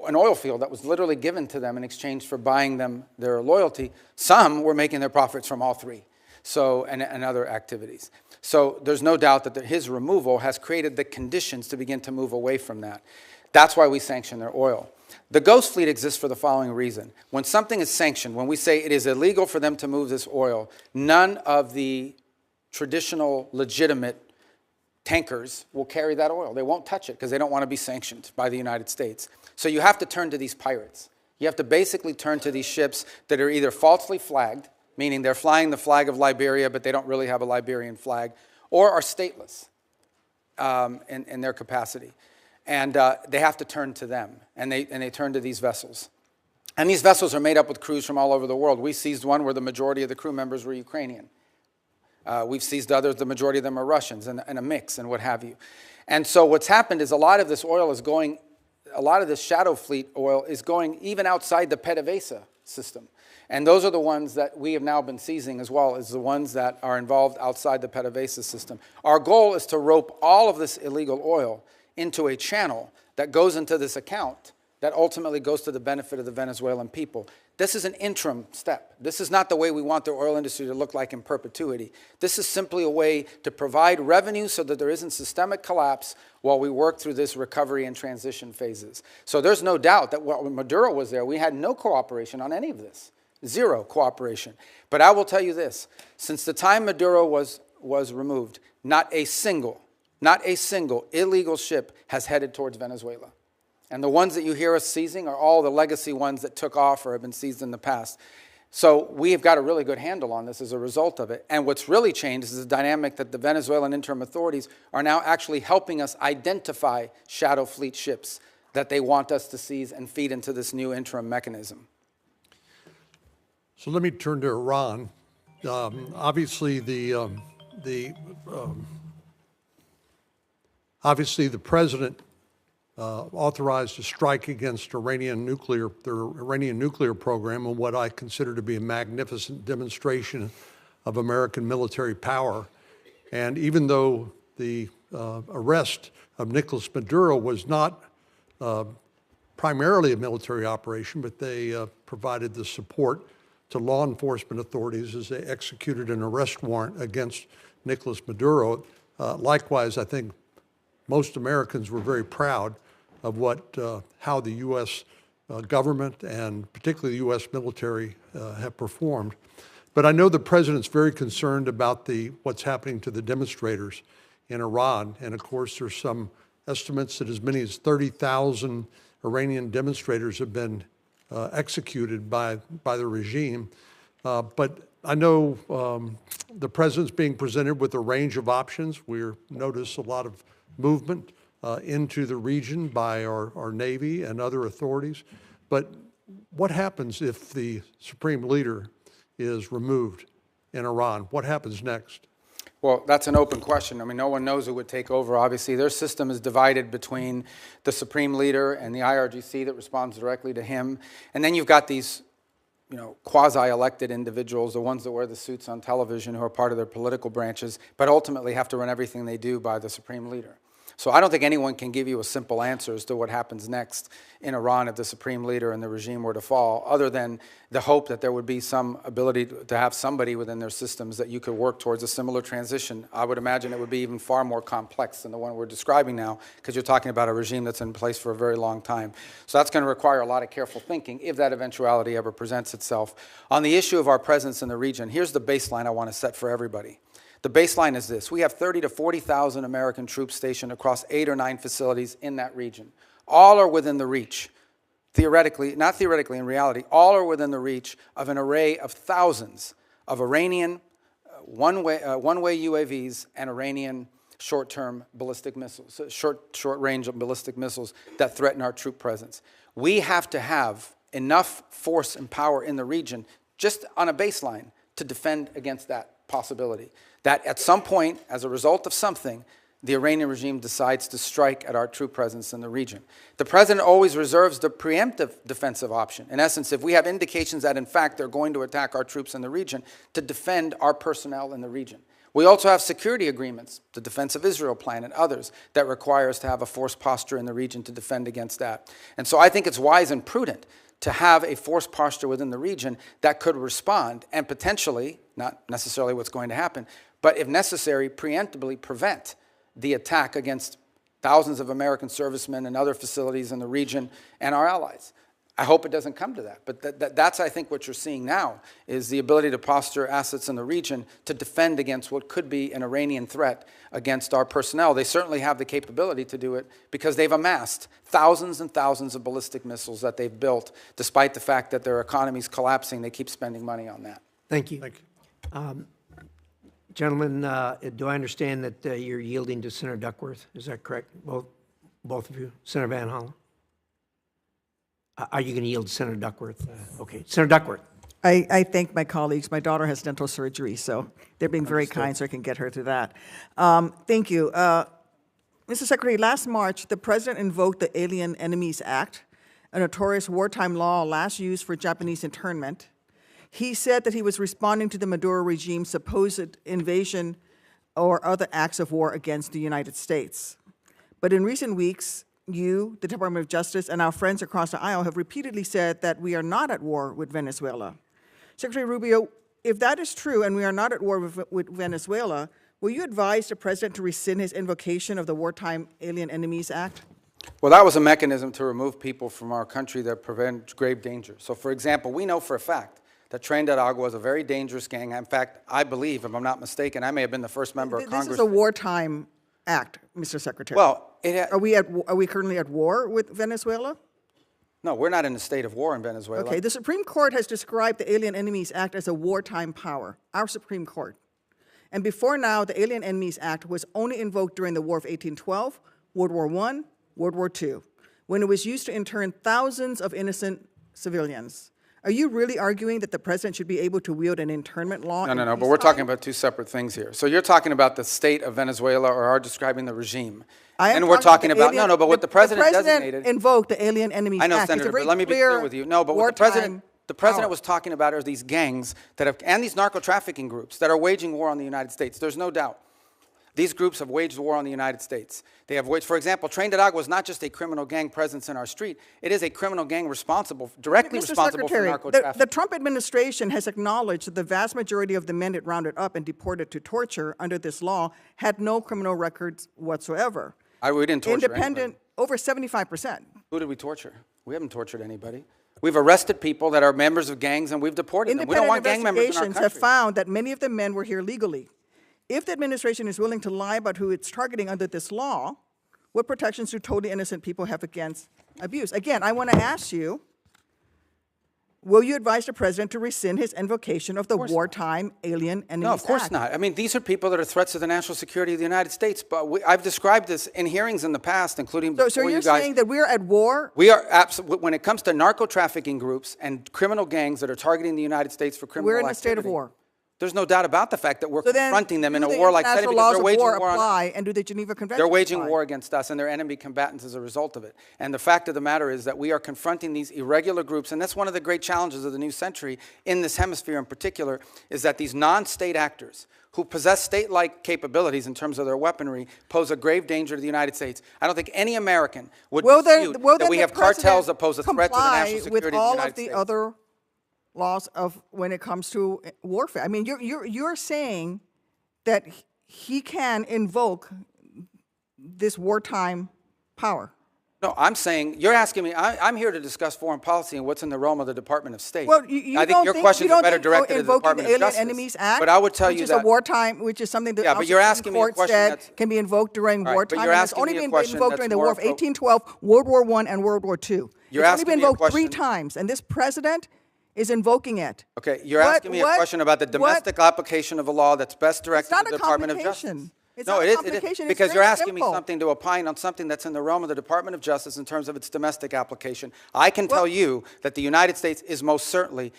an oil field that was literally given to them in exchange for buying them their loyalty. Some were making their profits from all three, and other activities. So there's no doubt that his removal has created the conditions to begin to move away from that. That's why we sanction their oil. The ghost fleet exists for the following reason. When something is sanctioned, when we say it is illegal for them to move this oil, none of the traditional legitimate tankers will carry that oil. They won't touch it because they don't want to be sanctioned by the United States. So you have to turn to these pirates. You have to basically turn to these ships that are either falsely flagged, meaning they're flying the flag of Liberia, but they don't really have a Liberian flag, or are stateless in their capacity. And they have to turn to them, and they turn to these vessels. And these vessels are made up with crews from all over the world. We seized one where the majority of the crew members were Ukrainian. We've seized others, the majority of them are Russians, and a mix, and what have you. And so what's happened is a lot of this oil is going, a lot of this shadow fleet oil is going even outside the PDVSA system. And those are the ones that we have now been seizing as well, as the ones that are involved outside the PDVSA system. Our goal is to rope all of this illegal oil into a channel that goes into this account that ultimately goes to the benefit of the Venezuelan people. This is an interim step. This is not the way we want the oil industry to look like in perpetuity. This is simply a way to provide revenue so that there isn't systemic collapse while we work through this recovery and transition phases. So there's no doubt that when Maduro was there, we had no cooperation on any of this. Zero cooperation. But I will tell you this, since the time Maduro was removed, not a single illegal ship has headed towards Venezuela. And the ones that you hear us seizing are all the legacy ones that took off or have been seized in the past. So we have got a really good handle on this as a result of it. And what's really changed is the dynamic that the Venezuelan interim authorities are now actually helping us identify shadow fleet ships that they want us to seize and feed into this new interim mechanism. So let me turn to Iran. Obviously, the president authorized a strike against their Iranian nuclear program, and what I consider to be a magnificent demonstration of American military power. And even though the arrest of Nicolas Maduro was not primarily a military operation, but they provided the support to law enforcement authorities as they executed an arrest warrant against Nicolas Maduro. Likewise, I think most Americans were very proud of how the U.S. Government and particularly the U.S. military have performed. But I know the president's very concerned about what's happening to the demonstrators in Iran. And of course, there's some estimates that as many as 30,000 Iranian demonstrators have been executed by the regime. But I know the president's being presented with a range of options. We notice a lot of movement into the region by our Navy and other authorities. But what happens if the supreme leader is removed in Iran? What happens next? Well, that's an open question. I mean, no one knows who would take over. Obviously, their system is divided between the supreme leader and the IRGC that responds directly to him. And then you've got these, quasi-elected individuals, the ones that wear the suits on television who are part of their political branches, but ultimately have to run everything they do by the supreme leader. So I don't think anyone can give you a simple answer as to what happens next in Iran if the supreme leader and the regime were to fall, other than the hope that there would be some ability to have somebody within their systems that you could work towards a similar transition. I would imagine it would be even far more complex than the one we're describing now, because you're talking about a regime that's in place for a very long time. So that's going to require a lot of careful thinking if that eventuality ever presents itself. On the issue of our presence in the region, here's the baseline I want to set for everybody. The baseline is this. We have 30 to 40,000 American troops stationed across 8 or 9 facilities in that region. All are within the reach, theoretically, not theoretically, in reality, all are within the reach of an array of thousands of Iranian one-way UAVs and Iranian short-term ballistic missiles, short-range ballistic missiles that threaten our troop presence. We have to have enough force and power in the region, just on a baseline, to defend against that possibility. That at some point, as a result of something, the Iranian regime decides to strike at our troop presence in the region. The president always reserves the preemptive defensive option. In essence, if we have indications that, in fact, they're going to attack our troops in the region, to defend our personnel in the region. We also have security agreements, the Defense of Israel Plan and others, that require us to have a forced posture in the region to defend against that. And so I think it's wise and prudent to have a forced posture within the region that could respond and potentially, not necessarily what's going to happen, but if necessary, preemptively prevent the attack against thousands of American servicemen and other facilities in the region and our allies. I hope it doesn't come to that, but that's, I think, what you're seeing now is the ability to posture assets in the region to defend against what could be an Iranian threat against our personnel. They certainly have the capability to do it because they've amassed thousands and thousands of ballistic missiles that they've built. Despite the fact that their economy's collapsing, they keep spending money on that. Thank you. Gentlemen, do I understand that you're yielding to Senator Duckworth? Is that correct? Both of you? Senator Van Hollen? Are you going to yield to Senator Duckworth? Okay. Senator Duckworth. I thank my colleagues. My daughter has dental surgery, so they're being very kind so I can get her through that. Thank you. Mr. Secretary, last March, the President invoked the Alien Enemies Act, a notorious wartime law last used for Japanese internment. He said that he was responding to the Maduro regime's supposed invasion or other acts of war against the United States. But in recent weeks, you, the Department of Justice, and our friends across the aisle have repeatedly said that we are not at war with Venezuela. Secretary Rubio, if that is true and we are not at war with Venezuela, will you advise the President to rescind his invocation of the Wartime Alien Enemies Act? Well, that was a mechanism to remove people from our country that prevent grave danger. So, for example, we know for a fact that Tren Agua is a very dangerous gang. In fact, I believe, if I'm not mistaken, I may have been the first member of Congress. This is a wartime act, Mr. Secretary. Well, are we currently at war with Venezuela? No, we're not in a state of war in Venezuela. Okay, the Supreme Court has described the Alien Enemies Act as a wartime power, our Supreme Court. And before now, the Alien Enemies Act was only invoked during the War of 1812, World War I, World War II, when it was used to intern thousands of innocent civilians. Are you really arguing that the President should be able to wield an internment law? No, but we're talking about two separate things here. So you're talking about the state of Venezuela or are describing the regime. And we're talking about, but what the President designated. Invoked the Alien Enemies Act. I know, Senator, but let me be clear with you. No, but what the President was talking about are these gangs that have, and these narco-trafficking groups that are waging war on the United States. There's no doubt. These groups have waged war on the United States. They have waged, for example, Tren Agua is not just a criminal gang presence in our street. It is a criminal gang directly responsible for narco-trafficking. The Trump administration has acknowledged that the vast majority of the men it rounded up and deported to torture under this law had no criminal records whatsoever. We didn't torture anybody. Over 75%. Who did we torture? We haven't tortured anybody. We've arrested people that are members of gangs and we've deported them. We don't want gang members in our country. Have found that many of the men were here legally. If the administration is willing to lie about who it's targeting under this law, what protections do totally innocent people have against abuse? Again, I want to ask you, will you advise the President to rescind his invocation of the Wartime Alien Enemies Act? No, of course not. I mean, these are people that are threats to the national security of the United States. But I've described this in hearings in the past, including before you guys. So you're saying that we're at war? We are absolutely. When it comes to narco-trafficking groups and criminal gangs that are targeting the United States for criminal activity. We're in a state of war. There's no doubt about the fact that we're confronting them in a warlike setting because they're waging war on us. And do the Geneva Convention They're waging war against us and they're enemy combatants as a result of it. And the fact of the matter is that we are confronting these irregular groups, and that's one of the great challenges of the new century in this hemisphere in particular, is that these non-state actors who possess state-like capabilities in terms of their weaponry pose a grave danger to the United States. I don't think any American would dispute that we have cartels that pose a threat to the national security of the United States. With all of the other laws of when it comes to warfare. I mean, you're saying that he can invoke this wartime power. No, I'm saying, you're asking me, I'm here to discuss foreign policy and what's in the realm of the Department of State. Well, I think your questions are better directed to the Department of Justice. Enemies Act, but I would tell you that. Which is a wartime, which is something that but you're asking me a question that can be invoked during wartime. But you're asking me a question invoked during the War of 1812, World War I, and World War II. You're it's only been invoked 3 times, and this President is invoking it. Okay, you're asking me a question about the domestic application of a law that's best directed to the Department of Justice. No, it is because you're asking me something to opine on something that's in the realm of the Department of Justice in terms of its domestic application. I can tell you that the United States is most certainly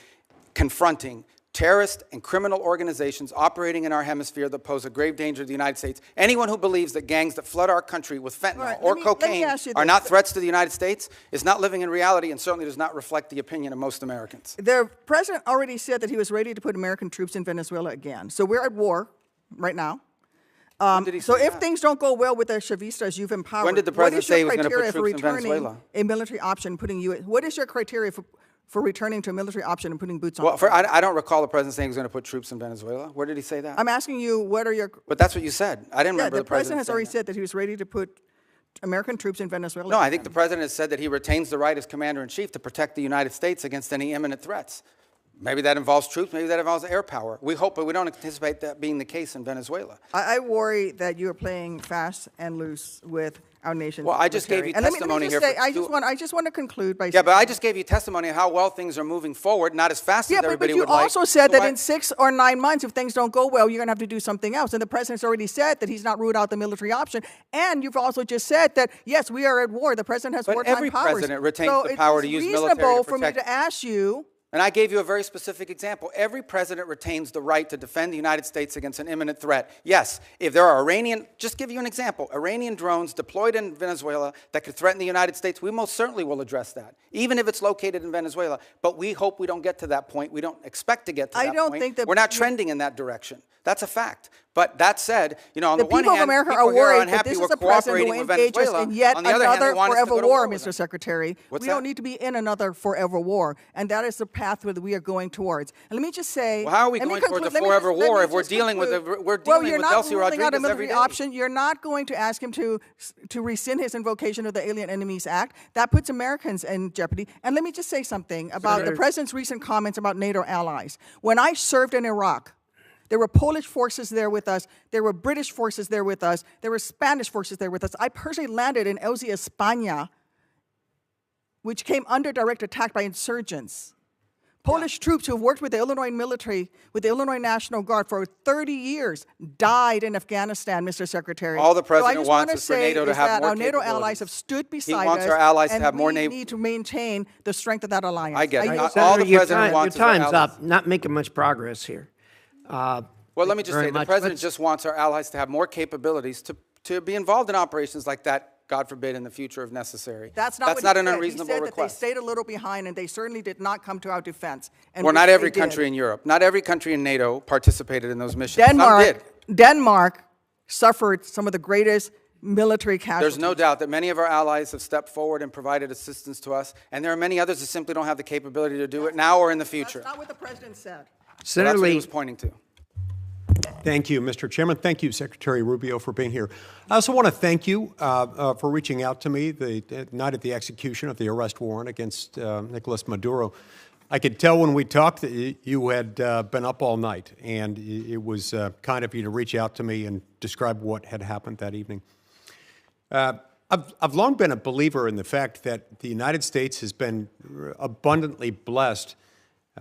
confronting terrorist and criminal organizations operating in our hemisphere that pose a grave danger to the United States. Anyone who believes that gangs that flood our country with fentanyl or cocaine are not threats to the United States is not living in reality and certainly does not reflect the opinion of most Americans. The President already said that he was ready to put American troops in Venezuela again. So we're at war right now. So if things don't go well with the Chavistas you've empowered, when did the President say he was going to put troops in Venezuela? A military option putting you in, what is your criteria for returning to a military option and putting boots on Well, the ground. I don't recall the president saying he was going to put troops in Venezuela. Where did he say that? I'm asking you, what are your... But that's what you said. I didn't Yeah, remember the president has saying already that. said that he was ready to put American troops in Venezuela. No, I think the president has said that he retains the right as commander-in-chief to protect the United States against any imminent threats. Maybe that involves troops, maybe that involves air power. We hope, but we don't anticipate that being the case in Venezuela. I worry that you are playing fast and loose with our nation's Well, I just gave you military. And testimony let me here. just say, I just want to conclude by Yeah, saying... but I just gave you testimony of how well things are moving forward, not as fast as everybody would like. Yeah, but you also said So that why- in 6 or 9 months, if things don't go well, you're going to have to do something else. And the president's already said that he's not ruled out the military option. And you've also just said that, yes, we are at war. The president has But wartime every powers. president retains So the power to use military to it's reasonable for me protect- to ask you... And I gave you a very specific example. Every president retains the right to defend the United States against an imminent threat. Yes, if there are just give you an example, Iranian drones deployed in Venezuela that could threaten the United States, we most certainly will address that, even if it's located in Venezuela. But we hope we don't get to that point. We don't expect to get to that point. I don't think that... We're not trending in that direction. That's a fact. But that said, on the one people of hand, America people are here are worried that unhappy this we're is a president cooperating who with engages Venezuela. in yet On the other hand, they another want us to forever go to war, with Mr. them. Secretary. What's We that? don't need to be in another forever war, and that is the path that we are going towards. And let me just say... Well, how are we let me going towards a conclude- let me forever just- let war me if we're just dealing with conclude. we're Well, dealing you're with not Delcy ruling out a Rodriguez military every day? option. You're not going to ask him to rescind his invocation of the Alien Enemies Act. That puts Americans in jeopardy. And let me just say something about the president's recent comments about NATO allies. When I served in Iraq, there were Polish forces there with us. There were British forces there with us. There were Spanish forces there with us. I personally landed in Elzi, España, which came under direct attack by insurgents. Polish troops who have worked with the Illinois military, with the Illinois National Guard for 30 years, died in Afghanistan, Mr. Secretary. All the president so I just wants want is for NATO to is have that more our NATO capabilities. allies have stood beside wants us, our allies to and have more we NATO need to maintain the strength of that alliance. I get it. yield All back. the Senator, your president wants is our time's allies. up. Not making much progress here. Well, let me just very say, the much. president Let's- just wants our allies to have more capabilities to be involved in operations like that, God forbid, in the future if necessary. That's not what an he said. unreasonable He said request. that they stayed a little behind, and they certainly did not come to our defense. And Well, which not they every did. country in Europe, not every country in NATO participated in those missions. Some did. Denmark suffered some of the greatest military casualties. There's no doubt that many of our allies have stepped forward and provided assistance to us, and there are many others that simply don't have the capability to do it now or in the future. That's not what the president said. So Senator that's what he Lee, was pointing to. Thank you, Mr. Chairman. Thank you, Secretary Rubio, for being here. I also want to thank you for reaching out to me the night of the execution of the arrest warrant against Nicolas Maduro. I could tell when we talked that you had been up all night, and it was kind of you to reach out to me and describe what had happened that evening. I've long been a believer in the fact that the United States has been abundantly blessed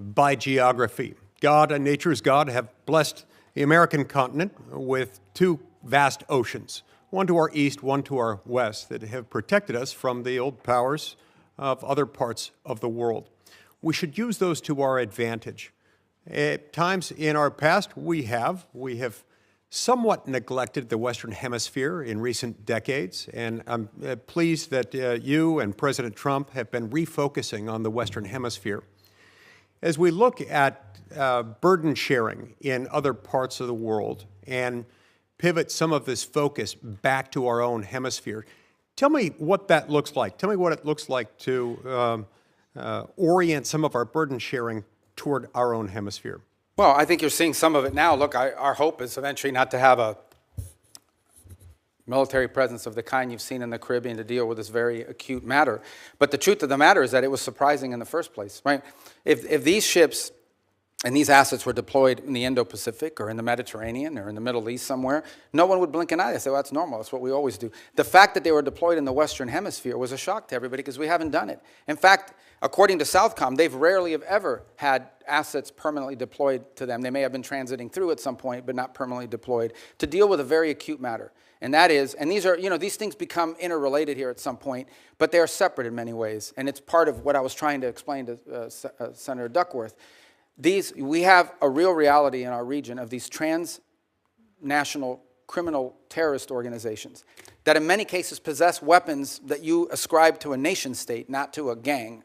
by geography. God and nature's God have blessed the American continent with two vast oceans, one to our east, one to our west, that have protected us from the old powers of other parts of the world. We should use those to our advantage. At times in our past, we have somewhat neglected the Western Hemisphere in recent decades, and I'm pleased that you and President Trump have been refocusing on the Western Hemisphere. As we look at burden sharing in other parts of the world and pivot some of this focus back to our own hemisphere, tell me what that looks like. Tell me what it looks like to orient some of our burden sharing toward our own hemisphere. Well, I think you're seeing some of it now. Look, our hope is eventually not to have a military presence of the kind you've seen in the Caribbean to deal with this very acute matter. But the truth of the matter is that it was surprising in the first place, right? If these ships and these assets were deployed in the Indo-Pacific or in the Mediterranean or in the Middle East somewhere, no one would blink an eye. They say, well, that's normal. That's what we always do. The fact that they were deployed in the Western Hemisphere was a shock to everybody because we haven't done it. In fact, according to Southcom, they've rarely have ever had assets permanently deployed to them. They may have been transiting through at some point, but not permanently deployed, to deal with a very acute matter. And that is, and these are, these things become interrelated here at some point, but they are separate in many ways. And it's part of what I was trying to explain to Senator Duckworth. We have a real reality in our region of these transnational criminal terrorist organizations that in many cases possess weapons that you ascribe to a nation state, not to a gang,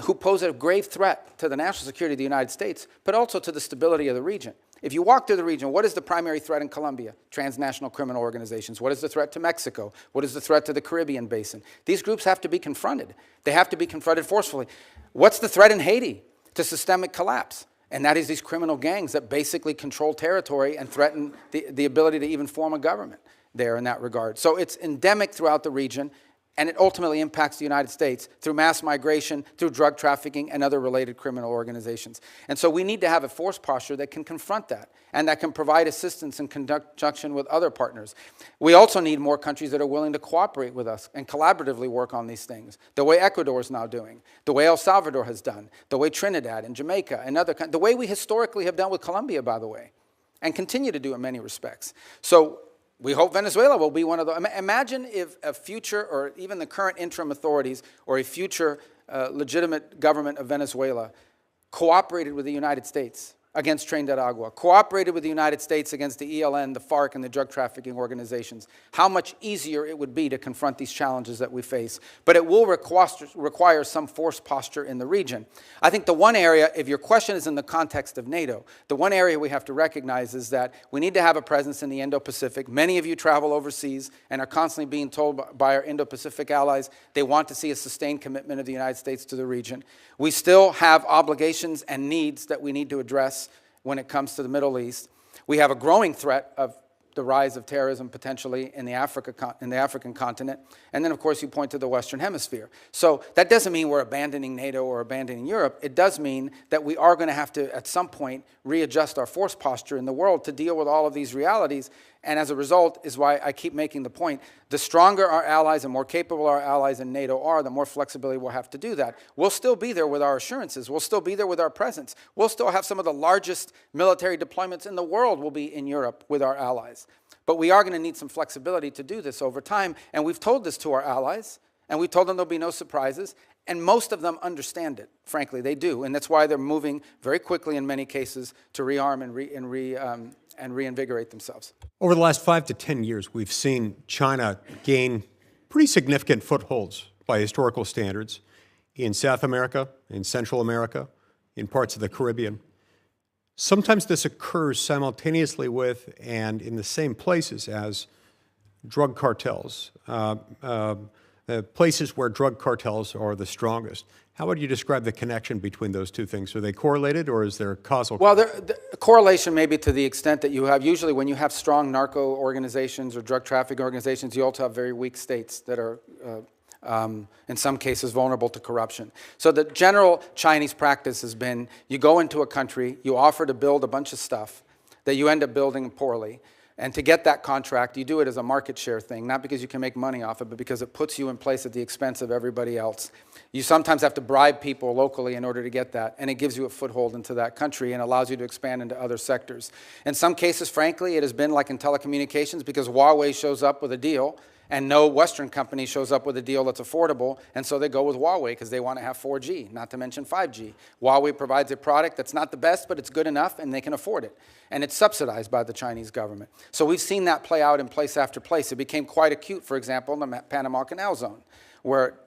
who pose a grave threat to the national security of the United States, but also to the stability of the region. If you walk through the region, what is the primary threat in Colombia? Transnational criminal organizations. What is the threat to Mexico? What is the threat to the Caribbean basin? These groups have to be confronted. They have to be confronted forcefully. What's the threat in Haiti to systemic collapse? And that is these criminal gangs that basically control territory and threaten the ability to even form a government there in that regard. So it's endemic throughout the region, and it ultimately impacts the United States through mass migration, through drug trafficking, and other related criminal organizations. And so we need to have a force posture that can confront that, and that can provide assistance in conjunction with other partners. We also need more countries that are willing to cooperate with us and collaboratively work on these things, the way Ecuador is now doing, the way El Salvador has done, the way Trinidad and Jamaica and other countries, the way we historically have done with Colombia, by the way, and continue to do in many respects. So we hope Venezuela will be one of those. Imagine if a future, or even the current interim authorities, or a future legitimate government of Venezuela cooperated with the United States against Tren de Aragua, cooperated with the United States against the ELN, the FARC, and the drug trafficking organizations. How much easier it would be to confront these challenges that we face. But it will require some force posture in the region. I think the one area, if your question is in the context of NATO, the one area we have to recognize is that we need to have a presence in the Indo-Pacific. Many of you travel overseas and are constantly being told by our Indo-Pacific allies they want to see a sustained commitment of the United States to the region. We still have obligations and needs that we need to address when it comes to the Middle East. We have a growing threat of the rise of terrorism potentially in the African continent. And then, of course, you point to the Western Hemisphere. So that doesn't mean we're abandoning NATO or abandoning Europe. It does mean that we are going to have to, at some point, readjust our force posture in the world to deal with all of these realities. And as a result is why I keep making the point, the stronger our allies and more capable our allies in NATO are, the more flexibility we'll have to do that. We'll still be there with our assurances. We'll still be there with our presence. We'll still have some of the largest military deployments in the world will be in Europe with our allies. But we are going to need some flexibility to do this over time. And we've told this to our allies, and we told them there'll be no surprises. And most of them understand it, frankly, they do. And that's why they're moving very quickly in many cases to rearm and reinvigorate themselves. Over the last 5 to 10 years, we've seen China gain pretty significant footholds by historical standards in South America, in Central America, in parts of the Caribbean. Sometimes this occurs simultaneously with and in the same places as drug cartels, places where drug cartels are the strongest. How would you describe the connection between those two things? Are they correlated, or is there a causal connection? Well, the correlation may be to the extent that you have, usually when you have strong narco organizations or drug trafficking organizations, you also have very weak states that are, in some cases, vulnerable to corruption. So the general Chinese practice has been, you go into a country, you offer to build a bunch of stuff that you end up building poorly. And to get that contract, you do it as a market share thing, not because you can make money off it, but because it puts you in place at the expense of everybody else. You sometimes have to bribe people locally in order to get that, and it gives you a foothold into that country and allows you to expand into other sectors. In some cases, frankly, it has been like in telecommunications, because Huawei shows up with a deal, and no Western company shows up with a deal that's affordable, and so they go with Huawei because they want to have 4G, not to mention 5G. Huawei provides a product that's not the best, but it's good enough, and they can afford it. And it's subsidized by the Chinese government. So we've seen that play out in place after place. It became quite acute, for example, in the Panama Canal Zone, where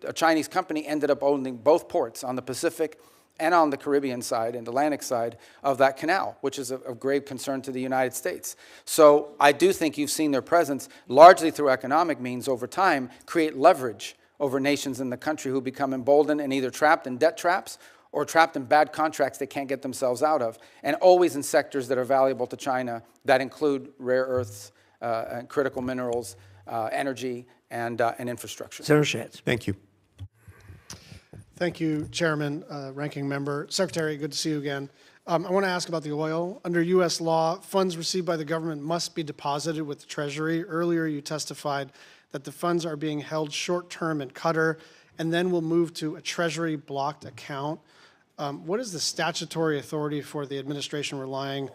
a Chinese company ended up owning both ports on the Pacific and on the Caribbean side and Atlantic side of that canal, which is of grave concern to the United States. So I do think you've seen their presence, largely through economic means over time, create leverage over nations in the country who become emboldened and either trapped in debt traps or trapped in bad contracts they can't get themselves out of, and always in sectors that are valuable to China that include rare earths, and critical minerals, energy, and infrastructure. Senator Schatz. Thank you. Thank you, Chairman, Ranking Member. Secretary, good to see you again. I want to ask about the oil. Under U.S. law, funds received by the government must be deposited with the Treasury. Earlier, you testified that the funds are being held short-term in Qatar and then will move to a Treasury-blocked account. What is the statutory authority for the administration relying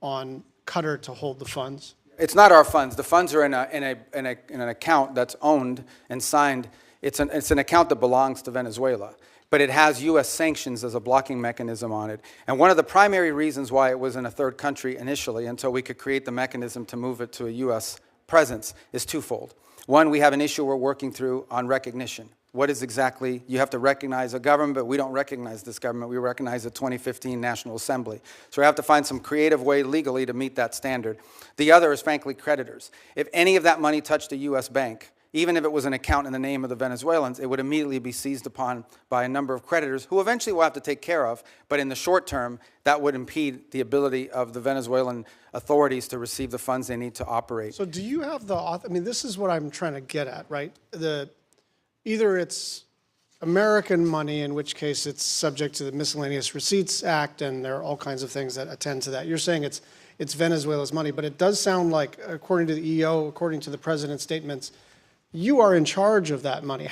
on Qatar to hold the funds? It's not our funds. The funds are in an account that's owned and signed. It's an account that belongs to Venezuela, but it has U.S. sanctions as a blocking mechanism on it. And one of the primary reasons why it was in a third country initially, until we could create the mechanism to move it to a U.S. presence, is twofold. One, we have an issue we're working through on recognition. What is exactly, you have to recognize a government, but we don't recognize this government. We recognize the 2015 National Assembly. So we have to find some creative way legally to meet that standard. The other is, frankly, creditors. If any of that money touched a U.S. bank, even if it was an account in the name of the Venezuelans, it would immediately be seized upon by a number of creditors who eventually we'll have to take care of, but in the short term, that would impede the ability of the Venezuelan authorities to receive the funds they need to operate. So do you have the, I mean, this is what I'm trying to get at, right? Either it's American money, in which case it's subject to the Miscellaneous Receipts Act, and there are all kinds of things that attend to that. You're saying it's Venezuela's money, but it does sound like, according to the EO, according to the president's statements, you are in charge of that money.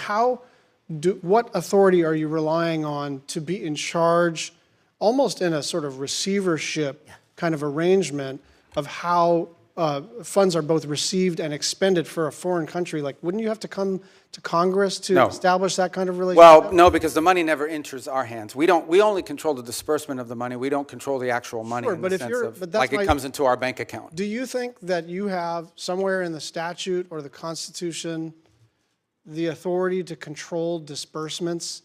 What authority are you relying on to be in charge, almost in a sort of receivership kind of arrangement, of how funds are both received and expended for a foreign country? Like, wouldn't you have to come to Congress to establish that kind of relationship? Well, no, because the money never enters our hands. We only control the disbursement of the money. We don't control the actual money in the sense of, like, it comes into our bank account. Do you think that you have somewhere in the statute or the Constitution the authority to control disbursements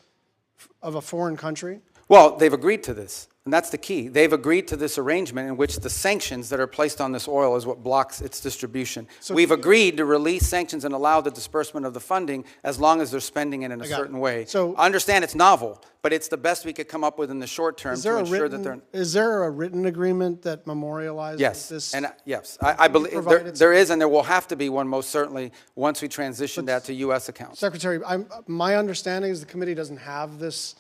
of a foreign country? Well, they've agreed to this, and that's the key. They've agreed to this arrangement in which the sanctions that are placed on this oil is what blocks its distribution. So we've agreed to release sanctions and allow the disbursement of the funding as long as they're spending it in a certain way. So I understand it's novel, but it's the best we could come up with in the short term to ensure that they're... Is there a written agreement that memorializes this? Yes, I believe there is, and there will have to be one most certainly once we transition that to U.S. accounts. Secretary, my understanding is the committee doesn't have this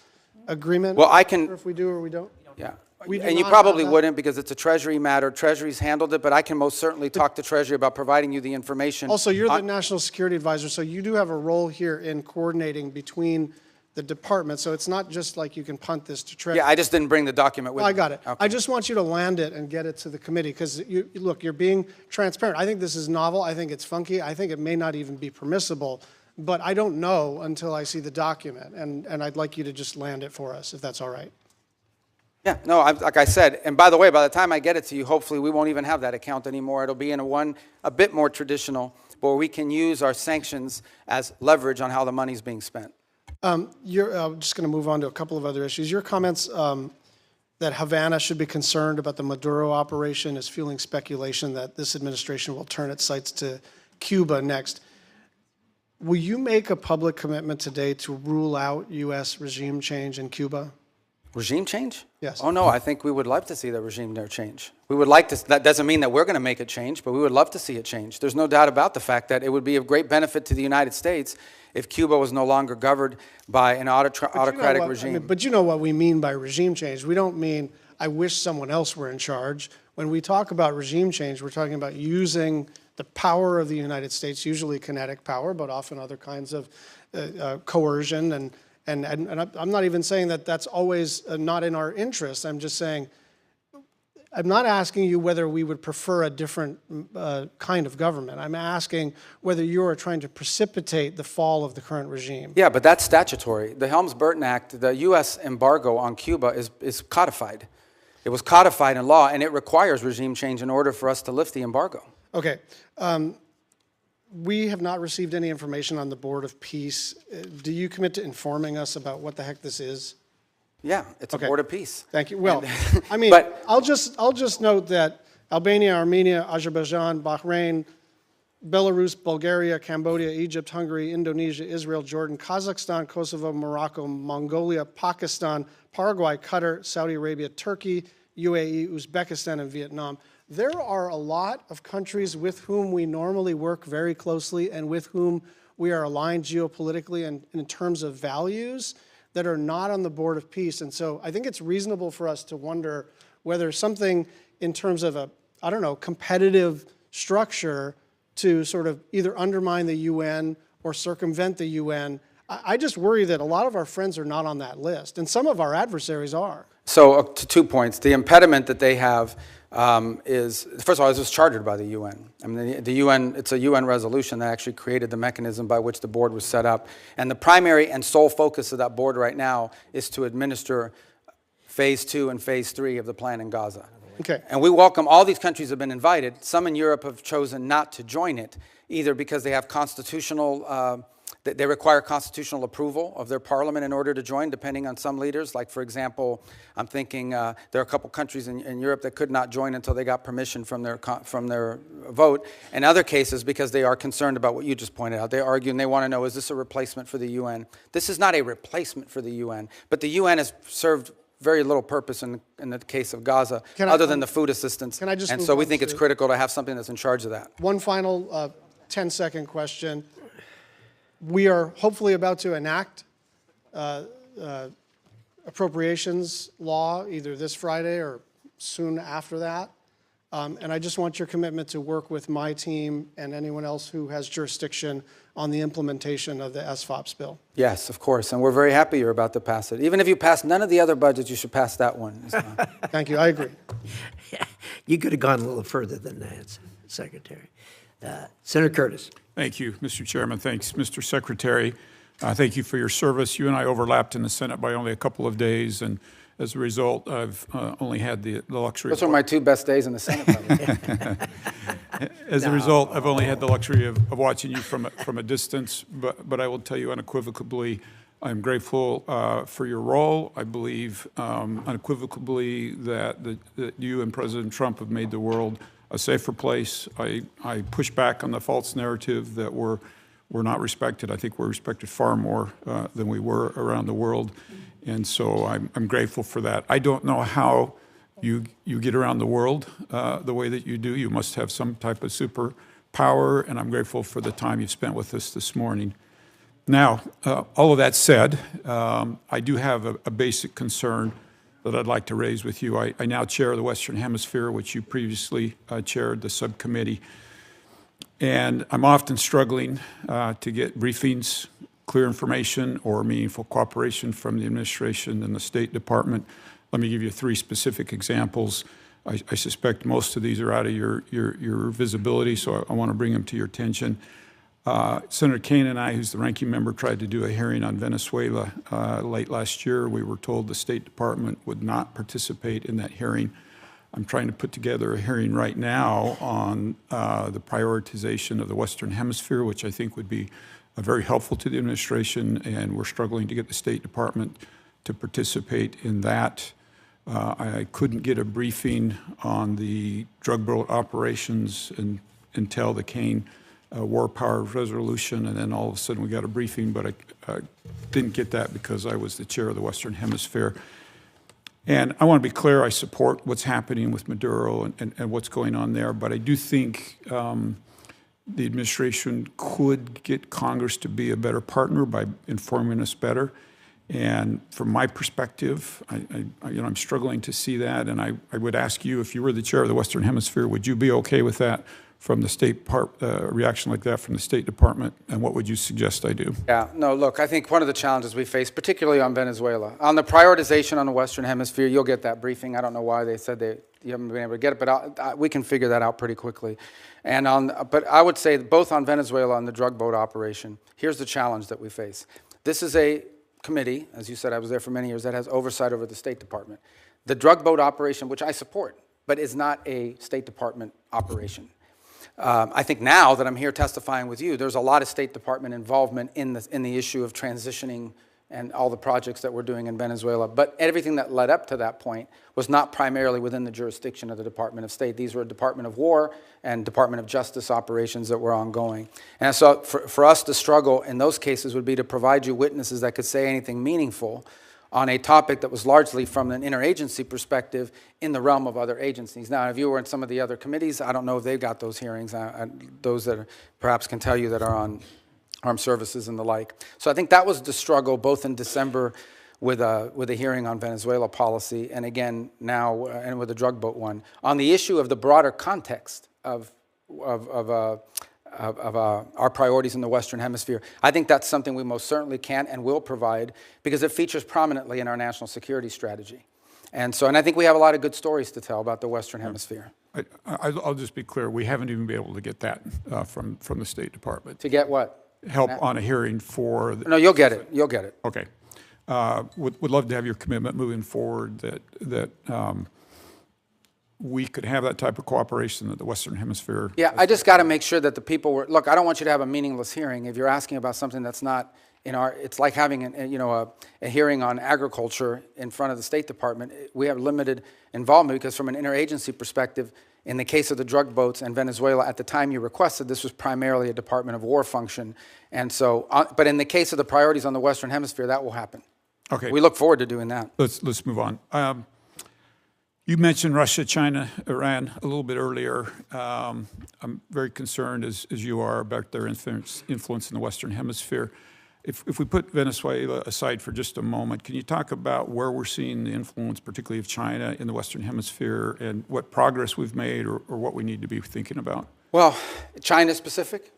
agreement. Well, I can... If we do or we don't? Yeah. And you probably wouldn't because it's a Treasury matter. Treasury's handled it, but I can most certainly talk to Treasury about providing you the information. Also, you're the National Security Advisor, so you do have a role here in coordinating between the departments. So it's not just like you can punt this to Treasury. Yeah, I just didn't bring the document with me. I got it. Okay. I just want you to land it and get it to the committee because, look, you're being transparent. I think this is novel. I think it's funky. I think it may not even be permissible. But I don't know until I see the document, and I'd like you to just land it for us, if that's all right. Yeah, no, like I said, and by the way, by the time I get it to you, hopefully we won't even have that account anymore. It'll be in a bit more traditional, where we can use our sanctions as leverage on how the money's being spent. You're just going to move on to a couple of other issues. Your comments that Havana should be concerned about the Maduro operation is fueling speculation that this administration will turn its sights to Cuba next. Will you make a public commitment today to rule out U.S. regime change in Cuba? Regime change? Yes. Oh, no, I think we would love to see the regime there change. We would like to, that doesn't mean that we're going to make it change, but we would love to see it change. There's no doubt about the fact that it would be of great benefit to the United States if Cuba was no longer governed by an autocratic regime. But you know what we mean by regime change. We don't mean, I wish someone else were in charge. When we talk about regime change, we're talking about using the power of the United States, usually kinetic power, but often other kinds of coercion. And I'm not even saying that that's always not in our interest. I'm just saying, I'm not asking you whether we would prefer a different kind of government. I'm asking whether you are trying to precipitate the fall of the current regime. Yeah, but that's statutory. The Helms-Burton Act, the U.S. embargo on Cuba is codified. It was codified in law, and it requires regime change in order for us to lift the embargo. Okay. We have not received any information on the Board of Peace. Do you commit to informing us about what the heck this is? Yeah, it's a Board of Peace. Thank you. Well, I mean, I'll just note that Albania, Armenia, Azerbaijan, Bahrain, Belarus, Bulgaria, Cambodia, Egypt, Hungary, Indonesia, Israel, Jordan, Kazakhstan, Kosovo, Morocco, Mongolia, Pakistan, Paraguay, Qatar, Saudi Arabia, Turkey, UAE, Uzbekistan, and Vietnam. There are a lot of countries with whom we normally work very closely and with whom we are aligned geopolitically and in terms of values that are not on the Board of Peace. And so I think it's reasonable for us to wonder whether something in terms of a, I don't know, competitive structure to sort of either undermine the UN or circumvent the UN. I just worry that a lot of our friends are not on that list, and some of our adversaries are. So to 2 points. The impediment that they have is, first of all, it was chartered by the UN. I mean, the UN, it's a UN resolution that actually created the mechanism by which the board was set up. And the primary and sole focus of that board right now is to administer phase 2 and phase 3 of the plan in Gaza. Okay. And we welcome, all these countries have been invited. Some in Europe have chosen not to join it, either because they have constitutional They require constitutional approval of their parliament in order to join, depending on some leaders. Like, for example, I'm thinking there are a couple countries in Europe that could not join until they got permission from their vote. In other cases, because they are concerned about what you just pointed out, they argue and they want to know, is this a replacement for the UN? This is not a replacement for the UN, but the UN has served very little purpose in the case of Gaza, other than the food assistance. Can I just and move so we on think it's to- critical to have something that's in charge of that. One final 10-second question. We are hopefully about to enact appropriations law either this Friday or soon after that. And I just want your commitment to work with my team and anyone else who has jurisdiction on the implementation of the SFOPS bill. Yes, of course, and we're very happy you're about to pass it. Even if you pass none of the other budgets, you should pass that one. Thank you, I agree. You could have gone a little further than that, Secretary. Senator Curtis. Thank you, Mr. Chairman. Thanks, Mr. Secretary. Thank you for your service. You and I overlapped in the Senate by only a couple of days, and as a result, I've only had the luxury. Those were my 2 best days in the Senate. As a result, I've only had the luxury of watching you from a distance, but I will tell you unequivocally, I'm grateful for your role. I believe unequivocally that you and President Trump have made the world a safer place. I push back on the false narrative that we're not respected. I think we're respected far more than we were around the world, and so I'm grateful for that. I don't know how you get around the world the way that you do. You must have some type of superpower, and I'm grateful for the time you've spent with us this morning. Now, all of that said, I do have a basic concern that I'd like to raise with you. I now chair the Western Hemisphere, which you previously chaired, the subcommittee. And I'm often struggling to get briefings, clear information, or meaningful cooperation from the administration and the State Department. Let me give you 3 specific examples. I suspect most of these are out of your visibility, so I want to bring them to your attention. Senator Kaine and I, who's the ranking member, tried to do a hearing on Venezuela late last year. We were told the State Department would not participate in that hearing. I'm trying to put together a hearing right now on the prioritization of the Western Hemisphere, which I think would be very helpful to the administration, and we're struggling to get the State Department to participate in that. I couldn't get a briefing on the drug boat operations until the Kaine War Powers Resolution, and then all of a sudden we got a briefing, but I didn't get that because I was the chair of the Western Hemisphere. And I want to be clear, I support what's happening with Maduro and what's going on there, but I do think the administration could get Congress to be a better partner by informing us better. And from my perspective, I'm struggling to see that, and I would ask you, if you were the chair of the Western Hemisphere, would you be okay with that from the State reaction like that from the State Department, and what would you suggest I do? Yeah, no, look, I think one of the challenges we face, particularly on Venezuela, on the prioritization on the Western Hemisphere, you'll get that briefing. I don't know why they said you haven't been able to get it, but we can figure that out pretty quickly. But I would say both on Venezuela and the drug boat operation, here's the challenge that we face. This is a committee, as you said, I was there for many years, that has oversight over the State Department. The drug boat operation, which I support, but is not a State Department operation. I think now that I'm here testifying with you, there's a lot of State Department involvement in the issue of transitioning and all the projects that we're doing in Venezuela. But everything that led up to that point was not primarily within the jurisdiction of the Department of State. These were Department of War and Department of Justice operations that were ongoing. And so for us to struggle in those cases would be to provide you witnesses that could say anything meaningful on a topic that was largely from an interagency perspective in the realm of other agencies. Now, if you were in some of the other committees, I don't know if they've got those hearings, those that perhaps can tell you that are on armed services and the like. So I think that was the struggle both in December with a hearing on Venezuela policy, and again now and with the drug boat one. On the issue of the broader context of our priorities in the Western Hemisphere, I think that's something we most certainly can and will provide because it features prominently in our national security strategy. And I think we have a lot of good stories to tell about the Western Hemisphere. I'll just be clear, we haven't even been able to get that from the State Department. To get what? Help on a hearing for... No, you'll get it. You'll get it. Okay. Would love to have your commitment moving forward that we could have that type of cooperation that the Western Hemisphere. Yeah, I just got to make sure that the people were, look, I don't want you to have a meaningless hearing. If you're asking about something that's not in our, it's like having a hearing on agriculture in front of the State Department. We have limited involvement because from an interagency perspective, in the case of the drug boats and Venezuela, at the time you requested, this was primarily a Department of War function. And so, but in the case of the priorities on the Western Hemisphere, that will happen. Okay. We look forward to doing that. Let's move on. You mentioned Russia, China, Iran a little bit earlier. I'm very concerned, as you are, about their influence in the Western Hemisphere. If we put Venezuela aside for just a moment, can you talk about where we're seeing the influence, particularly of China, in the Western Hemisphere, and what progress we've made or what we need to be thinking about? Well, China specific?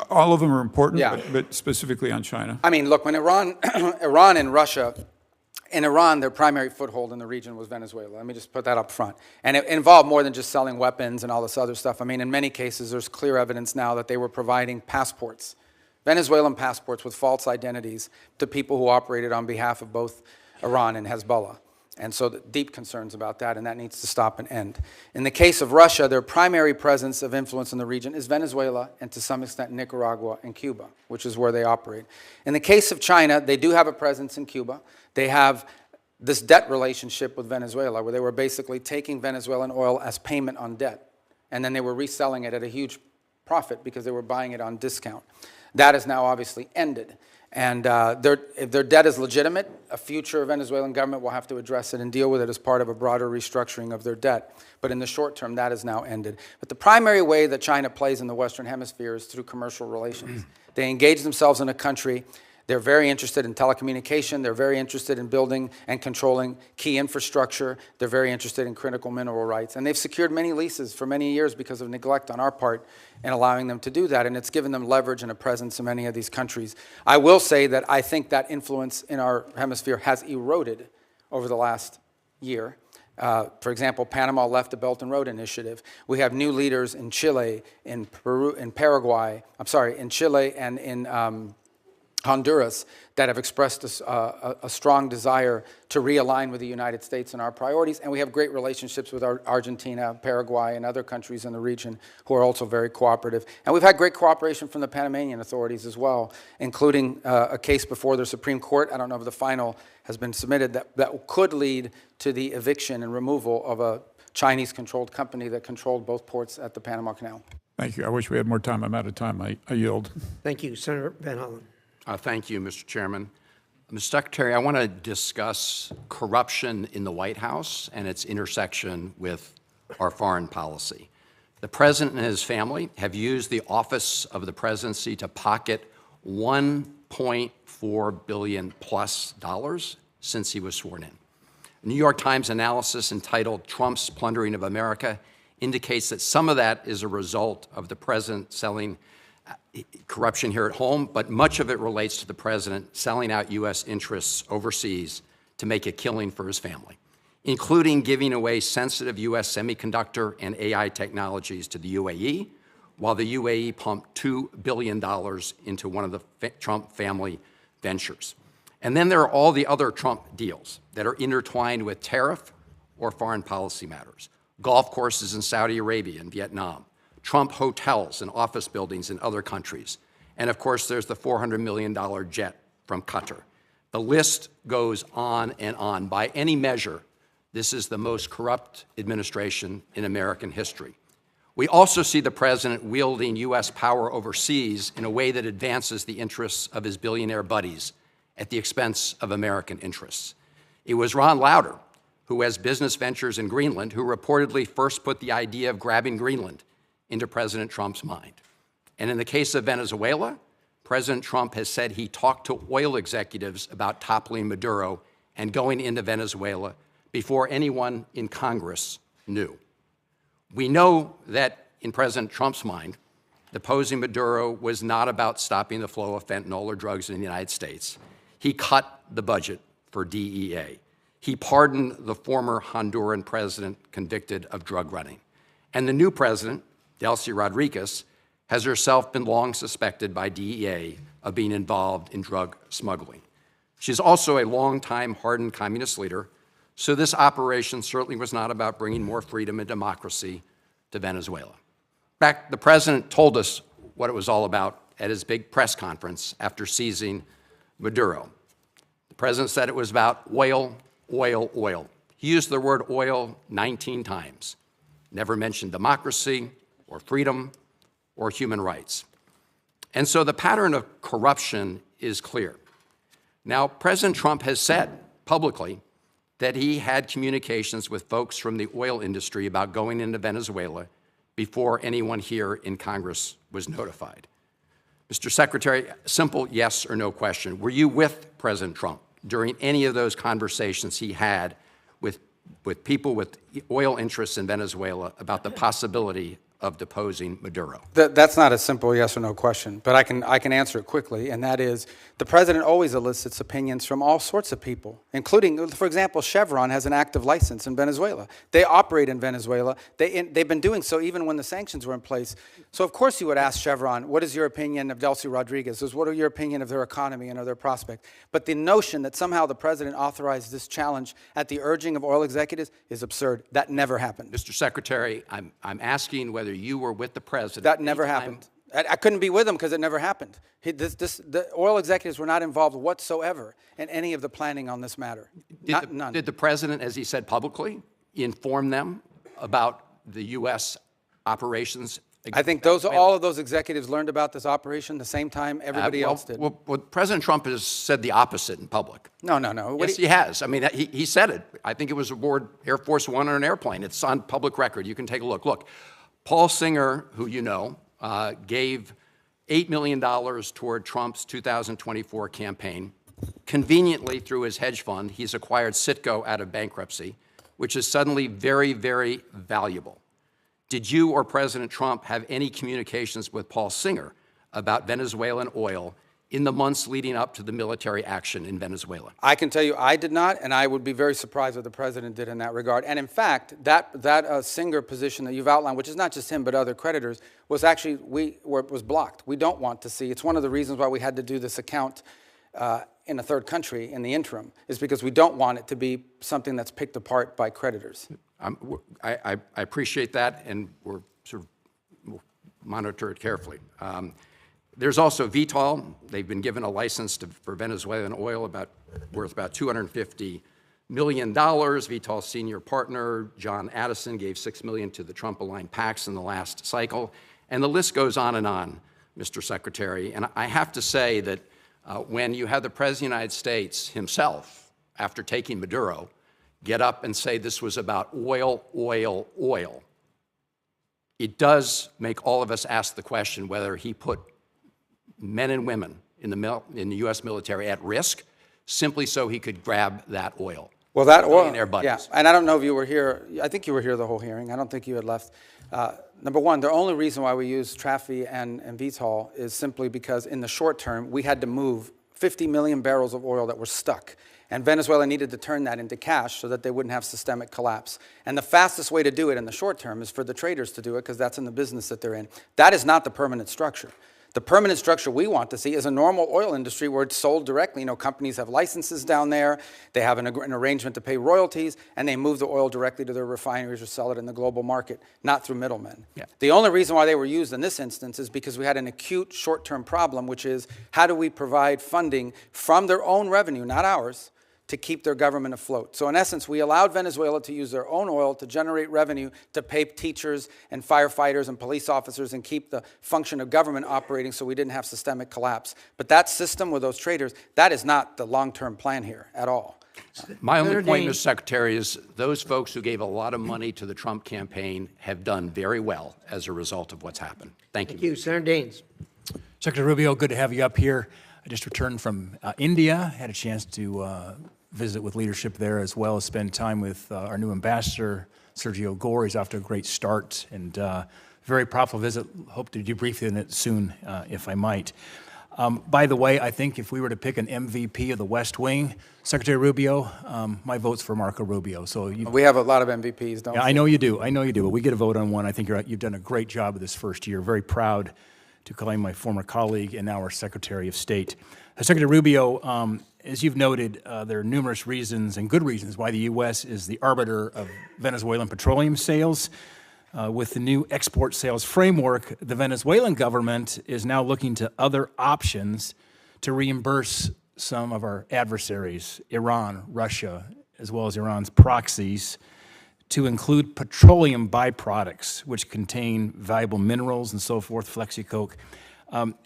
All of them are important, Yeah. but specifically on China. I mean, look, when Iran and Russia, in Iran, their primary foothold in the region was Venezuela. Let me just put that up front. And it involved more than just selling weapons and all this other stuff. I mean, in many cases, there's clear evidence now that they were providing passports, Venezuelan passports with false identities to people who operated on behalf of both Iran and Hezbollah. And so deep concerns about that, and that needs to stop and end. In the case of Russia, their primary presence of influence in the region is Venezuela and to some extent Nicaragua and Cuba, which is where they operate. In the case of China, they do have a presence in Cuba. They have this debt relationship with Venezuela where they were basically taking Venezuelan oil as payment on debt, and then they were reselling it at a huge profit because they were buying it on discount. That is now obviously ended. And if their debt is legitimate, a future Venezuelan government will have to address it and deal with it as part of a broader restructuring of their debt. But in the short term, that is now ended. But the primary way that China plays in the Western Hemisphere is through commercial relations. They engage themselves in a country. They're very interested in telecommunication. They're very interested in building and controlling key infrastructure. They're very interested in critical mineral rights. And they've secured many leases for many years because of neglect on our part in allowing them to do that. And it's given them leverage and a presence in many of these countries. I will say that I think that influence in our hemisphere has eroded over the last year. For example, Panama left the Belt and Road Initiative. We have new leaders in Chile, in Peru, in Paraguay, in Chile and in Honduras that have expressed a strong desire to realign with the United States and our priorities. And we have great relationships with Argentina, Paraguay, and other countries in the region who are also very cooperative. And we've had great cooperation from the Panamanian authorities as well, including a case before the Supreme Court. I don't know if the final has been submitted that could lead to the eviction and removal of a Chinese-controlled company that controlled both ports at the Panama Canal. Thank you. I wish we had more time. I'm out of time. I yield. Thank you. Senator Van Hollen. Thank you, Mr. Chairman. Mr. Secretary, I want to discuss corruption in the White House and its intersection with our foreign policy. The President and his family have used the office of the presidency to pocket $1.4 billion plus since he was sworn in. A New York Times analysis entitled "Trump's Plundering of America" indicates that some of that is a result of the president selling corruption here at home, but much of it relates to the president selling out U.S. interests overseas to make a killing for his family, including giving away sensitive U.S. semiconductor and AI technologies to the UAE, while the UAE pumped $2 billion into one of the Trump family ventures. And then there are all the other Trump deals that are intertwined with tariff or foreign policy matters. Golf courses in Saudi Arabia and Vietnam, Trump hotels and office buildings in other countries. And of course, there's the $400 million jet from Qatar. The list goes on and on. By any measure, this is the most corrupt administration in American history. We also see the president wielding U.S. power overseas in a way that advances the interests of his billionaire buddies at the expense of American interests. It was Ron Lauder, who has business ventures in Greenland, who reportedly first put the idea of grabbing Greenland into President Trump's mind. And in the case of Venezuela, President Trump has said he talked to oil executives about toppling Maduro and going into Venezuela before anyone in Congress knew. We know that in President Trump's mind, deposing Maduro was not about stopping the flow of fentanyl or drugs in the United States. He cut the budget for DEA. He pardoned the former Honduran president convicted of drug running. And the new president, Delcy Rodriguez, has herself been long suspected by DEA of being involved in drug smuggling. She's also a longtime hardened communist leader, So this operation certainly was not about bringing more freedom and democracy to Venezuela. In fact, the president told us what it was all about at his big press conference after seizing Maduro. The president said it was about oil, oil, oil. He used the word oil 19 times, never mentioned democracy or freedom or human rights. And so the pattern of corruption is clear. Now, President Trump has said publicly that he had communications with folks from the oil industry about going into Venezuela before anyone here in Congress was notified. Mr. Secretary, simple yes or no question. Were you with President Trump during any of those conversations he had with people with oil interests in Venezuela about the possibility of deposing Maduro? That's not a simple yes or no question, but I can answer it quickly, and that is the president always elicits opinions from all sorts of people, including, for example, Chevron has an active license in Venezuela. They operate in Venezuela. They've been doing so even when the sanctions were in place. So of course you would ask Chevron, what is your opinion of Delcy Rodriguez? What are your opinion of their economy and of their prospect? But the notion that somehow the president authorized this challenge at the urging of oil executives is absurd. That never happened. Mr. Secretary, I'm asking whether you were with the president. That never happened. I couldn't be with him because it never happened. The oil executives were not involved whatsoever in any of the planning on this matter. None. Did the president, as he said publicly, inform them about the U.S. operations? I think all of those executives learned about this operation the same time everybody else did. Well, President Trump has said the opposite in public. No. Yes, he has. I mean, he said it. I think it was aboard Air Force One on an airplane. It's on public record. You can take a look. Look, Paul Singer, who you know, gave $8 million toward Trump's 2024 campaign. Conveniently, through his hedge fund, he's acquired Citgo out of bankruptcy, which is suddenly very, very valuable. Did you or President Trump have any communications with Paul Singer about Venezuelan oil in the months leading up to the military action in Venezuela? I can tell you I did not, and I would be very surprised what the president did in that regard. And in fact, that Singer position that you've outlined, which is not just him but other creditors, was actually was blocked. We don't want to see. It's one of the reasons why we had to do this account in a third country in the interim, is because we don't want it to be something that's picked apart by creditors. I appreciate that, and we'll monitor it carefully. There's also Vitol. They've been given a license for Venezuelan oil worth about $250 million. Vitol's senior partner, John Addison, gave $6 million to the Trump-aligned PACs in the last cycle. And the list goes on, Mr. Secretary. And I have to say that when you have the President of the United States himself, after taking Maduro, get up and say this was about oil, oil, oil, it does make all of us ask the question whether he put men and women in the U.S. military at risk simply so he could grab that oil. Well, that oil, yeah, and I don't know if you were here. I think you were here the whole hearing. I don't think you had left. Number one, the only reason why we use Trafi and Vitol is simply because in the short term, we had to move 50 million barrels of oil that were stuck. And Venezuela needed to turn that into cash so that they wouldn't have systemic collapse. And the fastest way to do it in the short term is for the traders to do it because that's in the business that they're in. That is not the permanent structure. The permanent structure we want to see is a normal oil industry where it's sold directly. You know, companies have licenses down there, they have an arrangement to pay royalties, and they move the oil directly to their refineries or sell it in the global market, not through middlemen. Yeah. The only reason why they were used in this instance is because we had an acute short-term problem, which is how do we provide funding from their own revenue, not ours, to keep their government afloat. So in essence, we allowed Venezuela to use their own oil to generate revenue to pay teachers and firefighters and police officers and keep the function of government operating so we didn't have systemic collapse. But that system with those traders, that is not the long-term plan here at all. My only point, Mr. Secretary, is those folks who gave a lot of money to the Trump campaign have done very well as a result of what's happened. Thank you. Thank you. Senator Daines. Secretary Rubio, good to have you up here. I just returned from India, had a chance to visit with leadership there, as well as spend time with our new ambassador, Sergio Gore. He's off to a great start, and very profitable visit. Hope to debrief in it soon, if I might. By the way, I think if we were to pick an MVP of the West Wing, Secretary Rubio, my vote's for Marco Rubio. So we have a lot of MVPs, don't we? I know you do. I know you do. But we get a vote on one. I think you've done a great job with this first year. Very proud to claim my former colleague and now our Secretary of State. Secretary Rubio, As you've noted, there are numerous reasons and good reasons why the U.S. is the arbiter of Venezuelan petroleum sales. With the new export sales framework, the Venezuelan government is now looking to other options to reimburse some of our adversaries, Iran, Russia, as well as Iran's proxies, to include petroleum byproducts, which contain valuable minerals and so forth, flexicoke.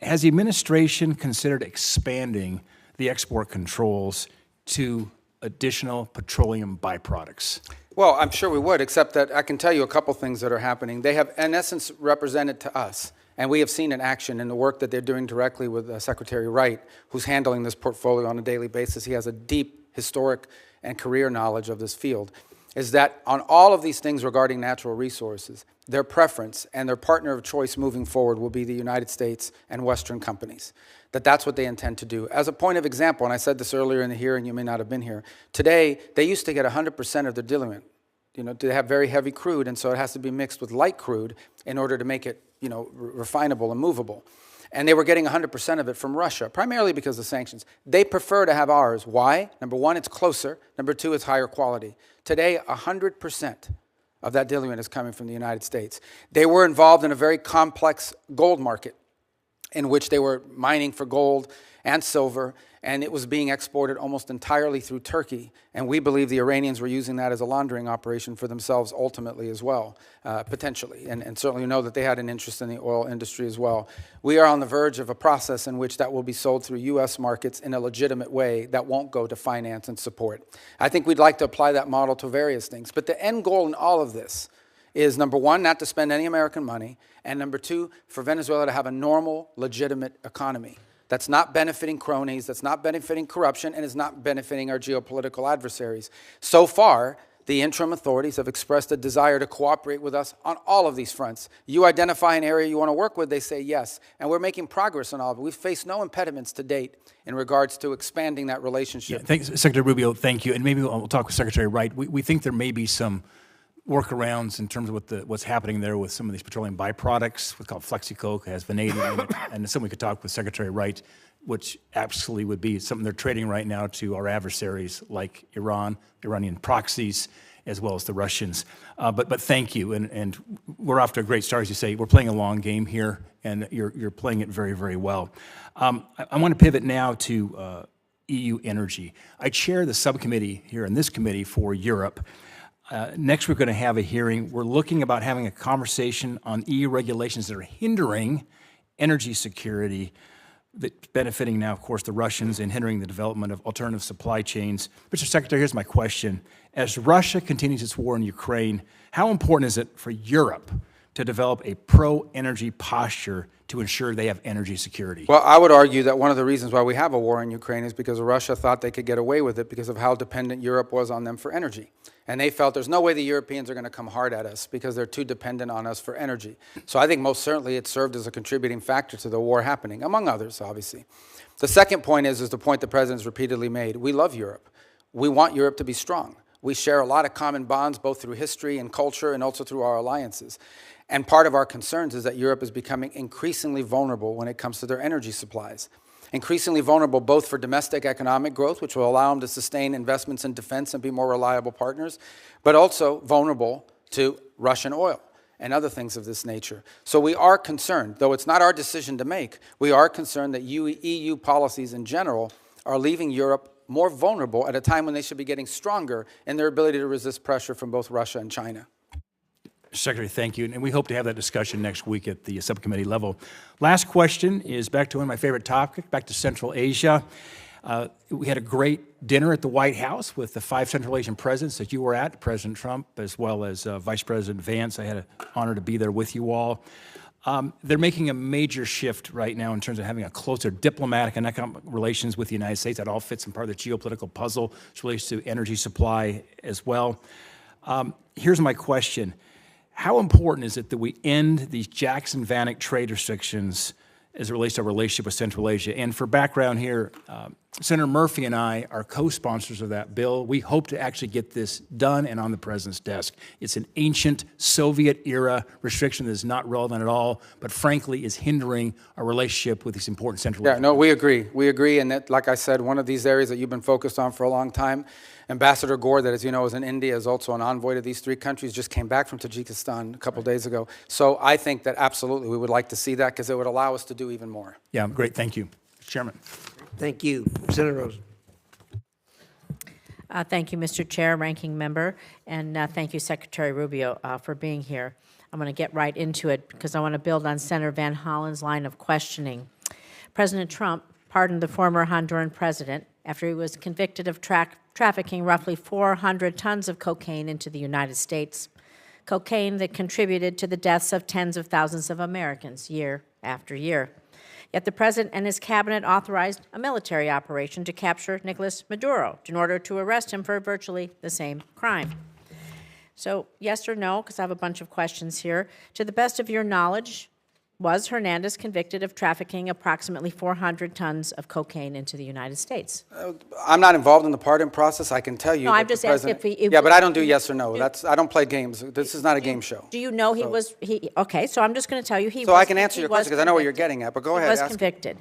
Has the administration considered expanding the export controls to additional petroleum byproducts? Well, I'm sure we would, except that I can tell you a couple things that are happening. They have, in essence, represented to us, and we have seen in action in the work that they're doing directly with Secretary Wright, who's handling this portfolio on a daily basis. He has a deep historic and career knowledge of this field, is that on all of these things regarding natural resources, their preference and their partner of choice moving forward will be the United States and Western companies. That's what they intend to do. As a point of example, and I said this earlier in the hearing, you may not have been here, today they used to get 100% of their diluent. They have very heavy crude, and so it has to be mixed with light crude in order to make it, refinable and movable. And they were getting 100% of it from Russia, primarily because of sanctions. They prefer to have ours. Why? Number one, it's closer. Number two, it's higher quality. Today, 100% of that diluent is coming from the United States. They were involved in a very complex gold market in which they were mining for gold and silver, and it was being exported almost entirely through Turkey. And we believe the Iranians were using that as a laundering operation for themselves ultimately as well, potentially. And certainly we know that they had an interest in the oil industry as well. We are on the verge of a process in which that will be sold through U.S. markets in a legitimate way that won't go to finance and support. I think we'd like to apply that model to various things. But the end goal in all of this is, number one, not to spend any American money, and number two, for Venezuela to have a normal, legitimate economy that's not benefiting cronies, that's not benefiting corruption, and is not benefiting our geopolitical adversaries. So far, the interim authorities have expressed a desire to cooperate with us on all of these fronts. You identify an area you want to work with, they say yes, and we're making progress on all of it. We've faced no impediments to date in regards to expanding that relationship. Yeah, thanks, Secretary Rubio, thank you. And maybe we'll talk with Secretary Wright. We think there may be some workarounds in terms of what's happening there with some of these petroleum byproducts, what's called flexicoke, has vanadium in it, and something we could talk with Secretary Wright, which absolutely would be something they're trading right now to our adversaries like Iran, Iranian proxies, as well as the Russians. But thank you, and we're off to a great start, as you say. We're playing a long game here, and you're playing it very, very well. I want to pivot now to EU energy. I chair the subcommittee here in this committee for Europe. Next, we're going to have a hearing. We're looking about having a conversation on EU regulations that are hindering energy security, that's benefiting now, of course, the Russians and hindering the development of alternative supply chains. Mr. Secretary, here's my question. As Russia continues its war in Ukraine, how important is it for Europe to develop a pro-energy posture to ensure they have energy security? Well, I would argue that one of the reasons why we have a war in Ukraine is because Russia thought they could get away with it because of how dependent Europe was on them for energy. And they felt there's no way the Europeans are going to come hard at us because they're too dependent on us for energy. So I think most certainly it served as a contributing factor to the war happening, among others, obviously. The second point is the point the President's repeatedly made. We love Europe. We want Europe to be strong. We share a lot of common bonds, both through history and culture and also through our alliances. And part of our concerns is that Europe is becoming increasingly vulnerable when it comes to their energy supplies. Increasingly vulnerable both for domestic economic growth, which will allow them to sustain investments in defense and be more reliable partners, but also vulnerable to Russian oil and other things of this nature. So we are concerned, though it's not our decision to make, we are concerned that EU policies in general are leaving Europe more vulnerable at a time when they should be getting stronger in their ability to resist pressure from both Russia and China. Secretary, thank you. And we hope to have that discussion next week at the subcommittee level. Last question is back to one of my favorite topics, back to Central Asia. We had a great dinner at the White House with the 5 Central Asian presidents that you were at, President Trump, as well as Vice President Vance. I had an honor to be there with you all. They're making a major shift right now in terms of having a closer diplomatic and economic relations with the United States. That all fits in part of the geopolitical puzzle, which relates to energy supply as well. Here's my question. How important is it that we end these Jackson-Vanik trade restrictions as it relates to our relationship with Central Asia? And for background here, Senator Murphy and I are co-sponsors of that bill. We hope to actually get this done and on the president's desk. It's an ancient Soviet-era restriction that is not relevant at all, but frankly is hindering our relationship with these important Central Yeah, no, we agree. We agree, and that, like I said, one of these areas that you've been focused on for a long time. Ambassador Gore, that, as you know, is in India, is also an envoy to these three countries, just came back from Tajikistan a couple days ago. So I think that absolutely we would like to see that because it would allow us to do even more. Yeah, great. Thank you, Mr. Chairman. Thank you. Senator Rosen. Thank you, Mr. Chair, Ranking Member, and thank you, Secretary Rubio, for being here. I'm going to get right into it because I want to build on Senator Van Hollen's line of questioning. President Trump pardoned the former Honduran president after he was convicted of trafficking roughly 400 tons of cocaine into the United States, cocaine that contributed to the deaths of tens of thousands of Americans year after year. Yet the president and his cabinet authorized a military operation to capture Nicolas Maduro in order to arrest him for virtually the same crime. So, yes or no, because I have a bunch of questions here. To the best of your knowledge, was Hernandez convicted of trafficking approximately 400 tons of cocaine into the United States? I'm not involved in the pardon process. I can tell you. No, that I'm just the asking president, if yeah, but I don't do yes or no. I don't play games. This is not a game show. Do you know he was, okay, so I'm just going to tell you he was. So I can answer your question because I know what you're getting at, but go ahead. He was convicted.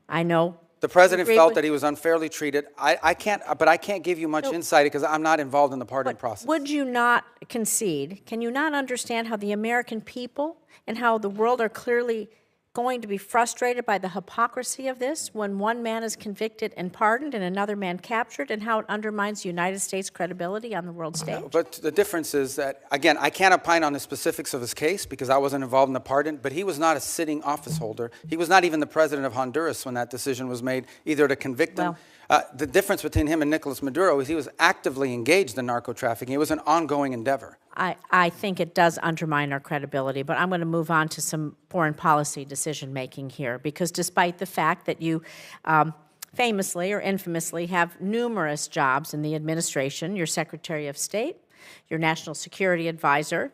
I know. The president felt that he was unfairly treated. I can't give you much insight because I'm not involved in the pardon process. Would you not concede? Can you not understand how the American people and how the world are clearly going to be frustrated by the hypocrisy of this when one man is convicted and pardoned and another man captured, and how it undermines the United States' credibility on the world stage? But the difference is that, again, I can't opine on the specifics of his case because I wasn't involved in the pardon, but he was not a sitting office holder. He was not even the president of Honduras when that decision was made, either to convict him. The difference between him and Nicolas Maduro is he was actively engaged in narco trafficking. It was an ongoing endeavor. I think it does undermine our credibility, but I'm going to move on to some foreign policy decision-making here, because despite the fact that you famously or infamously have numerous jobs in the administration, your Secretary of State, your National Security Advisor,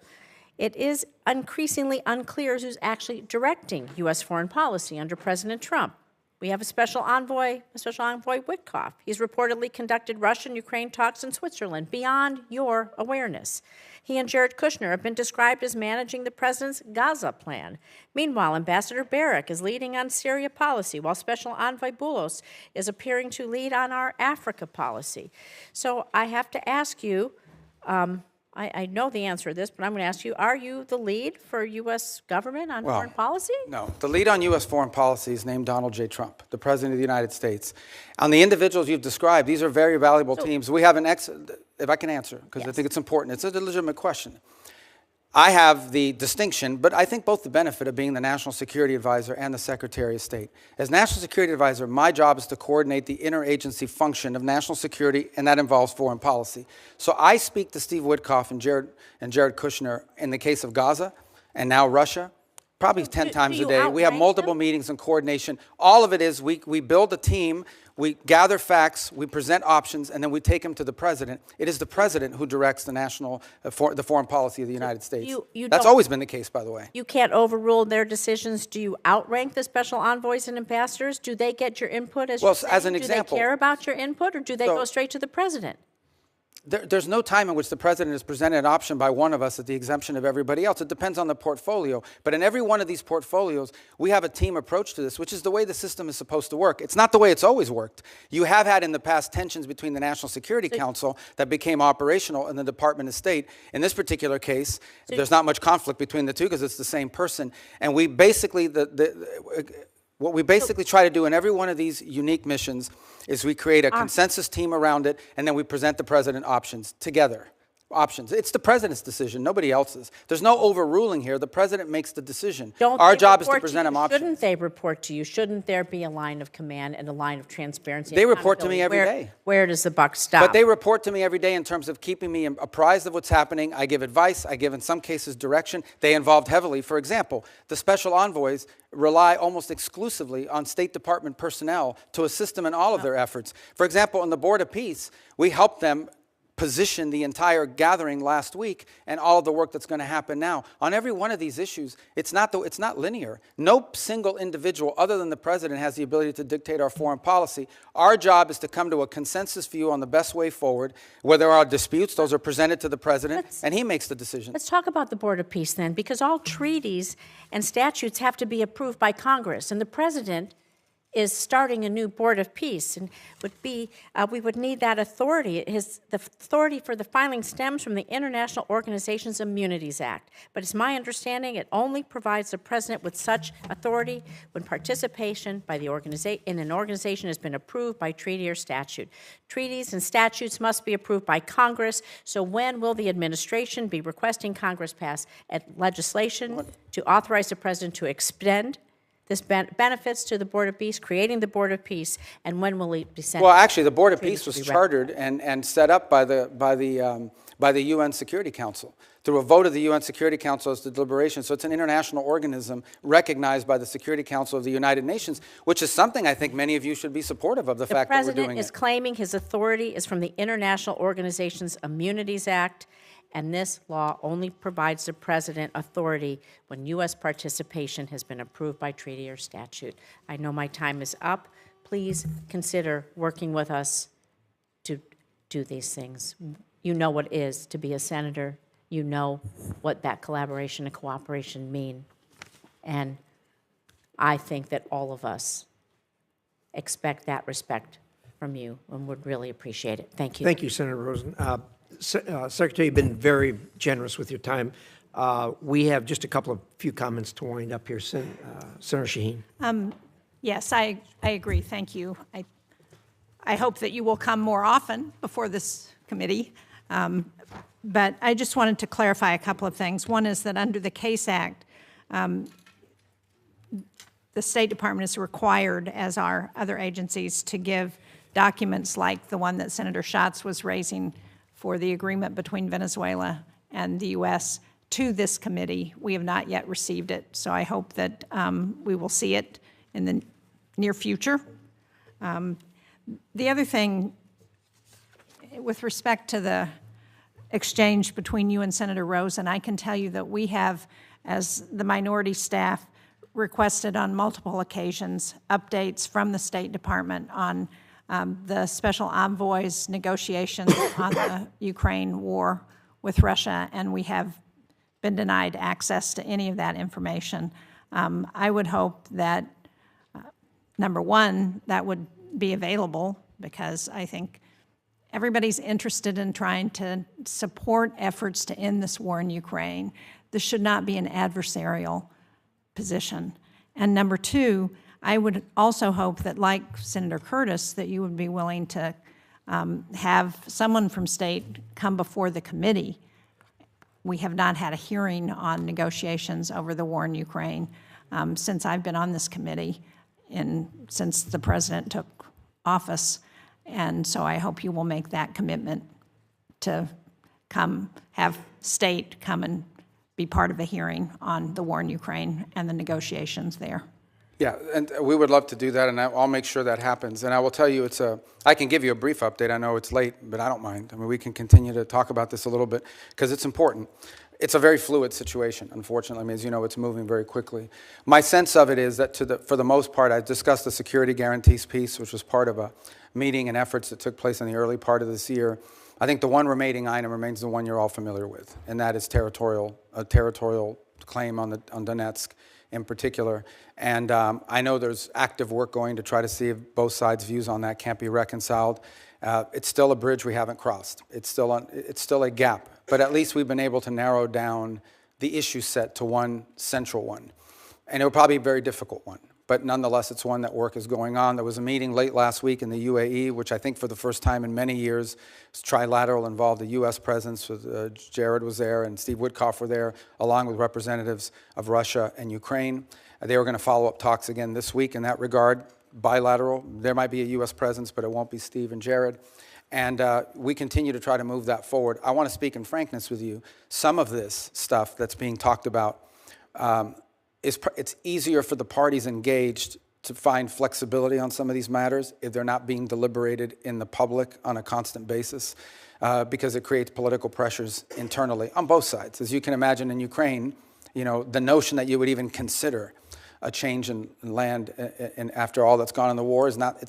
it is increasingly unclear who's actually directing U.S. foreign policy under President Trump. We have a Special Envoy Witkoff. He's reportedly conducted Russian-Ukraine talks in Switzerland beyond your awareness. He and Jared Kushner have been described as managing the president's Gaza plan. Meanwhile, Ambassador Barrack is leading on Syria policy, while Special Envoy Boulos is appearing to lead on our Africa policy. So I have to ask you, I know the answer to this, but I'm going to ask you, are you the lead for U.S. government on foreign policy? No. The lead on U.S. foreign policy is named Donald J. Trump, the President of the United States. On the individuals you've described, these are very valuable teams. We have if I can answer, because I think it's important. It's a legitimate question. I have the distinction, but I think both the benefit of being the National Security Advisor and the Secretary of State. As National Security Advisor, my job is to coordinate the interagency function of national security, and that involves foreign policy. So I speak to Steve Witkoff and Jared Kushner in the case of Gaza and now Russia, probably 10 times a day. We have multiple meetings and coordination. All of it is we build a team, we gather facts, we present options, and then we take them to the president. It is the president who directs the foreign policy of the United States. That's always been the case, by the way. You can't overrule their decisions. Do you outrank the special envoys and ambassadors? Do they get your input as well, as an example? Do they care about your input, or do they go straight to the president? There's no time in which the president is presented an option by one of us at the exemption of everybody else. It depends on the portfolio. But in every one of these portfolios, we have a team approach to this, which is the way the system is supposed to work. It's not the way it's always worked. You have had in the past tensions between the National Security Council that became operational in the Department of State. In this particular case, there's not much conflict between the two because it's the same person. And we basically, what we basically try to do in every one of these unique missions is we create a consensus team around it, and then we present the president options together. It's the president's decision, nobody else's. There's no overruling here. The president makes the decision. Our job is to present him options. Shouldn't they report to you? Shouldn't there be a line of command and a line of transparency? They report to me every day. Where does the buck stop? But they report to me every day in terms of keeping me apprised of what's happening. I give advice. I give, in some cases, direction. They involved heavily. For example, the special envoys rely almost exclusively on State Department personnel to assist them in all of their efforts. For example, on the Board of Peace, we help them position the entire gathering last week and all of the work that's going to happen now. On every one of these issues, it's not linear. No single individual other than the president has the ability to dictate our foreign policy. Our job is to come to a consensus view on the best way forward. Where there are disputes, those are presented to the president, and he makes the decision. Let's talk about the Board of Peace then, because all treaties and statutes have to be approved by Congress, and the president is starting a new Board of Peace, and we would need that authority. The authority for the filing stems from the International Organizations Immunities Act, but it's my understanding it only provides the president with such authority when participation by the in an organization has been approved by treaty or statute. Treaties and statutes must be approved by Congress, so when will the administration be requesting Congress pass legislation to authorize the president to extend this benefits to the Board of Peace, creating the Board of Peace, and when will it be sent? Well, actually, the Board of Peace was chartered and set up by the UN Security Council through a vote of the UN Security Council as the deliberation. So it's an international organism recognized by the Security Council of the United Nations, which is something I think many of you should be supportive of, the fact that we're doing it. The president is claiming his authority is from the International Organizations Immunities Act, and this law only provides the president authority when U.S. participation has been approved by treaty or statute. I know my time is up. Please consider working with us to do these things. You know what it is to be a senator. You know what that collaboration and cooperation mean. And I think that all of us expect that respect from you and would really appreciate it. Thank you. Thank you, Senator Rosen. Secretary, you've been very generous with your time. We have just a few comments to wind up here. Senator Shaheen. Yes, I agree. Thank you. I hope that you will come more often before this committee. But I just wanted to clarify a couple of things. One is that under the CASE Act, the State Department is required, as are other agencies, to give documents like the one that Senator Schatz was raising for the agreement between Venezuela and the U.S. to this committee. We have not yet received it, so I hope that we will see it in the near future. The other thing, with respect to the exchange between you and Senator Rosen, I can tell you that we have, as the minority staff, requested on multiple occasions updates from the State Department on the special envoy's negotiations on the Ukraine war with Russia, and we have been denied access to any of that information. I would hope that, number one, that would be available, because I think everybody's interested in trying to support efforts to end this war in Ukraine. This should not be an adversarial position. And number two, I would also hope that, like Senator Curtis, that you would be willing to have someone from state come before the committee. We have not had a hearing on negotiations over the war in Ukraine since I've been on this committee since the president took office. And so I hope you will make that commitment to have state come and be part of a hearing on the war in Ukraine and the negotiations there. Yeah, and we would love to do that, and I'll make sure that happens. And I will tell you, I can give you a brief update. I know it's late, but I don't mind. I mean, we can continue to talk about this a little bit because it's important. It's a very fluid situation, unfortunately. I mean, as you know, it's moving very quickly. My sense of it is that for the most part, I discussed the security guarantees piece, which was part of a meeting and efforts that took place in the early part of this year. I think the one remaining item remains the one you're all familiar with, and that is a territorial claim on Donetsk in particular. And I know there's active work going to try to see if both sides' views on that can't be reconciled. It's still a bridge we haven't crossed. It's still a gap, but at least we've been able to narrow down the issue set to one central one. And it will probably be a very difficult one, but nonetheless, it's one that work is going on. There was a meeting late last week in the UAE, which I think for the first time in many years, was trilateral, involved the U.S. presence. Jared was there and Steve Witkoff were there, along with representatives of Russia and Ukraine. They were going to follow up talks again this week in that regard, bilateral. There might be a U.S. presence, but it won't be Steve and Jared. And we continue to try to move that forward. I want to speak in frankness with you. Some of this stuff that's being talked about, it's easier for the parties engaged to find flexibility on some of these matters if they're not being deliberated in the public on a constant basis, because it creates political pressures internally on both sides. As you can imagine in Ukraine, the notion that you would even consider a change in land and after all that's gone in the war it's not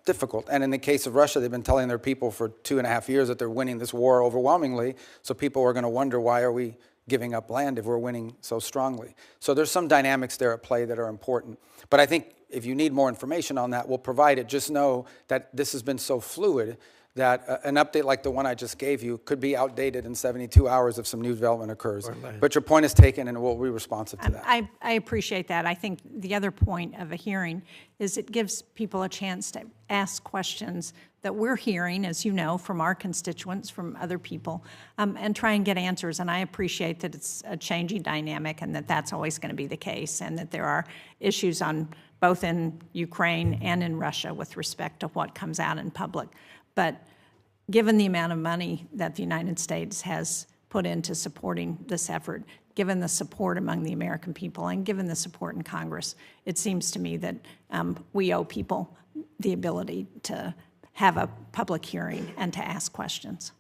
difficult. And in the case of Russia, they've been telling their people for 2.5 years that they're winning this war overwhelmingly, so people are going to wonder, why are we giving up land if we're winning so strongly? So there's some dynamics there at play that are important. But I think if you need more information on that, we'll provide it. Just know that this has been so fluid that an update like the one I just gave you could be outdated in 72 hours if some new development occurs. But your point is taken, and we'll be responsive to that. I appreciate that. I think the other point of a hearing is it gives people a chance to ask questions that we're hearing, as you know, from our constituents, from other people, and try and get answers. And I appreciate that it's a changing dynamic and that that's always going to be the case, and that there are issues on both in Ukraine and in Russia with respect to what comes out in public. But given the amount of money that the United States has put into supporting this effort, given the support among the American people, and given the support in Congress, it seems to me that we owe people the ability to have a public hearing and to ask questions.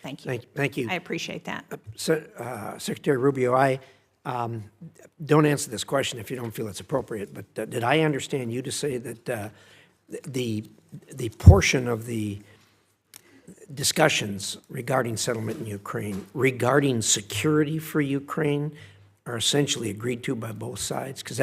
Thank you. Thank you. I appreciate that. Secretary Rubio, I don't answer this question if you don't feel it's appropriate, but did I understand you to say that the portion of the discussions regarding settlement in Ukraine, regarding security for Ukraine, are essentially agreed to by both sides? Because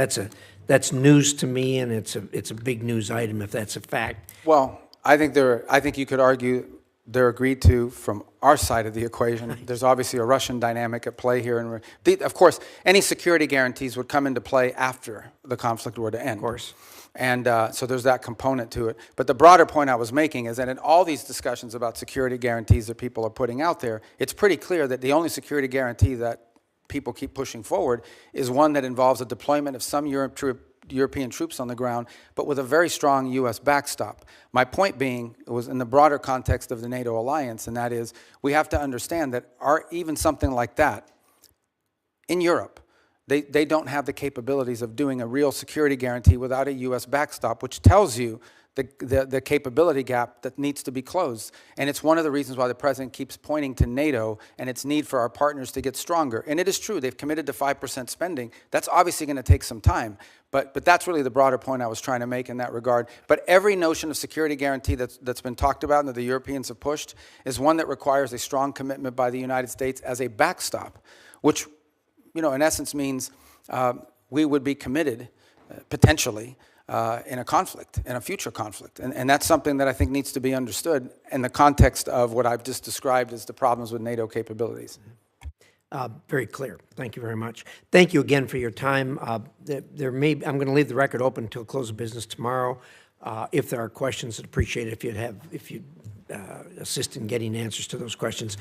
that's news to me, and it's a big news item if that's a fact. Well, I think you could argue they're agreed to from our side of the equation. There's obviously a Russian dynamic at play here, and of course, any security guarantees would come into play after the conflict were to end. Of course. And so there's that component to it. But the broader point I was making is that in all these discussions about security guarantees that people are putting out there, it's pretty clear that the only security guarantee that people keep pushing forward is one that involves a deployment of some European troops on the ground, but with a very strong U.S. backstop. My point being, it was in the broader context of the NATO alliance, and that is, we have to understand that even something like that in Europe, they don't have the capabilities of doing a real security guarantee without a U.S. backstop, which tells you the capability gap that needs to be closed. And it's one of the reasons why the president keeps pointing to NATO and its need for our partners to get stronger. And it is true, they've committed to 5% spending. That's obviously going to take some time. But that's really the broader point I was trying to make in that regard. But every notion of security guarantee that's been talked about and that the Europeans have pushed is one that requires a strong commitment by the United States as a backstop, which, in essence means we would be committed, potentially, in a conflict, in a future conflict. And that's something that I think needs to be understood in the context of what I've just described as the problems with NATO capabilities. Very clear. Thank you very much. Thank you again for your time. I'm going to leave the record open until close of business tomorrow. If there are questions, I'd appreciate it if you'd assist in getting answers to those questions.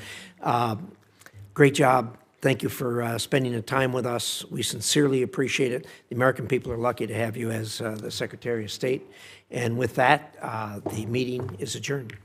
Great job. Thank you for spending the time with us. We sincerely appreciate it. The American people are lucky to have you as the Secretary of State. And with that, the meeting is adjourned.